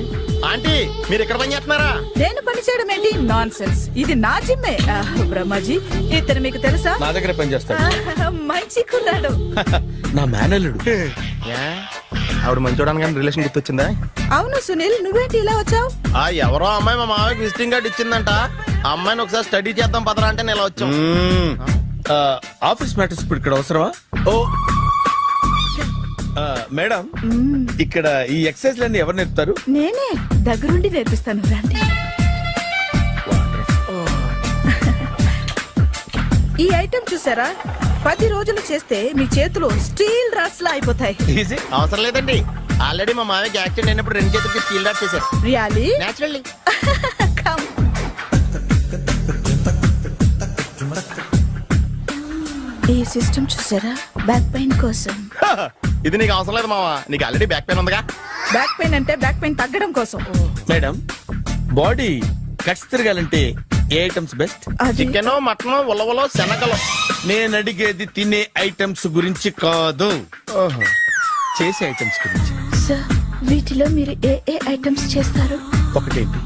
aunty, మీరు ఇక్కడ పని చేస్తున్నారా? నేను పని చేయడం ఏంటి? Non sense. ఇది నా జిమ్మే. బ్రహ్మాజీ, ఇతను మీకు తెలుసా? నా దగ్గర పని చేస్తాడు. మంచి కుర్రాడు. నా మేనల్లుడు. ఆవిడ మంచి చూడడానికి రిలేషన్ గుర్తొచ్చిందా? అవును సునీల్, నువ్వేంటి ఇలా వచ్చావు? ఎవరో అమ్మాయి మా మామయ్యకి విజిటింగ్ కార్డు ఇచ్చిందంట. ఆ అమ్మాయిని ఒకసారి స్టడీ చేద్దాం పదరా అంటే నేను ఇలా వచ్చాం. ఆఫీస్ మ్యాటర్స్ ఇప్పుడు ఇక్కడ అవసరమా? ఓ మేడం, ఇక్కడ ఈ ఎక్సర్సైజ్ లన్నీ ఎవరు నేర్పుతారు? నేనే దగ్గరుండి నేర్పిస్తాను. రండి. ఈ ఐటెం చూసారా? 10 రోజులు చేస్తే మీ చేతులు స్టీల్ రాట్స్ లా అయిపోతాయి. అవసరం లేదండి, ఆల్రెడీ మా మామయ్యకి యాక్సిడెంట్ అయినప్పుడు 2 చేతులకి స్టీల్ డాట్ చేశారు. రియల్లీ? నేచురల్లీ. ఈ సిస్టమ్ చూసారా? బ్యాక్ పెయిన్ కోసం. ఇది నీకు అవసరం లేదు మావా, నీకు ఆల్రెడీ బ్యాక్ పెయిన్ ఉందిగా. బ్యాక్ పెయిన్ అంటే బ్యాక్ పెయిన్ తగ్గడం కోసం. మేడం, బాడీ కట్స్ తిరగాలంటే ఏ ఐటమ్స్ బెస్ట్? చికెన్, మటన్, ఉలవలో, శనగలు. నేను అడిగేది తినే ఐటమ్స్ గురించి కాదు, చేసే ఐటమ్స్ గురించి. సార్, వీటిలో మీరు ఏ ఐటమ్స్ చేస్తారు? ఒకటేంటి,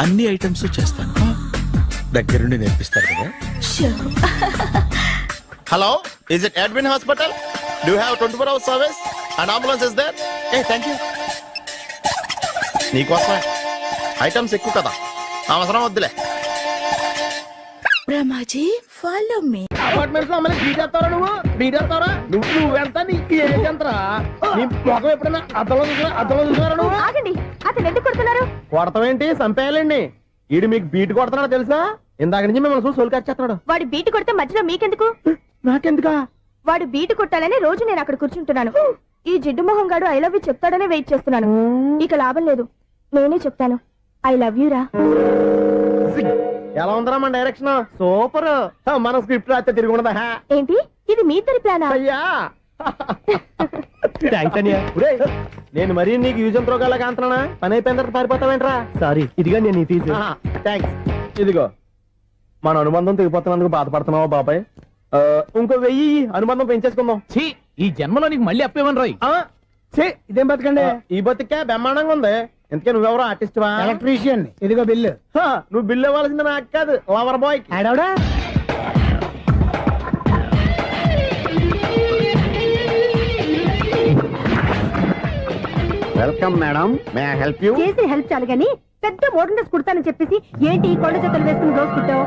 అన్ని ఐటమ్స్ చేస్తాను. దగ్గరుండి నేర్పిస్తారు కదా. Hello, is it admin hospital? Do have 24 hours service and ambulance is there? Thank you. నీకోసమే. ఐటమ్స్ ఎక్కువ కదా, అవసరం వద్దులే. Brahmaji follow me. అపార్ట్మెంట్స్ లో అమ్మని బీటేస్తారా నువ్వెంత నీకు ఏంటంతరా నీ ముఖం ఎప్పుడైనా అద్దంలో చూసారా నువ్వు? ఆగండి, అతను ఎందుకు కొడుతున్నారు? కొడతామేంటి? చంపేయాలండి. ఈడు మీకు బీట్ కొడుతున్నాడు తెలుసా? ఇందాక నుంచి మిమ్మల్ని చూసి సోల్కొచ్చేస్తున్నాడు. వాడు బీటు కొడితే మధ్యలో మీకెందుకు? నాకెందుకా? వాడు బీటు కొట్టాలని రోజు నేను అక్కడ కూర్చుంటున్నాను. ఈ జిడ్డు మొహం గాడు ఐ లవ్ యూ చెప్తాడనే వెయిట్ చేస్తున్నాను. ఇక లాభం లేదు, నేనే చెప్తాను ఐ లవ్ యూ రా. ఎలా ఉందరా మన డైరెక్షన్? సూపర్. మన స్క్రిప్ట్ రాస్తే తిరిగి ఉండదా? ఏంటి ఇది మీ ఇద్దరి ప్లానా? అయ్యా నేను మరీ నీకు యూజ్ ఎంతో గల కాంతనా? పని అయిపోయిన తర్వాత పారిపోతావేంట్రా? సారీ, ఇదిగా నేను తీసి. థ్యాంక్స్. ఇదిగో మన అనుబంధం తెగిపోతున్నందుకు బాధపడుతున్నావా బాబాయ్? ఇంకో 1000 అనుబంధం పెంచేసుకుందాం. ఈ జన్మలో నీకు మళ్ళీ అప్పేమని రాయి. ఇదేం బతకండి? ఈ బతికే బ్రహ్మాండంగా ఉంది. ఎందుకే నువ్వెవరో ఆర్టిస్ట్ వా? ఎలక్ట్రీషియన్. ఇదిగో బిల్లు. నువ్వు బిల్లు ఇవ్వాల్సింది నాకు కాదు, లవర్ బాయ్. ఆడవడా? Welcome madam, may I help you? చేసి హెల్ప్ చాలు గాని పెద్ద మోడల్ డ్రెస్ కుడతానని చెప్పేసి ఏంటి ఈ కొండ జతలు వేసుకుని రోజు కుట్టావు?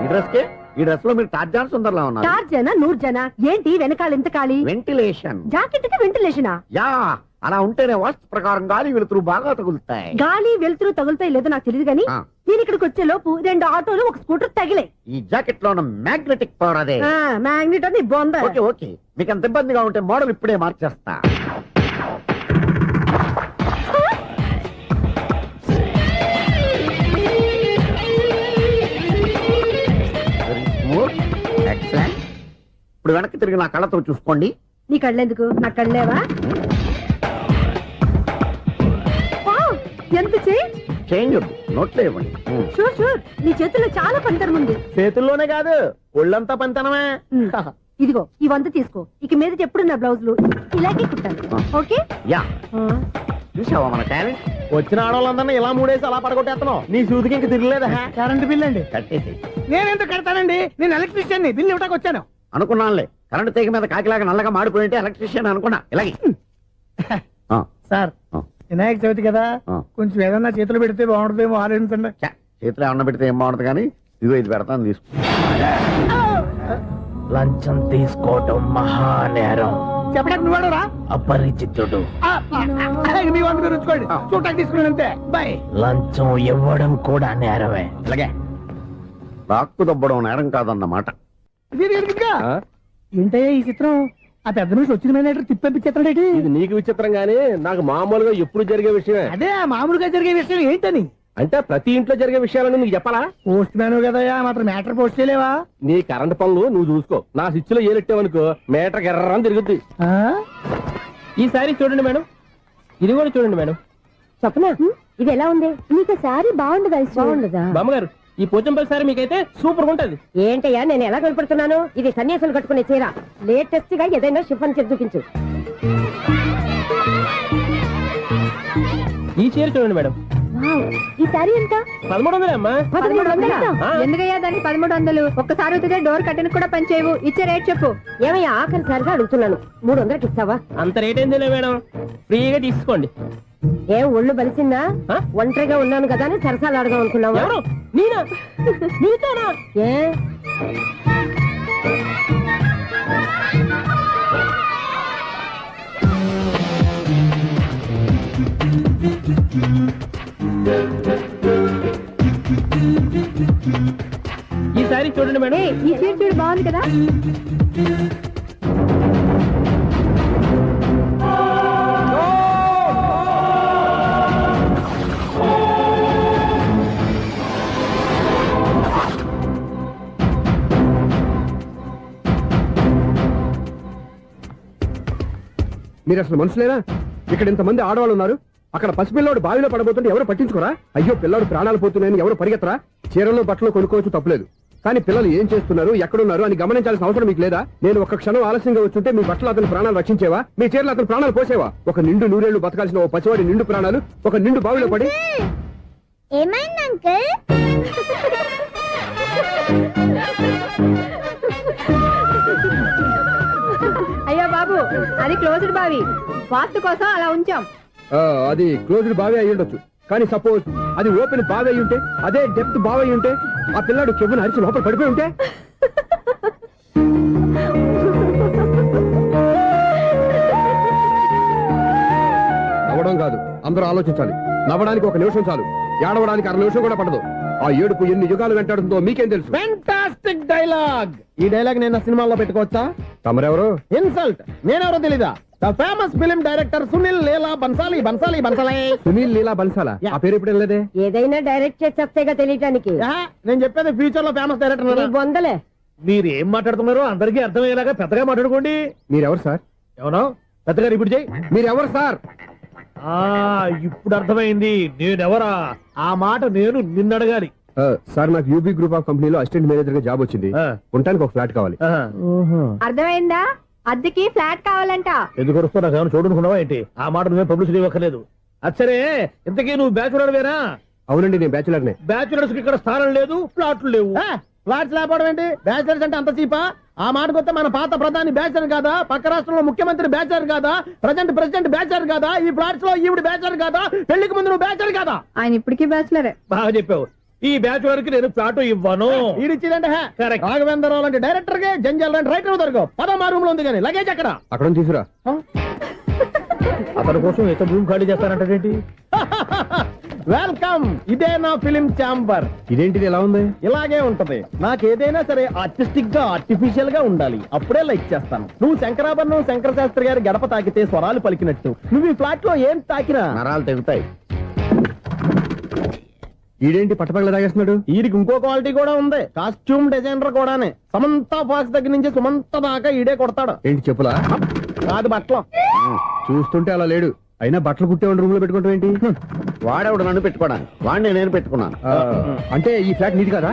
ఈ డ్రెస్ లో మీరు టార్జాన్ సుందర్లా ఉన్నారు. 4 జన 100 జన ఏంటి వెనకాల ఎంత ఖాళీ? వెంటిలేషన్. జాకెట్ కి వెంటిలేషనా? యా, అలా ఉంటేనే వాస్తు ప్రకారం గాలి వెలుతురు బాగా తగులుతాయి. గాలి వెలుతురు తగులుతాయి లేదో నాకు తెలియదు గానీ నేను ఇక్కడికి వచ్చే లోపు 2 ఆటోలు 1 స్కూటర్ తగిలే. ఈ జాకెట్ లో ఉన్న మ్యాగ్నెటిక్ పవర్ అదే. మ్యాగ్నెట్ అని బొంద. ఓకే ఓకే, మీకు అంత ఇబ్బందిగా ఉంటే మోడల్ ఇప్పుడే మార్చేస్తా. ఎక్సలెంట్. ఇప్పుడు వెనక్కి తిరిగి నా కళ్ళతో చూసుకోండి. నీ కళ్ళెందుకు? నా కళ్ళేవా? ఎంత చేంజ్ వద్దు, నోట్లో ఇవ్వండి. షూర్ షూర్, నీ చేతుల్లో చాలా పంతరం ఉంది. చేతుల్లోనే కాదు ఒళ్ళంతా పంతనమే. ఇదిగో ఈ 100 తీసుకో. ఇక మీద ఎప్పుడు నా బ్లౌజులు ఇలాగే కుట్టాను. ఓకే? యా, చూసావా మన టాలెంట్? వచ్చిన ఆడవాళ్ళందరినీ ఇలా మూడేసి అలా పడగొట్టేస్తున్నావు. నీ సూదికి ఇంక తిరగలేదా? కరెంట్ బిల్ అండి. కట్టేసి. నేనెందుకు కడతానండి? నేను ఎలక్ట్రీషియన్. బిల్ ఇవ్వడానికి వచ్చాను. అనుకున్నానులే, కరెంట్ తీగ మీద కాకిలాగా నల్లగా మాడిపోయింటే ఎలక్ట్రీషియన్ అనుకున్నా. ఇలాగే సార్, వినాయక చవితి కదా, కొంచెం ఏదన్నా చేతులు పెడితే బాగుంటుందేమో ఆలోచించండి. చేతిలో ఏమన్నా పెడితే ఏం బాగుంటుంది కానీ ఇదిగో ఇది పెడతాను, తీసుకో. లంచం తీసుకోవటం మహానేరం. చెప్పడానికి నువ్వాడరా? అపరిచితుడు. మీ వంట మీరు ఉంచుకోండి, చూడటానికి తీసుకున్నాను అంతే. బాయ్. లంచం ఇవ్వడం కూడా నేరమే. అలాగే రాక్కు దబ్బడం నేరం కాదన్నమాట. ఏంటయ్యా ఈ చిత్రం? ఆ పెద్ద మనిషి వచ్చిన మేనేటర్ తిప్పించేస్తాడేటి? ఇది నీకు విచిత్రం గానీ నాకు మామూలుగా ఎప్పుడు జరిగే విషయమే. అదే మామూలుగా జరిగే విషయం ఏంటని? అంటే ప్రతి ఇంట్లో జరిగే విషయాలని నీకు చెప్పాలా? పోస్ట్ మ్యాన్ కదయ్యా, మాత్రం మ్యాటర్ పోస్ట్ చేయలేవా? నీ కరెంట్ పనులు నువ్వు చూసుకో. నా స్విచ్ లో ఏలెట్టావనుకో మీటర్ ఎర్రని తిరుగుద్ది. ఈసారి చూడండి మేడం, ఇది కూడా చూడండి మేడం. చెప్పనా? ఇది ఎలా ఉంది? నీకు సారీ బాగుండదా? బాగుండదా? బామ్మగారు, ఈ పోచంపల్లి సారీ మీకైతే సూపర్ ఉంటుంది. ఏంటయ్యా నేను ఎలా కనపడుతున్నాను? ఇది సన్యాసులు కట్టుకునే చీర. లేటెస్ట్ గా ఏదైనా షిఫన్ చేసి చూపించు. ఈ చీర చూడండి మేడం. ఈ సారీ ఎంత? 1300 అమ్మా. 1300? ఎందుకయ్యా దాన్ని 1300? ఒక్కసారి అవుతుందే డోర్ కట్టెన్ కూడా పనిచేయవు. ఇచ్చే రేట్ చెప్పు. ఏమయ్యా ఆఖరిసారిగా అడుగుతున్నాను, 300కి ఇస్తావా? అంత రేట్ ఏందిలే మేడం, ఫ్రీగా తీసుకోండి. ఏం ఒళ్ళు బలిసిందా? ఒంటరిగా ఉన్నాను కదా అని సరసాలు అడదాం అనుకున్నావా? నేనా? నీతోనా? ఏ ఈ సారీ చూడండి మేడం. ఈ చీర చూడు, బాగుంది కదా? మీరు అసలు మనుషులేనా? ఇక్కడ ఇంతమంది ఆడవాళ్ళు ఉన్నారు, అక్కడ పసిపిల్లాడు బావిలో పడబోతుంటే ఎవరు పట్టించుకోరా? అయ్యో పిల్లాడు ప్రాణాలు పోతున్నాయని ఎవరు పరిగెత్తరా? చీరలు బట్టలు కొనుక్కోవచ్చు, తప్పులేదు. కానీ పిల్లలు ఏం చేస్తున్నారు, ఎక్కడున్నారు అని గమనించాల్సిన అవసరం మీకు లేదా? నేను ఒక క్షణం ఆలస్యంగా వచ్చుంటే మీ బట్టలు అతని ప్రాణాలు రక్షించేవా? మీ చీరలు అతని ప్రాణాలు పోసేవా? ఒక నిండు 100 ఏళ్లు బతకాల్సిన ఓ పసివాడి నిండు ప్రాణాలు ఒక నిండు బావిలో పడి. ఏమైంది అంకుల్? అయ్యో బాబు, అది క్లోజ్డ్ బావి, వాస్తు కోసం అలా ఉంచాం. అది క్లోజ్డ్ బావి అయి ఉండొచ్చు, కానీ సపోజ్ అది ఓపెన్ బావి అయి ఉంటే, అదే డెప్త్ బావి అయి ఉంటే, ఆ పిల్లాడు చెవును అరిచి లోపల పడిపోయి ఉంటే నవ్వడం కాదు, అందరూ ఆలోచించాలి. నవ్వడానికి 1 నిమిషం చాలు, ఏడవడానికి 1/2 నిమిషం కూడా పడదు. ఆ ఏడుపు ఎన్ని యుగాలు వెంటాడుతుందో మీకేం తెలుసు? Fantastic dialogue. ఈ డైలాగ్ నేను సినిమాలో పెట్టుకోవచ్చా? తమరెవరు? ఇన్సల్ట్. నేనెవరో తెలీదా? The famous film director Sunil Leela Bhansali. Sunil Leela బన్సాలా? ఆ పేరు ఇప్పుడు వెళ్ళలేదే. ఏదైనా డైరెక్ట్ చేసి చెప్తేగా తెలియటానికి. నేను చెప్పేది ఫ్యూచర్ లో ఫేమస్ డైరెక్టర్. బొందలే. మీరు ఏం మాట్లాడుతున్నారో అందరికీ అర్థమయ్యేలాగా పెద్దగా మాట్లాడుకోండి. మీరెవరు సార్? ఎవరో పెద్దగా రిపీట్ చేయి. మీరెవరు సార్? ఇప్పుడు అర్థమైంది నేనెవరా. ఆ మాట నేను నిన్ను అడగాలి. సార్, నాకు యూబీ గ్రూప్ ఆఫ్ కంపెనీలో అసిస్టెంట్ మేనేజర్ గా జాబ్ వచ్చింది. ఉండటానికి 1 ఫ్లాట్ కావాలి. అర్థమైందా? అద్దెకి ఫ్లాట్ కావాలంట. ఎందుకు వస్తున్నా నాకు ఏమైనా చూడనుకున్నావా ఏంటి? ఆ మాట నువ్వే పబ్లిసిటీ ఇవ్వక్కర్లేదు. అచ్చరే, ఇంతకీ నువ్వు బ్యాచులర్ వేరా? అవునండి, నేను బ్యాచులర్నే. బ్యాచులర్స్ కి ఇక్కడ స్థానం లేదు, ఫ్లాట్లు లేవు. ఫ్లాట్స్ లేకపోవడం ఏంటి? బ్యాచిలర్స్ అంటే అంత చీపా? ఆ మాటకొస్తే మన పాత ప్రధాని బ్యాచర్ కాదా? పక్క రాష్ట్రంలో ముఖ్యమంత్రి బ్యాచర్ కాదా? ప్రెసిడెంట్ బ్యాచర్ కాదా? ఈ ఫ్లాట్స్ లో ఈవిడ బ్యాచర్ కాదా? పెళ్లికి ముందు నువ్వు బ్యాచర్ కాదా? ఆయన ఇప్పటికీ బ్యాచులరే. బాగా చెప్పావు. ఈ బ్యాచులర్ కి నేను ఫ్లాట్ ఇవ్వను. ఈడిచ్చిందంటే రాఘవేంద్రరావు లాంటి డైరెక్టర్ కి, జంజాల్ లాంటి రైటర్ దొరకవు. 10 రూమ్ లో ఉంది కానీ లగేజ్ అక్కడ. అక్కడ తీసుకురా. అతని కోసం ఎంత రూమ్ ఖాళీ చేస్తానంటే వెల్కమ్. ఇదే నా ఫిలిం ఛాంబర్. ఇదేంటిది ఎలా ఉంది? ఇలాగే ఉంటది. నాకు ఏదైనా సరే ఆర్టిస్టిక్ గా, ఆర్టిఫిషియల్ గా ఉండాలి. అప్పుడే లైక్ చేస్తాను. నువ్వు శంకరాభరణం శంకర శాస్త్రి గారి గడప తాకితే స్వరాలు పలికినట్టు నువ్వు ఈ ఫ్లాట్ లో ఏం తాకినా నరాలు తెగుతాయి. ఈడేంటి పట్టపగల తాగేస్తున్నాడు? వీడికి ఇంకో క్వాలిటీ కూడా ఉంది. కాస్ట్యూమ్ డిజైనర్ కూడానే. సమంత ఫాక్స్ దగ్గర నుంచి సుమంత దాకా ఈడే కొడతాడు. ఏంటి చెప్పులా? కాదు, బట్టలు. చూస్తుంటే అలా లేడు. అయినా బట్టలు కుట్టేవాడి రూమ్ లో పెట్టుకుంటాం ఏంటి? వాడేవాడు నన్ను పెట్టుకోవడానికి, వాడిని నేను పెట్టుకున్నాను. అంటే ఈ ఫ్లాట్ నీది కదా?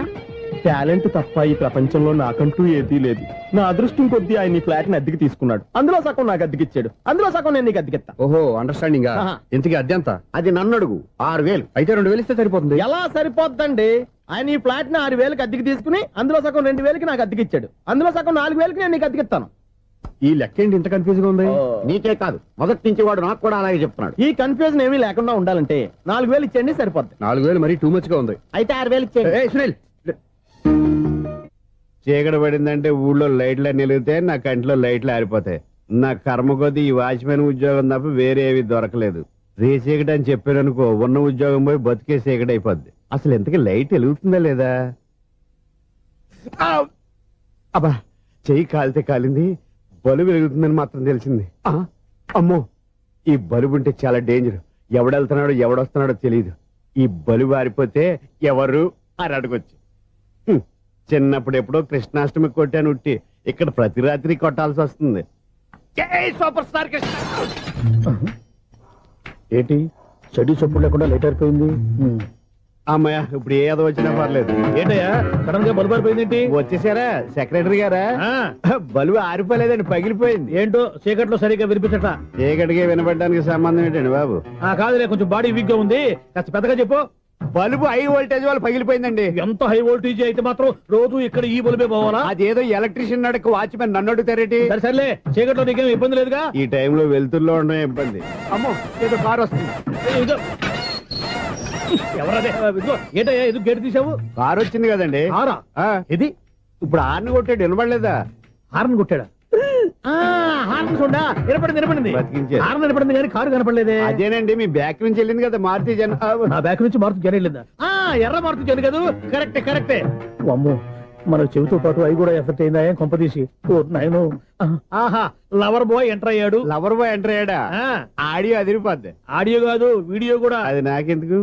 టాలెంట్ తప్ప ఈ ప్రపంచంలో నాకంటూ ఏదీ లేదు. నా అదృష్టం కొద్దీ ఆయన ఈ ఫ్లాట్ ని అద్దెకి తీసుకున్నాడు. అందులో సగం నాకు అద్దెకిచ్చాడు, అందులో సగం నేను నీకు అద్దెకిస్తా. ఓహో, అండర్స్టాండింగ్. ఇంతకీ అద్దె ఎంత? అది నన్ను అడుగు. 6000. అయితే 2000 ఇస్తే సరిపోతుంది. ఎలా సరిపోద్దండి? ఆయన ఈ ఫ్లాట్ ని 6000కి అద్దెకి తీసుకుని అందులో సగం 2000కి నాకు అద్దెకిచ్చాడు, అందులో సగం 4000కి నేను నీకు అద్దెకిస్తాను. ఈ లెక్క ఏంటి ఇంత కన్ఫ్యూజ్ గా ఉంది? నీకే కాదు, మొదటి నుంచి వాడు నాకు కూడా అలాగే చెప్తున్నాడు. ఈ కన్ఫ్యూజన్ ఏమీ లేకుండా ఉండాలంటే 4000 ఇచ్చేయండి, సరిపోద్ది. 4000 మరీ టూ మచ్ గా ఉంది. అయితే 6000 ఇచ్చేయండి. సునీల్, చీకటి పడిందంటే ఊళ్ళో లైట్లు నిలిగితే నా కంట్లో లైట్లు ఆరిపోతాయి. నా కర్మ కొద్దీ ఈ వాచ్మెన్ ఉద్యోగం తప్ప వేరే ఏవి దొరకలేదు. రేచీకటి అని చెప్పారనుకో, ఉన్న ఉద్యోగం పోయి బతికే చీకటి అయిపోద్ది. అసలు ఎంతకీ లైట్ వెలుగుతుందా లేదా? అబ్బా, చెయ్యి కాలితే కాలింది, బలుబు వెలుగుతుందని మాత్రం తెలిసింది. అమ్మో, ఈ బలుబు ఉంటే చాలా డేంజర్. ఎవడెళ్తున్నాడో ఎవడొస్తున్నాడో తెలియదు. ఈ బలుబు ఆరిపోతే ఎవరు అని అడగొచ్చు. చిన్నప్పుడు ఎప్పుడో కృష్ణాష్టమి కొట్టాను ఉట్టి, ఇక్కడ ప్రతి రాత్రి కొట్టాల్సి వస్తుంది. Super star Krishna. ఏంటి చెడు చెప్పుడు లేకుండా లేట్ అయిపోయింది? అమ్మాయ, ఇప్పుడు ఏదో వచ్చినా పర్లేదు. ఏంటయ్యా సడన్ గా బలుబు ఆరిపోయింది? వచ్చేసారా సెక్రటరీ గారా? బలుబు ఆరిపోలేదండి, పగిలిపోయింది. ఏంటో చీకట్లో సరిగ్గా వినిపించట. చీకటికి వినపడడానికి సంబంధం ఏంటండి బాబు? కాదులే, కొంచెం బాడీ వీక్ గా ఉంది, కాస్త పెద్దగా చెప్పు. బల్బు హై వోల్టేజ్ వాళ్ళు పగిలిపోయిందండి. ఎంత హై వోల్టేజ్ అయితే మాత్రం రోజు ఇక్కడ ఈ బల్బే పోవాలా? అదేదో ఎలక్ట్రీషియన్ నడక వాచ్మెన్ నన్ను అడుగుతారేటి? సర్లే, చీకట్లో నీకేం ఇబ్బంది లేదుగా? ఈ టైంలో వెళ్తుల్లో ఉండడం ఇబ్బంది. అమ్మో, ఏదో కారు వస్తుంది. ఎవరదే? ఏంటయ్యా ఎందుకు గేటు తీసావు? కారు వచ్చింది కదండి. ఇది ఇప్పుడు హార్న్ కొట్టాడు, వినపడలేదా? హార్న్ కొట్టాడా? హార్న్ చూడా వినపడింది. హార్న్ వినపడింది కానీ కారు కనపడలేదే. అదేనండి, మీ బ్యాక్ నుంచి వెళ్ళింది కదా మారుతి జన. నా బ్యాక్ నుంచి మారుతి జన వెళ్ళిందా? ఎర్ర మారుతి జన కదా? కరెక్టే. అమ్మో, మన చెవితో పాటు అవి కూడా ఎఫెక్ట్ అయిందా కొంపదీసి? నాయను, ఆహా, లవర్ బాయ్ ఎంటర్ అయ్యాడు. లవర్ బాయ్ ఎంటర్ అయ్యాడా? ఆడియో అదిరిపోద్ది. ఆడియో కాదు, వీడియో కూడా. అది నాకెందుకు?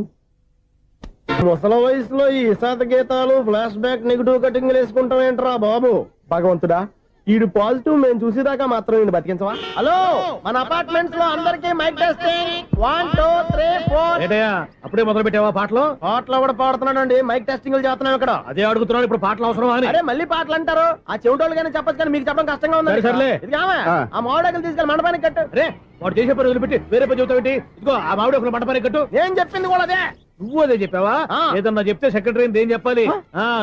ముసలి వయసులో ఈ ఇసాత గీతాలు, ఫ్లాష్ బ్యాక్, నెగిటివ్ కటింగ్ వేసుకుంటాం ఏంట్రా బాబు? భగవంతుడా, ఈడు పాజిటివ్ మేము చూసేదాకా మాత్రం ఈయన బతికించవా? హలో, మన అపార్ట్మెంట్స్ లో అందరికీ మైక్ టెస్టింగ్. 1 2 3 4. ఏంటయ్యా అప్పుడే మొదలు పెట్టావా పాటలు? పాటలు కూడా పాడుతున్నాడు అండి, మైక్ టెస్టింగ్ చేస్తున్నాం ఇక్కడ. అదే అడుగుతున్నాడు, ఇప్పుడు పాటలు అవసరమా అని. అరే మళ్ళీ పాటలు అంటారు, ఆ చెవిటోళ్ళు కానీ చెప్పచ్చు కానీ మీకు చెప్పడం కష్టంగా ఉంది. సర్లే, ఆ మామిడాకులు తీసుకెళ్ళి మండపానికి కట్టు. రే, వాడు చేసే పని వదిలిపెట్టి వేరే పని చెబుతావు. ఇదిగో ఆ మామిడి ఒక మండపానికి కట్టు. ఏం చెప్పింది కూడా అదే. నువ్వు అదే చెప్పావా? ఏదన్నా చెప్తే సెక్రటరీ ఏం చెప్పాలి?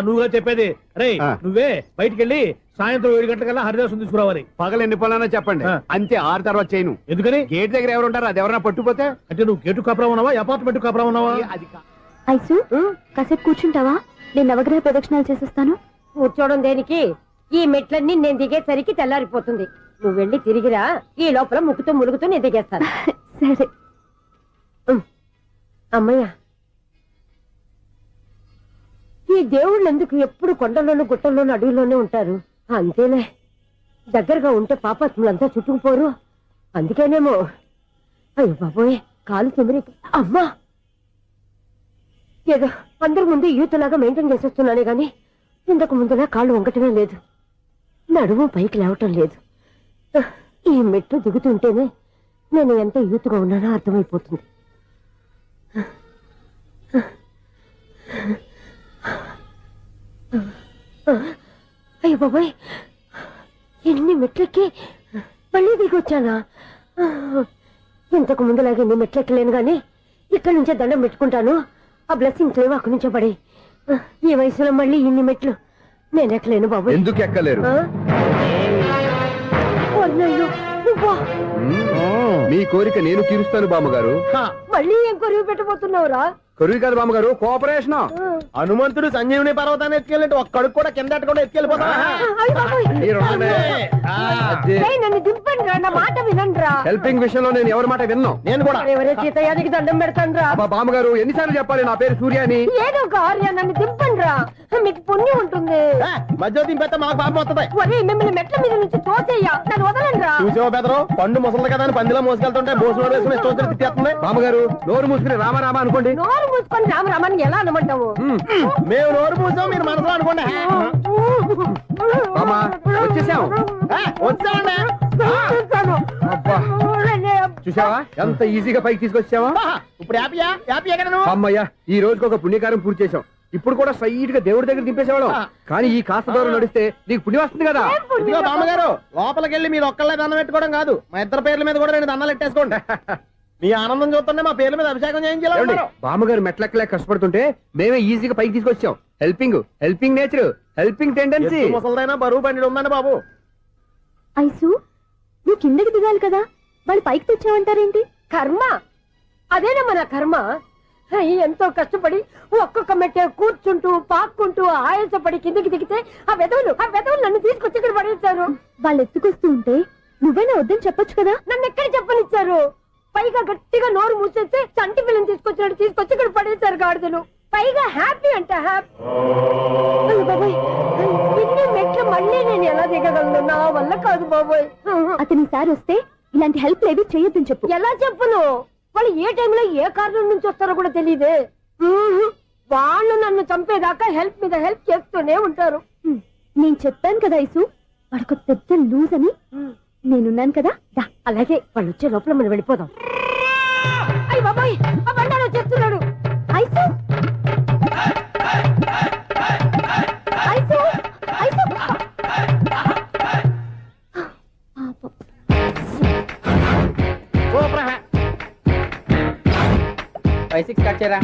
నువ్వుగా చెప్పేది. రే, నువ్వే బయటికి వెళ్ళి సాయంత్రం 7 గంటలకల్లా హరిదాసు తీసుకురావాలి. పగలు ఎన్ని పనులన్నా చెప్పండి, అంతే. 6 తర్వాత చేయను. ఎందుకని? గేట్ దగ్గర ఎవరు ఉంటారు, అది ఎవరన్నా పట్టుపోతే. అంటే నువ్వు గేటు కాపురా ఉన్నావా, అపార్ట్మెంట్ కాపురా ఉన్నావా? ఐసు, కాసేపు కూర్చుంటావా? నేను నవగ్రహ ప్రదక్షిణాలు చేసేస్తాను. కూర్చోవడం దేనికి? ఈ మెట్లన్నీ నేను దిగేసరికి తెల్లారిపోతుంది. నువ్వు వెళ్ళి తిరిగిరా, ఈ లోపల ముక్కుతూ ములుగుతూ నేను దిగేస్తాను. సరే. అమ్మయ్య, ఈ దేవుళ్ళు ఎందుకు ఎప్పుడు కొండల్లోనూ గుట్టల్లోనూ అడవిలోనే ఉంటారు? అంతేలే, దగ్గరగా ఉంటే పాపాత్ములంతా చుట్టుకుపోరు. అందుకేనేమో. అయ్యో బాబోయ్, కాలు చెమిరి. అమ్మా, ఏదో అందరి ముందు యూత్లాగా మెయింటైన్ చేసేస్తున్నానే గాని ఇంతకు ముందులా కాళ్ళు వంకటమే లేదు, నడుము పైకి లేవటం లేదు. ఈ మెట్లు దిగుతుంటేనే నేను ఎంత యూత్గా ఉన్నానో అర్థమైపోతుంది. అయ్యో బాబాయ్, ఎన్ని మెట్లెక్కి మళ్ళీ దిగొచ్చానా? ఇంతకు ముందులాగే ఎన్ని మెట్లెక్కలేను గాని ఇక్కడి నుంచే దండం పెట్టుకుంటాను. ఆ బ్లెస్సింగ్ లేవు అక్కడి నుంచే పడి. ఈ వయసులో మళ్ళీ ఇన్ని మెట్లు నేను ఎక్కలేను బాబు. ఎందుకు ఎక్కలేరు? మీ కోరిక నేను తీరుస్తాను బామ్మగారు. మళ్ళీ ఏం కొరివి పెట్టబోతున్నావురా? కొరివి కాదు బామ్మగారు, కోఆపరేషన్. హనుమంతుడు సంజీవుని పర్వతాన్ని ఎత్తుకెళ్ళి ఒక్కడికి కూడా కింద కూడా ఎత్తుకెళ్ళిపోతా. నన్ను దింపండి రా, నా మాట వినండి రా. హెల్పింగ్ విషయంలో నేను ఎవరి మాట విన్నాను. నేను కూడా ఎవరే సీతయ్యానికి దండం పెడతాను రా. బామ్మగారు ఎన్నిసార్లు చెప్పాలి నా పేరు సూర్య అని? ఏదో ఒక ఆర్య, నన్ను దింపండి రా, మీకు పుణ్యం ఉంటుంది. మధ్య దింపేస్తే మాకు పాపం వస్తుంది. ఒరే, మిమ్మల్ని మెట్ల మీద నుంచి తోసేయ్యా, నన్ను వదలండి రా. చూసావా బెదరు, పండు ముసలి కదా అని పందిలో మోసుకెళ్తుంటే బోసులో వేసుకుని స్తోత్రం తిట్టేస్తుంది. బామ్మగారు నోరు మూసుకుని రామారామా అనుకోండి. నోరు మూసుకొని రామరామని ఎలా అనమంటావు? మేము నోరు మూసాం, మీరు మనసులో అనుకోండి. వచ్చేసాం. వచ్చామండి. అబ్బా, చూసావా ఎంత ఈజీగా పైకి తీసుకొచ్చావా? ఇప్పుడు హ్యాపీయా? హ్యాపీ ఎక్కడ? అమ్మయ్యా, ఈ రోజుకి ఒక పుణ్యకారం పూర్తి చేసాం. ఇప్పుడు కూడా స్ట్రైట్ గా దేవుడి దగ్గర దింపేసేవాళ్ళం. కానీ ఈ కాస్త దూరం నడిస్తే నీకు పుణ్యం వస్తుంది కదా. ఇదిగో బామ్మగారు, లోపలికి వెళ్ళి మీరు ఒక్కళ్ళే దండం పెట్టుకోవడం కాదు, మా ఇద్దరు పేర్ల మీద కూడా 2 దండాలు పెట్టేసుకోండి. మీ ఆనందం చూస్తుంటే మా పేర్ల మీద అభిషేకం చేయించాలి. బామ్మగారు మెట్లెక్కలే కష్టపడుతుంటే మేమే ఈజీగా పైకి తీసుకొచ్చాం. Helping nature, helping tendency. ముసలిదైనా బరువు బండి ఉందండి బాబు. ఐసు, నువ్వు కిందకి దిగాలి కదా, వాళ్ళు పైకి తెచ్చావంటారేంటి? కర్మ అదేనమ్మా, నా కర్మ. ఎంతో కష్టపడి ఒక్కొక్క మెట్టే కూర్చుంటూ పాక్కుంటూ ఆయాసపడి కిందకి దిగితే ఆ వెధవులు నన్ను తీసుకొచ్చి ఇక్కడ పడేశారు. వాళ్ళు ఎత్తుకొస్తూ ఉంటే నువ్వైనా వద్దని చెప్పొచ్చు కదా. నన్ను ఎక్కడ చెప్పనిచ్చారు? పైగా గట్టిగా నోరు మూసేస్తే చంటి పిల్లని తీసుకొచ్చినట్టు తీసుకొచ్చి ఇక్కడ పడేశారు గాడిదలు. పైగా హ్యాపీ అంట హ్యాపీ. బాబోయ్, ఇన్ని మెట్లు మళ్ళీ నేను ఎలా దిగగలను? నా వల్ల కాదు బాబోయ్. అతని సారి వస్తే ఇలాంటి హెల్ప్ లేవి చేయొద్దని చెప్పు. ఎలా చెప్పును? వాళ్ళు ఏ టైంలో ఏ కారణం నుంచి వస్తారో కూడా తెలియదే. వాళ్ళు నన్ను చంపేదాకా హెల్ప్ మీద హెల్ప్ చేస్తూనే ఉంటారు. నేను చెప్పాను కదా ఐసు, వాడొక పెద్ద లూజ్ అని. నేనున్నాను కదా. అలాగే వాళ్ళు వచ్చే లోపల మనం వెళ్ళిపోదాం. అయ్య బాబాయ్, ఆ బండారు వచ్చేస్తున్నాడు. Ice, ice, ice. 5-6 కట్ చేయరా.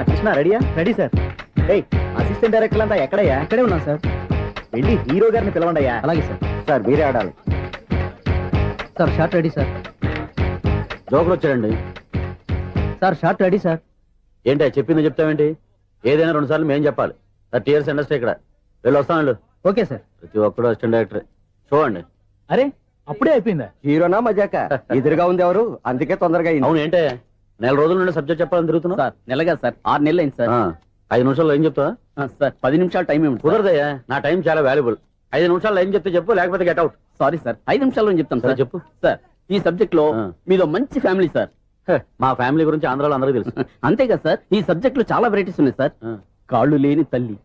కృష్ణ రెడీయా? Ready sir. అసిస్టెంట్ డైరెక్టర్ అంతా ఎక్కడయ్యా? ఇక్కడే ఉన్నాం సార్. వెళ్ళి హీరో గారిని పిలవండి. అలాగే సార్. సార్ మీరే ఆడాలి సార్. Short ready sir. జోకులు వచ్చాడండి సార్. Short ready sir. ఏంటి చెప్పింది చెప్తావేంటి? ఏదైనా 2 సార్లు మేము చెప్పాలి. 30 years ఇండస్ట్రీ ఇక్కడ. వెళ్ళి వస్తాను. Okay sir. ప్రతి ఒక్కడు అసిస్టెంట్ డైరెక్టర్. చూడండి. అరే, అప్పుడే అయిపోయిందా? హీరోనా మజాక? ఎదురుగా ఉంది ఎవరు, అందుకే తొందరగా. అవును, ఏంటే 4 రోజుల నుండి సబ్జెక్ట్ చెప్పాలని తిరుగుతున్నా? సార్ నెలగా సార్, 6 నెలలు అయింది సార్. 5 నిమిషాల్లో ఏం చెప్తా సార్? 10 నిమిషాలు టైం ఏమి కుదరదయ్యా, నా టైం చాలా వాల్యుబుల్. 5 నిమిషాల్లో ఏం చెప్తే చెప్పు, లేకపోతే గెట్ అవుట్. సారీ సార్, 5 నిమిషాల్లో చెప్తాను సార్. చెప్పు సార్, ఈ సబ్జెక్ట్ లో మీదో మంచి ఫ్యామిలీ సార్. మా ఫ్యామిలీ గురించి ఆంధ్రాలో అందరికీ తెలుసు. అంతేగా సార్, ఈ సబ్జెక్ట్ లో చాలా వెరైటీస్ ఉన్నాయి సార్. కాళ్ళు లేని తల్లి,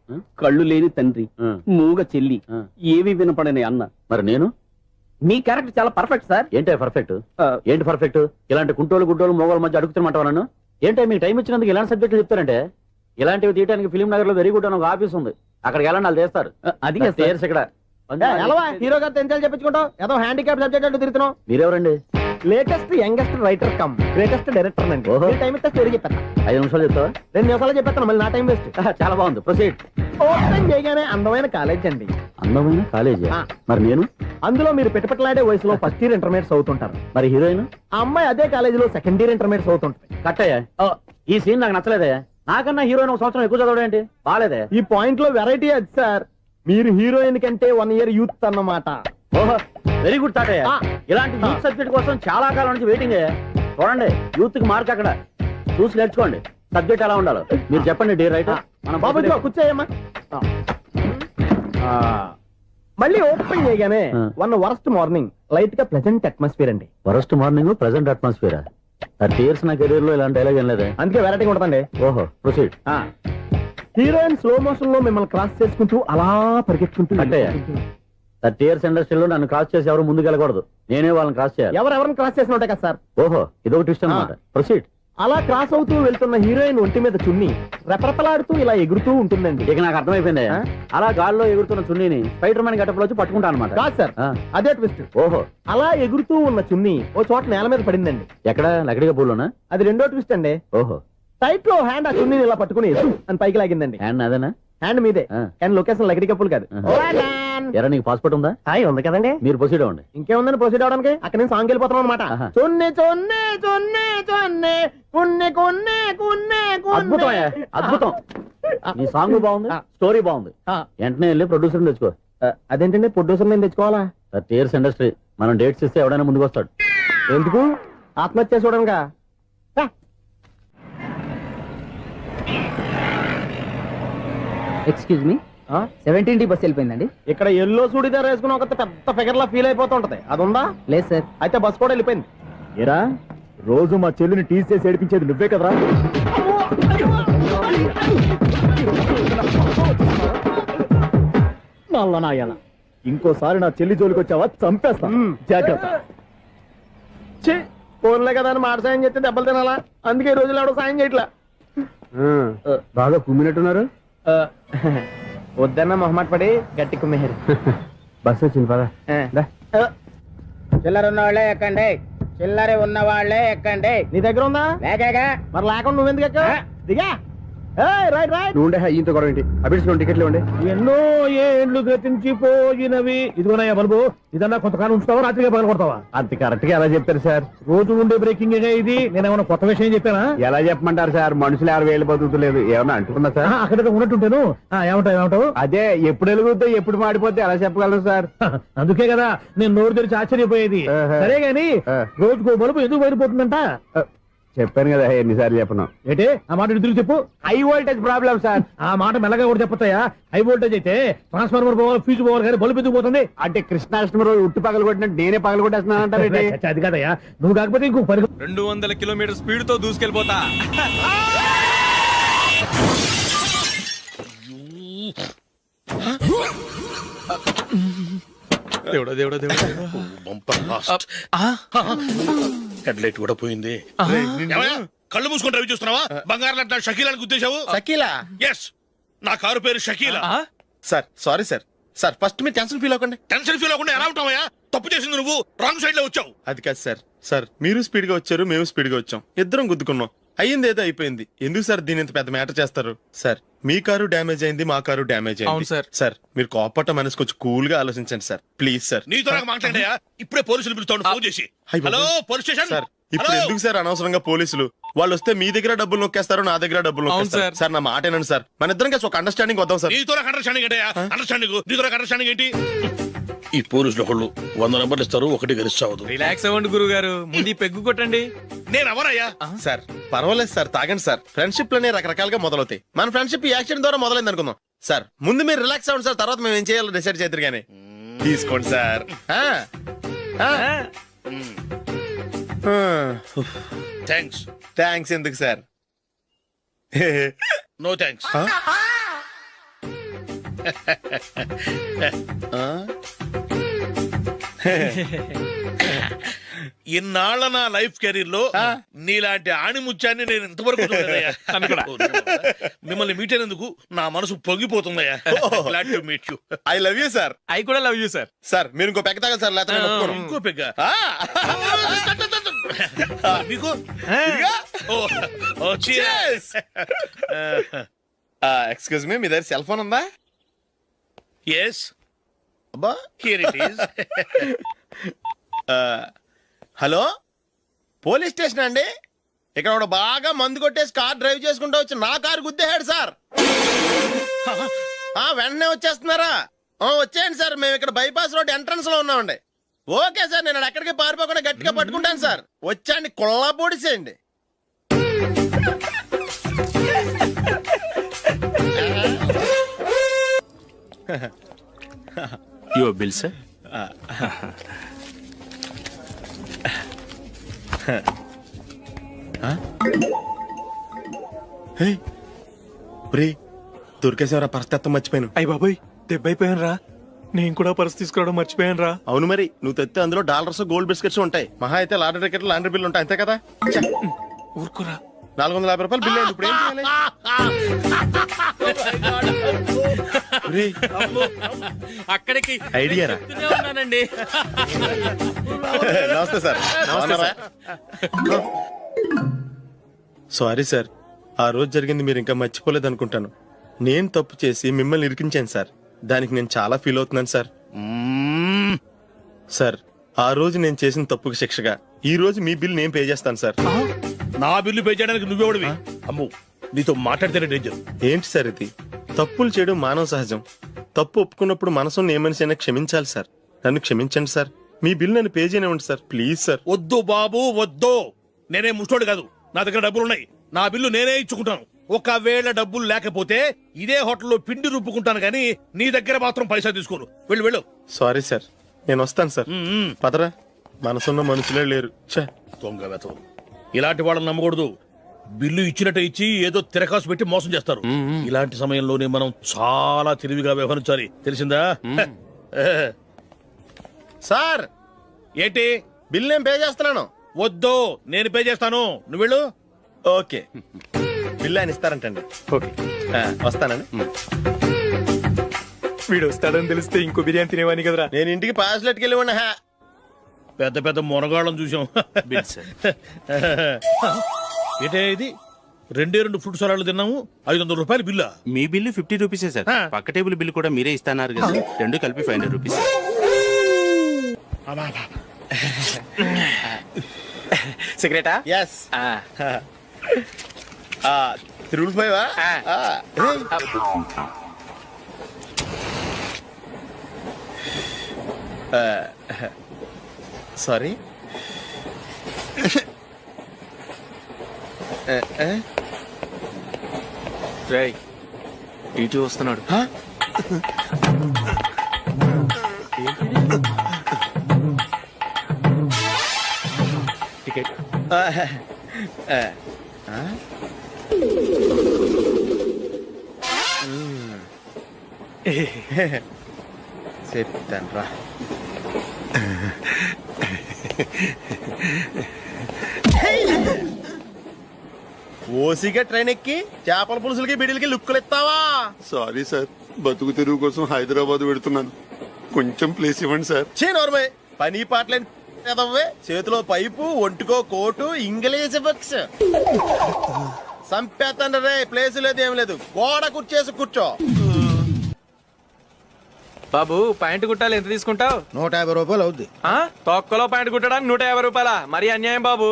కళ్ళు లేని తండ్రి, మూగ చెల్లి, ఏవి వినపడని అన్న. మరి నేను? మీ క్యారెక్టర్ చాలా పర్ఫెక్ట్ సార్. ఏంటే పర్ఫెక్ట్? ఏంటి పర్ఫెక్ట్? ఇలాంటి గుంటోళ్ళు మొగోళ్ళ మధ్య అడుగుతున్నమాట నన్ను. ఏంటంటే మీకు టైం ఇచ్చినందుకు ఇలాంటి సబ్జెక్టులు చెప్తారంటే? ఇలాంటివి తీయడానికి ఫిలిం నగర్ లో వెరీ గుడ్ అని ఒక ఆఫీస్ ఉంది, అక్కడికి వెళ్ళండి, వాళ్ళు చేస్తారు. అది ఇక్కడ హీరో గారు తెంచాలి చెప్పించుకుంటాం. ఏదో హ్యాండిక్యాప్ సబ్జెక్ట్ అంటూ తిరుగుతున్నాం. మీరెవరండి? Latest youngest writer cum greatest director అండి. టైం ఇస్తే స్టోరీ చెప్పాను. 5 నిమిషాలు చెప్తావా? 2 నిమిషాలు చెప్పేస్తాను, మళ్ళీ నా టైం వేస్ట్. చాలా బాగుంది, ప్రొసీడ్. ఓపెన్ చేయగానే అందమైన కాలేజ్ అండి. అందమైన కాలేజీ? మరి నేను? అందులో మీరు పెట్టుపట్లాడే వయసులో ఫస్ట్ ఇయర్ ఇంటర్మీడియట్స్ అవుతుంటారు. మరి హీరోయిన్? ఆ అమ్మాయి అదే కాలేజీలో సెకండ్ ఇయర్ ఇంటర్మీడియట్స్ అవుతుంటారు. కట్టయ్యా, ఈ సీన్ నాకు నచ్చలేదయ్యా. నాకన్నా హీరోయిన్ 1 సంవత్సరం ఎక్కువ చదవడం ఏంటి? బాగాలేదే. ఈ పాయింట్ లో వెరైటీ అది సార్. మీరు హీరోయిన్ కంటే 1 year యూత్ అన్నమాట. ఓహో వెరీ గుడ్ తాతయ్య. ఇలాంటి యూత్ సబ్జెక్ట్ కోసం చాలా కాలం నుంచి వెయిటింగ్. చూడండి యూత్ కి మార్క్ అక్కడ చూసి నేర్చుకోండి. సబ్జెక్ట్ ఎలా ఉండాలో మీరు చెప్పండి డే రైట్. బాబు ఇదిగో కూర్చోయమ్మా. మళ్ళీ ఓపెన్ చేయగానే వరస్ట్ మార్నింగ్ లైట్ గా ప్లెజెంట్ అట్మాస్ఫియర్ అండి. Worst morning present atmosphere. 30 years నా కెరీర్ లో ఇలాంటి డైలాగ్ ఏం లేదే. అందుకే వెరైటీ ఉంటుందండి. ఓహో ప్రొసీడ్. హీరోయిన్ స్లో మోషన్ లో మిమ్మల్ని క్రాస్ చేసుకుంటూ అలా పరిగెత్తుకుంటూ అంటే 30 years ఇండస్ట్రీలో నన్ను క్రాస్ చేసి ఎవరు ముందుకు వెళ్ళకూడదు. నేనే వాళ్ళని క్రాస్ చేయాలి. ఎవరెవరిని క్రాస్ చేసిన ఉంటాయి కదా సార్. ఓహో ఇదొక ట్విస్ట్ అన్నమాట. ప్రొసీడ్. అలా క్రాస్ అవుతూ వెళ్తున్న హీరోయిన్ ఒంటి మీద చున్ని రెపరెపలాడుతూ ఇలా ఎగురుతూ ఉంటుందండి. ఇక నాకు అర్థమైపోయింది. అలా గాల్లో ఎగురుతున్న చున్నీని స్పైడర్ మ్యాన్ గెటప్ లో వచ్చి పట్టుకుంటా అనమాట. కాదు సార్, అదే ట్విస్ట్. ఓహో అలా ఎగురుతూ ఉన్న చున్ని ఓ చోట నేల మీద పడిందండి. ఎక్కడ లకడిగా పూలోనా? అది రెండో ట్విస్ట్ అండి. ఓహో టైట్ లో హ్యాండ్ ఆ చున్నీని ఇలా పట్టుకుని అని పైకి లాగిందండి. హ్యాండ్ అదేనా? హ్యాండ్ మీదే కానీ లొకేషన్ లకడి కప్పులు కాదు. ఎరా నీకు పాస్పోర్ట్ ఉందా? హాయ్ ఉంది కదండి. మీరు ప్రొసీడ్ అవ్వండి. ఇంకేముందని ప్రొసీడ్ అవడానికి అక్కడ నేను సాంగ్ వెళ్ళిపోతున్నాం అనమాట. చున్ని చున్ని చున్ని చున్ని కున్ని కున్ని కున్ని అద్భుతం అద్భుతం. నీ సాంగ్ బాగుంది, స్టోరీ బాగుంది. వెంటనే వెళ్ళి ప్రొడ్యూసర్ తెచ్చుకో. అదేంటండి ప్రొడ్యూసర్ నేను తెచ్చుకోవాలా? 30 years ఇండస్ట్రీ. మనం డేట్స్ ఇస్తే ఎవడైనా ముందుకు వస్తాడు. ఎందుకు? ఆత్మహత్య చూడనుగా. Excuse me, 17D bus వెళ్ళిపోయిందండి. ఇక్కడ ఎల్లో చూడిదార్ వేసుకుని ఒక పెద్ద ఫిగర్ లా ఫీల్ అయిపోతుంటది. అది ఉందా? లేదు సార్. అయితే బస్ కూడా వెళ్ళిపోయింది. ఏరా రోజు మా చెల్లిని టీస్ చేసి ఏడిపించేది నువ్వే కదరా? నాయన ఇంకోసారి నా చెల్లి జోలికి వచ్చావా చంపేస్తా. జాగ్రత్త. ఫోన్లే కదా అని మాట సాయం చేస్తే దెబ్బలు తినాలా? అందుకే ఈ రోజులు ఎవడో సాయం చేయట్లా. బాగా కుమ్మినట్టున్నారు. వద్దన్న మొహమాట పడి గట్టి కుమ్మేరు. బస్ వచ్చింది పదా. చిల్లర ఉన్న వాళ్ళే ఎక్కండి. చిల్లర ఉన్న వాళ్ళే ఎక్కండి. నీ దగ్గర ఉందా? లేక మరి లేకుండా నువ్వెందుకు ఎక్క? దిగా. Right right. నువ్వు ఉండే ఇంత గొడవ ఏంటి? అభిడిచిన టికెట్లు ఇవ్వండి. ఎన్నో ఏండ్లు గతించిపోయినవి. ఇదిగోనయ్యా బల్బు, ఇదన్నా కొంతకాలం ఉంచుతావా రాత్రిగా పగల కొడతావా? అంత కరెక్ట్ గా ఎలా చెప్తారు సార్? రోజు ఉండే బ్రేకింగ్ ఇది. నేనేమన్నా కొత్త విషయం చెప్పానా? ఎలా చెప్పమంటారు సార్? మనుషులు ఎవరు వేలు బతుకుతలేదు. ఏమన్నా అంటున్నా సార్? అక్కడ ఉన్నట్టుంటాను. ఏమంటావు? అదే ఎప్పుడు వెలుగుతో ఎప్పుడు మాడిపోతే ఎలా చెప్పగలరు సార్? అందుకే కదా నేను నోరు తెరిచి ఆశ్చర్యపోయేది. సరే గాని రోజుకో బల్బు ఎందుకు బయటపోతుందంట? చెప్పాను కదా ఎన్నిసార్లు చెప్పను. ఏంటే ఆ మాట ఇద్దరు చెప్పు. High voltage problem sir. ఆ మాట మెల్లగా కూడా చెప్పతాయా? హై వోల్టేజ్ అయితే ట్రాన్స్ఫార్మర్ పోవాలి, ఫ్యూజ్ పోవాలి, కానీ బల్బు ఎందుకు పోతుంది? అంటే కృష్ణాష్టమి రోజు ఉట్టి పగలు కొట్టినట్టు నేనే పగలు కొట్టేస్తున్నానంటారు. అది కదయ్యా, నువ్వు కాకపోతే ఇంకో 200 కిలోమీటర్ స్పీడ్ తో దూసుకెళ్ళిపోతా. దేవుడా దేవుడా దేవుడా. హెడ్ లైట్ కూడా పోయింది. కళ్ళు మూసుకొని రవి చూస్తున్నావా? బంగారం లాంటి షకీలాని గుర్తించావు? షకీలా? ఎస్, నా కారు పేరు Shakeela. Sir sorry sir. Sir first మీరు టెన్షన్ ఫీల్ అవ్వకండి. టెన్షన్ ఫీల్ అవ్వకుండా ఎలా ఉంటావయ్యా? తప్పు చేసింది నువ్వు, రాంగ్ సైడ్ లో వచ్చావు. అది కాదు సార్. సార్ మీరు స్పీడ్ గా వచ్చారు, మేము స్పీడ్ గా వచ్చాం, ఇద్దరం గుద్దుకున్నాం. అయ్యింది ఏదో అయిపోయింది. ఎందుకు సార్ దీని ఇంత పెద్ద మ్యాటర్ చేస్తారు? సార్ మీ కారు డ్యామేజ్ అయింది, మా కారు డ్యామేజ్ అయింది. సార్ సార్ మీరు కోపట్ట మనసు కొంచెం కూల్ గా ఆలోచించండి సార్ ప్లీజ్ సార్. నీతో నాకు మాట్లాడాయా? ఇప్పుడే పోలీసులు పిలుస్తాను ఫోన్ చేసి. Hello police station. సార్ ఇప్పుడు ఎందుకు సార్ అనవసరంగా పోలీసులు? వాళ్ళు వస్తే మీ దగ్గర డబ్బులు నొక్కేస్తారు, నా దగ్గర డబ్బులు నొక్కేస్తారు. సార్ నా మాట ఏనండి సార్. మన ఇద్దరం కలిసి ఒక అండర్స్టాండింగ్ వద్దాం సార్. నీతో నాకు అండర్స్టాండింగ్ ఏంటయ్యా? అండర్స్టాండింగ్ నీతో నాకు అండర్స్టాండింగ్ ఏంటి? ఈ పోలీసులు ఒకళ్ళు 100 నెంబర్లు ఇస్తారు, ఒకటి గెలుస్తావు. రిలాక్స్ అవ్వండి గురువు గారు, ముందు పెగ్గు కొట్టండి. నేను ఎవరయ్యా? సార్ పర్వాలేదు సార్, తాగండి సార్. ఫ్రెండ్షిప్ లోనే రకరకాలుగా మొదలవుతాయి. మన ఫ్రెండ్షిప్ ఈ యాక్సిడెంట్ ద్వారా మొదలైంది అనుకుందాం. సార్ ముందు మీరు రిలాక్స్ అవ్వండి సార్, తర్వాత మేము ఏం చేయాలో డిసైడ్ చేద్దరు గానీ. తీసుకోండి సార్. థ్యాంక్స్. థ్యాంక్స్ ఎందుకు సార్? No thanks. ఇన్నాళ్ళ నా లైఫ్ కెరీర్ లో నీలాంటి ఆణిముత్యాన్ని నేను ఇంతవరకు చూడలేదయ్యా. మిమ్మల్ని మీట్ అయినందుకు నా మనసు పొంగిపోతుందయ్యా. Glad to meet you. I love you sir. I కూడా లవ్ యూ సార్. సార్ మీరు ఇంకో పెగ్గ తాగాలి సార్, లేకపోతే ఇంకో పెగ్గ మీకు. ఎక్స్క్యూజ్ మీ, మీ దగ్గర సెల్ ఫోన్ ఉందా? ఎస్. అబ్బా here it is. Hello police station అండి. ఇక్కడ ఒకడు బాగా మందు కొట్టేసి కార్ డ్రైవ్ చేసుకుంటూ వచ్చి నా కారు గుద్దేశాడు సార్. వెంటనే వచ్చేస్తున్నారా? వచ్చేయండి సార్, మేము ఇక్కడ బైపాస్ రోడ్ ఎంట్రన్స్ లో ఉన్నామండి. ఓకే సార్, నేను ఎక్కడికి పారిపోకుండా గట్టిగా పట్టుకుంటాను సార్. వచ్చాండి, కుళ్ళా పొడిసేయండి. Your bill sir. దొరికేసేవరా, పరిస్థితి మర్చిపోయాను. అయ్య బాబాయ్, దెబ్బైపోయాను రా. నేను కూడా పర్స్ తీసుకురావడం మర్చిపోయాను రా. అవును మరి, నువ్వు తెస్తే అందులో డాలర్స్, గోల్డ్ బిస్కెట్స్ ఉంటాయి. మహా అయితే లాటరీ టికెట్, లాండ్రీ బిల్లు ఉంటాయి, అంతే కదా. ఊరుకురా. 450 రూపాయలు బిల్లు అయింది. ఇప్పుడు ఏం చేయాలి? అక్కడికి ఐడియా రా. ఉన్నానండి. నమస్తే సార్. సారీ సార్, ఆ రోజు జరిగింది మీరు ఇంకా మర్చిపోలేదు అనుకుంటాను. నేను తప్పు చేసి మిమ్మల్ని ఇరికించాను సార్. దానికి నేను చాలా ఫీల్ అవుతున్నాను సార్. సార్, ఆ రోజు నేను చేసిన తప్పుకి శిక్షగా ఈ రోజు మీ బిల్ నేను పే చేస్తాను సార్. నా బిల్లు పే చేయడానికి నువ్వెవడివి? అమ్ము, నీతో మాట్లాడితేనే డేంజర్. ఏంటి సార్ ఇది? తప్పులు చేయడం మానవ సహజం. తప్పు ఒప్పుకున్నప్పుడు మనసుని ఏ మనిషి అయినా క్షమించాలి సార్. నన్ను క్షమించండి సార్. మీ బిల్ నన్ను పే చేయనివ్వండి సార్, ప్లీజ్ సార్. వద్దు బాబు, వద్దు. నేనే ముష్టోడు కాదు, నా దగ్గర డబ్బులున్నాయి. నా బిల్లు నేనే ఇచ్చుకుంటాను. ఒకవేళ డబ్బులు లేకపోతే ఇదే హోటల్లో పిండి రుబ్బుకుంటాను, కానీ నీ దగ్గర మాత్రం పైసా తీసుకోను. వెళ్ళు వెళ్ళు. సారీ సార్, నేను వస్తాను సార్. పదరా, మనసున్న మనుషులే లేరు. దొంగ వెతవు. ఇలాంటి వాళ్ళని నమ్మకూడదు. బిల్లు ఇచ్చినట్టు ఇచ్చి ఏదో తిరకాసు పెట్టి మోసం చేస్తారు. ఇలాంటి సమయంలోనే మనం చాలా తెలివిగా వ్యవహరించాలి, తెలిసిందా? సార్, ఏంటి? బిల్ నేను పే చేస్తున్నాను. వద్దు, నేను పే చేస్తాను, నువ్వు వెళ్ళు. ఓకే, బిల్ ఆయన ఇస్తారంటండి. ఓకే, వస్తానండి. వీడు వస్తాడని తెలిస్తే ఇంకో బిర్యానీ తినేవాని కదరా. నేను ఇంటికి పాస్లెట్కి వెళ్ళి పెద్ద పెద్ద మునగాళ్ళం చూసాం. Bill sir. ఏంటే ఇది? 2 ఫ్రూట్ సలాడ్లు తిన్నాము, 500 రూపాయలు బిల్లా? మీ బిల్లు 50 రూపీసే సార్. పక్క టేబుల్ బిల్ కూడా మీరే ఇస్తాన్నారు కదా, రెండు కలిపి 500 రూపీస్. సిగరెటా? ఎస్. 355. సారీ. రేయ్, టీటీ వస్తున్నాడు. టికెట్. చెప్తాను రా. ఓసిగా ట్రైన్ ఎక్కి చేపల పులుసులకి బిడిలకి లుక్కులు ఇస్తావా? సారీ సార్, బతుకు తెరువు కోసం హైదరాబాద్ పెడుతున్నాను. కొంచెం ప్లేస్ ఇవ్వండి సార్. నోర్మే, పని పాటలేని కదవ్వే. చేతిలో పైపు, ఒంటికో కోటు, ఇంగ్లీష్ బుక్స్. సంపేతండ్రి రే, ప్లేస్ లేదు ఏం లేదు. గోడ కుర్చేసి కూర్చో. బాబు, ప్యాంటు కుట్టాలి, ఎంత తీసుకుంటావు? 150 రూపాయలు అవుద్ది. తొక్కలో ప్యాంటు కుట్టడానికి 150 రూపాయల? మరి అన్యాయం బాబు.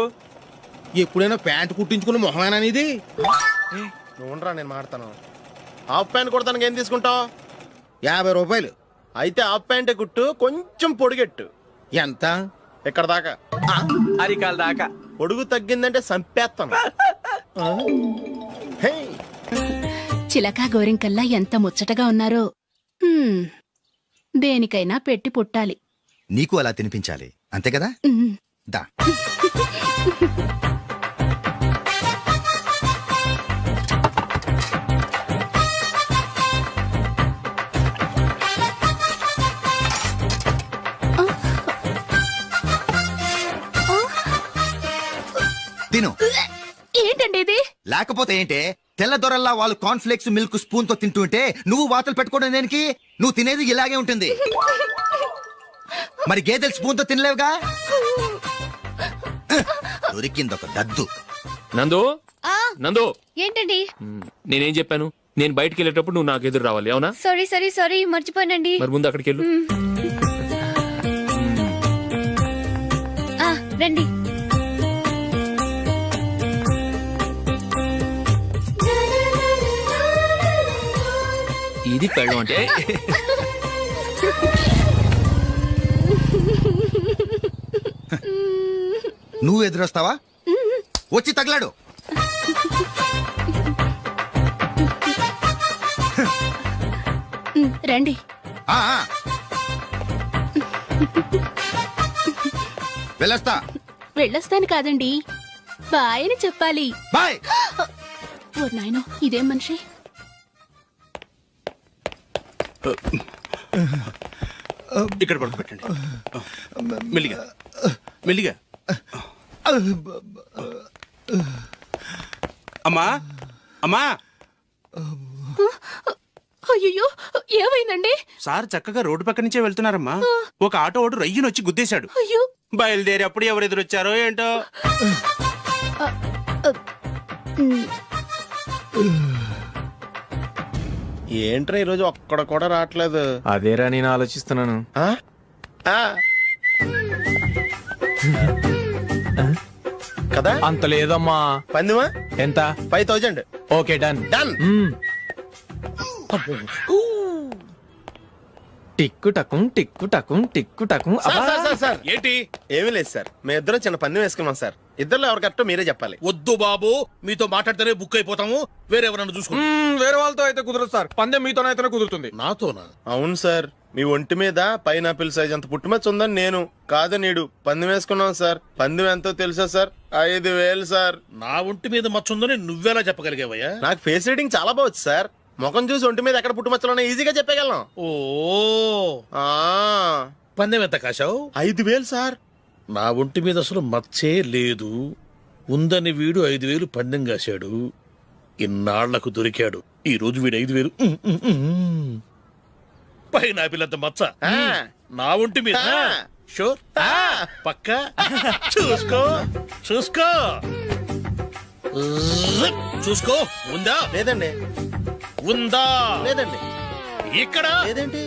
ఎప్పుడైనా ప్యాంటు కుట్టించుకున్న మొహమేనా ఇది? చూడరా, నేను మాడతాను. హాఫ్ ప్యాంట్ కుడతానికి ఏం తీసుకుంటావు? 50 రూపాయలు. అయితే హాఫ్ ప్యాంటే కుట్టు, కొంచెం పొడిగెట్టు. ఎంత? ఎక్కడ దాకా? అరికాల దాకా. పొడుగు తగ్గిందంటే సంపేస్తాను. చిలకా గోరింకల్లా ఎంత ముచ్చటగా ఉన్నారో. దేనికైనా పెట్టి పుట్టాలి. నీకు అలా తినిపించాలి, అంతే కదా? దా. తిను. ఏంటండి ఇది? లేకపోతే ఏంటే, తెల్లదొరల్లా వాళ్ళు కార్న్ఫ్లేక్స్ మిల్క్ స్పూన్ తో తింటుంటే నువ్వు వాతలు పెట్టుకోవడం దేనికి? నువ్వు తినేది ఇలాగే ఉంటుంది. మరి గేదెలు స్పూన్ తో తినలేవుగా. దొరికిందొక దద్దు. నందు, నందు, ఏంటండి? నేనేం చెప్పాను? నేను బయటికి వెళ్ళేటప్పుడు నువ్వు నాకు ఎదురు రావాలి, అవునా? సారీ మర్చిపోయానండి. మరి ముందు అక్కడికి వెళ్ళు. రండి. ఇది పెళ్ళం అంటే. నువ్వు ఎదురొస్తావా? వచ్చి తగలాడు. రండి. ఆ, ఆ. వెళ్ళొస్తా. వెళ్ళొస్తాను కాదండి, బాయ్ అని చెప్పాలి. బాయ్. ఓ నాయనో, ఇదేం మనిషి. ఇక్కడ పడుకోబెట్టండి. మెల్లిగా మెల్లిగా. అమ్మా అమ్మా. అయ్యో, ఏమైందండి? సార్ చక్కగా రోడ్డు పక్క నుంచే వెళ్తున్నారమ్మా. ఒక ఆటో ఓడు రయ్యను వచ్చి గుద్దేశాడు. అయ్యో. బయలుదేరి అప్పుడు ఎవరు ఎదురొచ్చారో ఏంటో. ఏంట్రా ఈరోజు ఒక్కడ కూడా రావట్లేదు? అదేరా నేను ఆలోచిస్తున్నాను. కదా అంత లేదమ్మా. పందిమా ఎంత? 5000. Okay, done done. టిక్కు టకుం టిక్కు టకుం టిక్కు టకుం. సార్ ఏంటి? ఏమీ లేదు సార్, మేము ఇద్దరం చిన్న పందెం వేసుకున్నాం సార్. ఇద్దరు ఎవరు కరెక్టో మీరే చెప్పాలి. వద్దు బాబు, మీతో మాట్లాడితేనే బుక్ అయిపోతాము. వేరే ఎవరన్నా చూసుకుంటాం. వేరే వాళ్ళతో అయితే కుదరదు సార్, పందెం మీతోనైతేనే కుదురుతుంది. నాతోనా? అవును సార్, మీ ఒంటి మీద పైనాపిల్ సైజ్ అంత పుట్టుమచ్చ ఉందని నేను కాదు నీడు పందెం వేసుకున్నాం సార్. పందెం ఎంతో తెలుసా సార్? 5000 సార్. నా ఒంటి మీద మచ్చ ఉందని నువ్వెలా చెప్పగలిగావయ్యా? నాకు ఫేస్ రీడింగ్ చాలా బాగుంది సార్. ముఖం చూసి ఒంటి మీద ఎక్కడ పుట్టుమచ్చలో ఈజీగా చెప్పగలం. ఓ, పందెం ఎంత కాశావు? 5000 సార్. నా ఒంటి మీద అసలు మచ్చే లేదు. ఉందని వీడు 5000 పందెం కాశాడు. ఇన్నాళ్లకు దొరికాడు. ఈ రోజు వీడు 5000. పైన పిల్లంత మచ్చ నా ఒంటి మీద. షూర్? పక్క చూసుకో చూసుకో చూసుకో. ఉందా? లేదండి. ఉందా? లేదండి. ఇక్కడ లేదేంటి?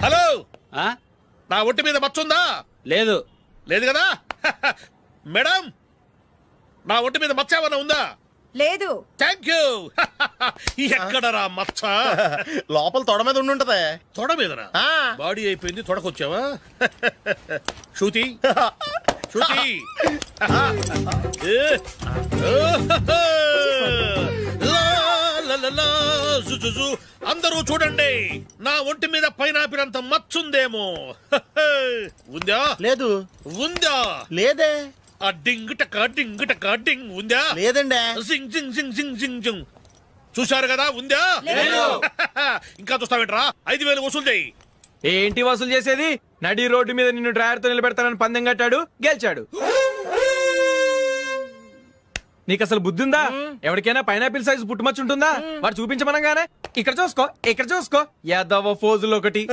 హలో, నా ఒంటి మీద మచ్చ ఉందా? లేదు. లేదు కదా? మేడం, నా ఒంటి మీద మచ్చ ఏమన్నా ఉందా? లేదు. Thank you. ఎక్కడరా మచ్చ? లోపల తొడ మీద ఉండుంటదే. తొడ మీదనా? బాడీ అయిపోయింది, తొడకొచ్చావా? శృతి శృతి. అందరూ చూడండి, నా ఒంటి మీద పైనాపిల్ అంత మచ్చుందేమో. ఉందా? లేదు. ఉందా? లేదే. ఆ డింగ్ టక డింగ్ టక డింగ్ ఉందా? లేదండి. సింగ్ సింగ్ సింగ్ సింగ్ సింగ్ సింగ్. చూశారు కదా? ఉందా? ఇంకా చూస్తావేంట్రా? 5000 వసూలు చేయి. ఏంటి వసూలు చేసేది? నడి రోడ్డు మీద నిన్ను డ్రైవర్ తో నిలబెడతానని పందెం కట్టాడు, గెలిచాడు. నీకు అసలు బుద్ధి ఉందా? ఎవరికైనా పైనాపిల్ సైజ్ పుట్టుమచ్చు ఉంటుందా? వాడు చూపించమనగానే ఇక్కడ చూసుకో, ఇక్కడ చూసుకో, యాదవ ఫోజులు ఒకటి.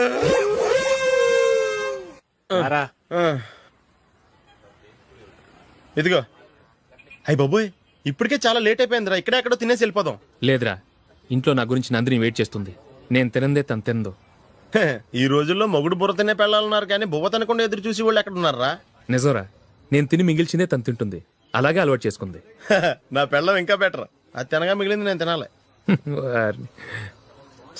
ఇదిగో. అయ్య బాబోయ్, ఇప్పటికే చాలా లేట్ అయిపోయిందిరా. ఇక్కడే ఎక్కడో తినేసి వెళ్ళిపోదాం. లేదురా, ఇంట్లో నా గురించి నందిని వెయిట్ చేస్తుంది. నేను తినందే తను తిందో. ఈ రోజుల్లో మొగుడు బుర్ర తినే పెళ్ళాలన్నారు కానీ బువ్వ తినకుండా ఎదురు చూసి వాళ్ళు ఎక్కడ ఉన్నారా? నిజంరా, నేను తిని మిగిల్చిందే తను తింటుంది. అలాగే అలవాటు చేసుకుంది. నా పెళ్ళం ఇంకా బెటర్. అది తినగా మిగిలింది నేను తినాలి.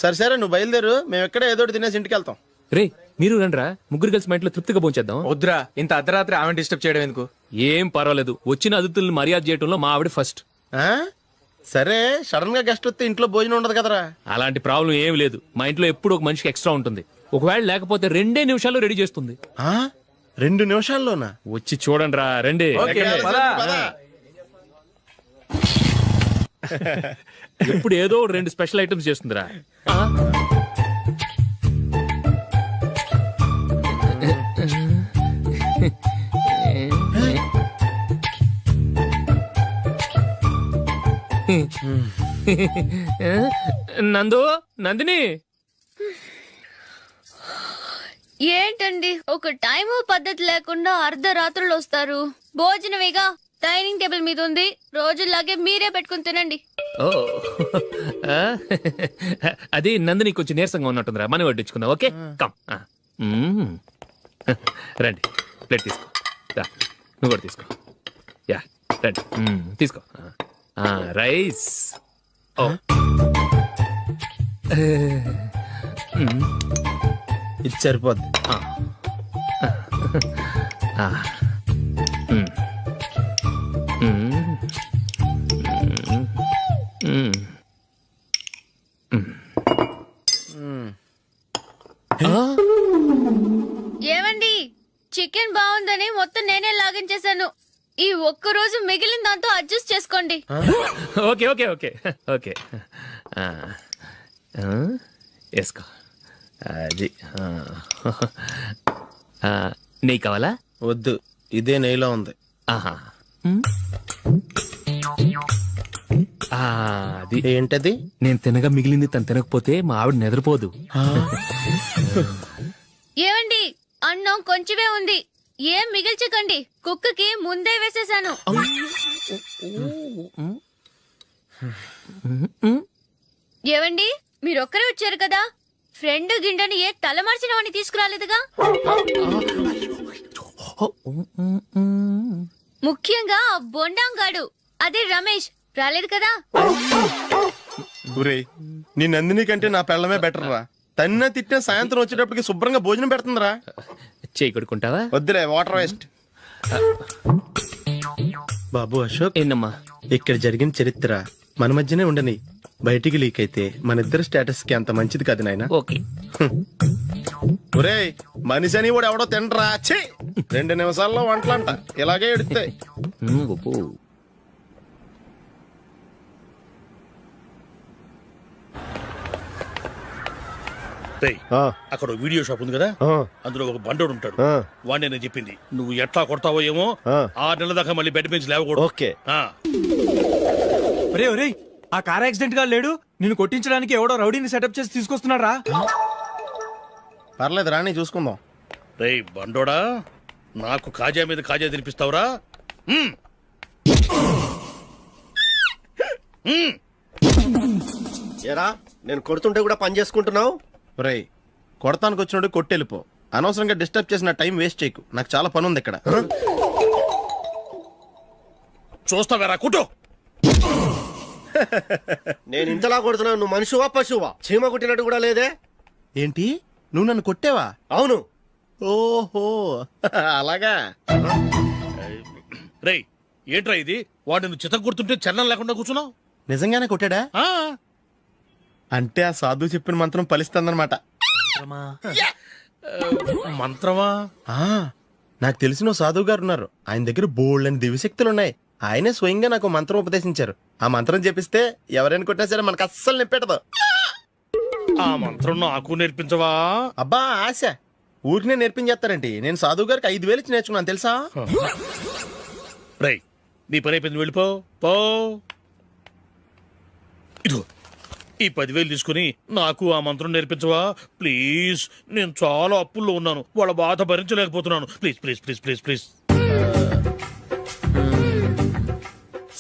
సరే సరే, నువ్వు బయలుదేరు. మేము ఎక్కడే ఏదో తినేసి ఇంటికి వెళ్తాం. రే, మీరు రండిరా, ముగ్గురు కలిసి మా ఇంట్లో తృప్తిగా పోంచేద్దాం. వద్దురా, ఇంత అర్ధరాత్రి ఆమె డిస్టర్బ్ చేయడం ఎందుకు? ఏం పర్వాలేదు, వచ్చిన అతిథులను మర్యాద చేయడంలో మా ఆవిడ ఫస్ట్. సరే, సడన్ గా గెస్ట్ వస్తే ఇంట్లో భోజనం ఉండదు కదరా? అలాంటి ప్రాబ్లం ఏమి లేదు. మా ఇంట్లో ఎప్పుడు ఒక మనిషికి ఎక్స్ట్రా ఉంటుంది. ఒకవేళ లేకపోతే 2 నిమిషాల్లో రెడీ చేస్తుంది. 2 నిమిషాల్లోనా? వచ్చి చూడండి రా, రండి. ఎప్పుడు ఏదో 2 స్పెషల్ ఐటమ్స్ చేస్తుందిరా. నందు, నందిని. ఏంటండి ఒక టైం పద్ధతి లేకుండా అర్ధరాత్రులు వస్తారు? భోజనమేగా డైనింగ్ టేబుల్ మీద ఉంది, రోజుల్లాగే మీరే పెట్టుకుని తినండి. ఓ, అది నందిని కొంచెం నీరసంగా ఉన్నట్టుందిరా, మనీ వడ్డించుకుందాం. Okay, come. రండి, ప్లేట్ తీసుకో. నువ్వు కూడా తీసుకో. యా, రండి, తీసుకో. రైస్ ఇది సరిపోద్ది. ఏమండి, చికెన్ బాగుందని మొత్తం నేనే లాగించేశాను. ఈ ఒక్క రోజు మిగిలిన దాంతో అడ్జస్ట్ చేసుకోండి. ఓకే ఓకే ఓకే ఓకే వేసుకో. అది నెయ్యి కావాలా? వద్దు, ఇదే నెయ్యిలో ఉంది. ఆహా. అది ఏంటది? నేను తినగా మిగిలింది తను తినకపోతే మా ఆవిడ నిద్రపోదు. ఏమండి, అన్నం కొంచెమే ఉంది, ఏం మిగిల్చకండి. కుక్కకి ముందే వేసేసాను. ఏవండి, మీరొక్కరే వచ్చారు కదా, ఫ్రెండ్ గిండెని ఏ తలమార్చిన వాడిని తీసుకురాలేదుగా? ముఖ్యంగా ఆ బొండాంగాడు, అదే రమేష్, రాలేదు కదా? ఒరేయ్, నీ నందిని కంటే నా పెళ్ళమే బెటర్ రా. తన్న తిట్టిన సాయంత్రం వచ్చేటప్పటికి శుభ్రంగా భోజనం పెడుతుందిరా. చేయి కొడుకుంటావా? వద్దులే, వాటర్ వేస్ట్. బాబు అశోక్, ఏంటమ్మా ఇక్కడ జరిగిన చరిత్ర మన మధ్యనే ఉండని, బయటికి లీక్ అయితే మన ఇద్దరు స్టేటస్ కి అంత మంచిది కాదు నాయన. ఓకే. ఒరేయ్, మనిషి అని కూడా ఎవడో తినరా. 2 నిమిషాల్లో వంటలంట, ఇలాగే ఎడుతాయి. అక్కడ వీడియో షాప్ ఉంది కదా, అందులో ఒక బండోడు ఉంటాడు. వాడిని నేను చెప్పింది నువ్వు ఎట్లా కొడతావో ఏమో, 6 నెలల దాకా మళ్ళీ బెడ్ పెంచి లేవకూడదు. ఓకే. ఒరే ఒరే, ఆ కార్ యాక్సిడెంట్ గా లేడు, నిన్ను కొట్టించడానికి ఎవడో రౌడీని సెటప్ చేసి తీసుకొస్తున్నాడు రా. పర్లేదు రాని, చూసుకుందాం. రేయ్ బండోడా, నాకు కాజా మీద కాజా తినిపిస్తావురా? ఏరా, నేను కొడుతుంటే కూడా పని చేసుకుంటున్నావు? ఒరేయ్, కొడతానికి వచ్చినోడు కొట్టెళ్ళిపో. అనవసరంగా డిస్టర్బ్ చేసిన టైం వేస్ట్ చేయకు, నాకు చాలా పని ఉంది ఇక్కడ. చూస్తావేరా కుట్టు. నేను ఇంతలా కొడుతున్నావు, నువ్వు మనిషివా పశువా? చీమ కుట్టినట్టు కూడా లేదే. ఏంటి, నువ్వు నన్ను కొట్టావా? అవును. ఓహో అలాగా. రేయ్ ఏంట్రా ఇది, వాడు నువ్వు చిత్త కొడుతుంటే చలనం లేకుండా కూర్చున్నావు? నిజంగానే కొట్టాడా? అంటే ఆ సాధువు చెప్పిన మంత్రం ఫలిస్తుందన్నమాట. మంత్రమా? నాకు తెలిసిన సాధువు గారు ఉన్నారు, ఆయన దగ్గర బోల్డ్ అని దివ్యశక్తులు ఉన్నాయి. ఆయనే స్వయంగా నాకు మంత్రం ఉపదేశించారు. ఆ మంత్రం చెప్పిస్తే ఎవరైనా కొట్టినా సరే మనకు అస్సలు నిప్పెట్టదు. ఆ మంత్రం నాకు నేర్పించవా? అబ్బా ఆశ, ఊరినే నేర్పించేస్తారండి. నేను సాధువు గారికి 5,000 ఇచ్చి నేర్చుకున్నాను తెలుసా? రేయ్ నీ పని అయిపోయింది, వెళ్ళిపో పో. ఇదిగో ఈ 10,000 తీసుకుని నాకు ఆ మంత్రం నేర్పించవా ప్లీజ్? నేను చాలా అప్పుల్లో ఉన్నాను, వాళ్ళ బాధ భరించలేకపోతున్నాను. Please please please please please.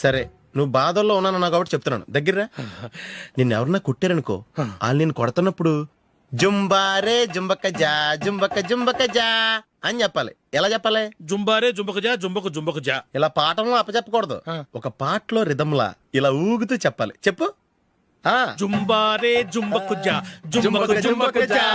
సరే, నువ్వు బాధల్లో ఉన్నాను నాకు కాబట్టి చెప్తున్నాను. దగ్గర నిన్ను ఎవరన్నా కొట్టారనుకో, వాళ్ళు నేను కొడుతున్నప్పుడు జుంబారే జుంబక జా జుంబక జుంబక జా అని చెప్పాలి. ఎలా చెప్పాలి? జుంబారే జుంబక జా జుంబక జుంబక జా. ఇలా పాఠంలో అప్పచెప్పకూడదు, ఒక పాటలో రిధంలా ఇలా ఊగుతూ చెప్పాలి. చెప్పు. జుంబారే జుంబకు జా జుంబకు జుంబకు జా.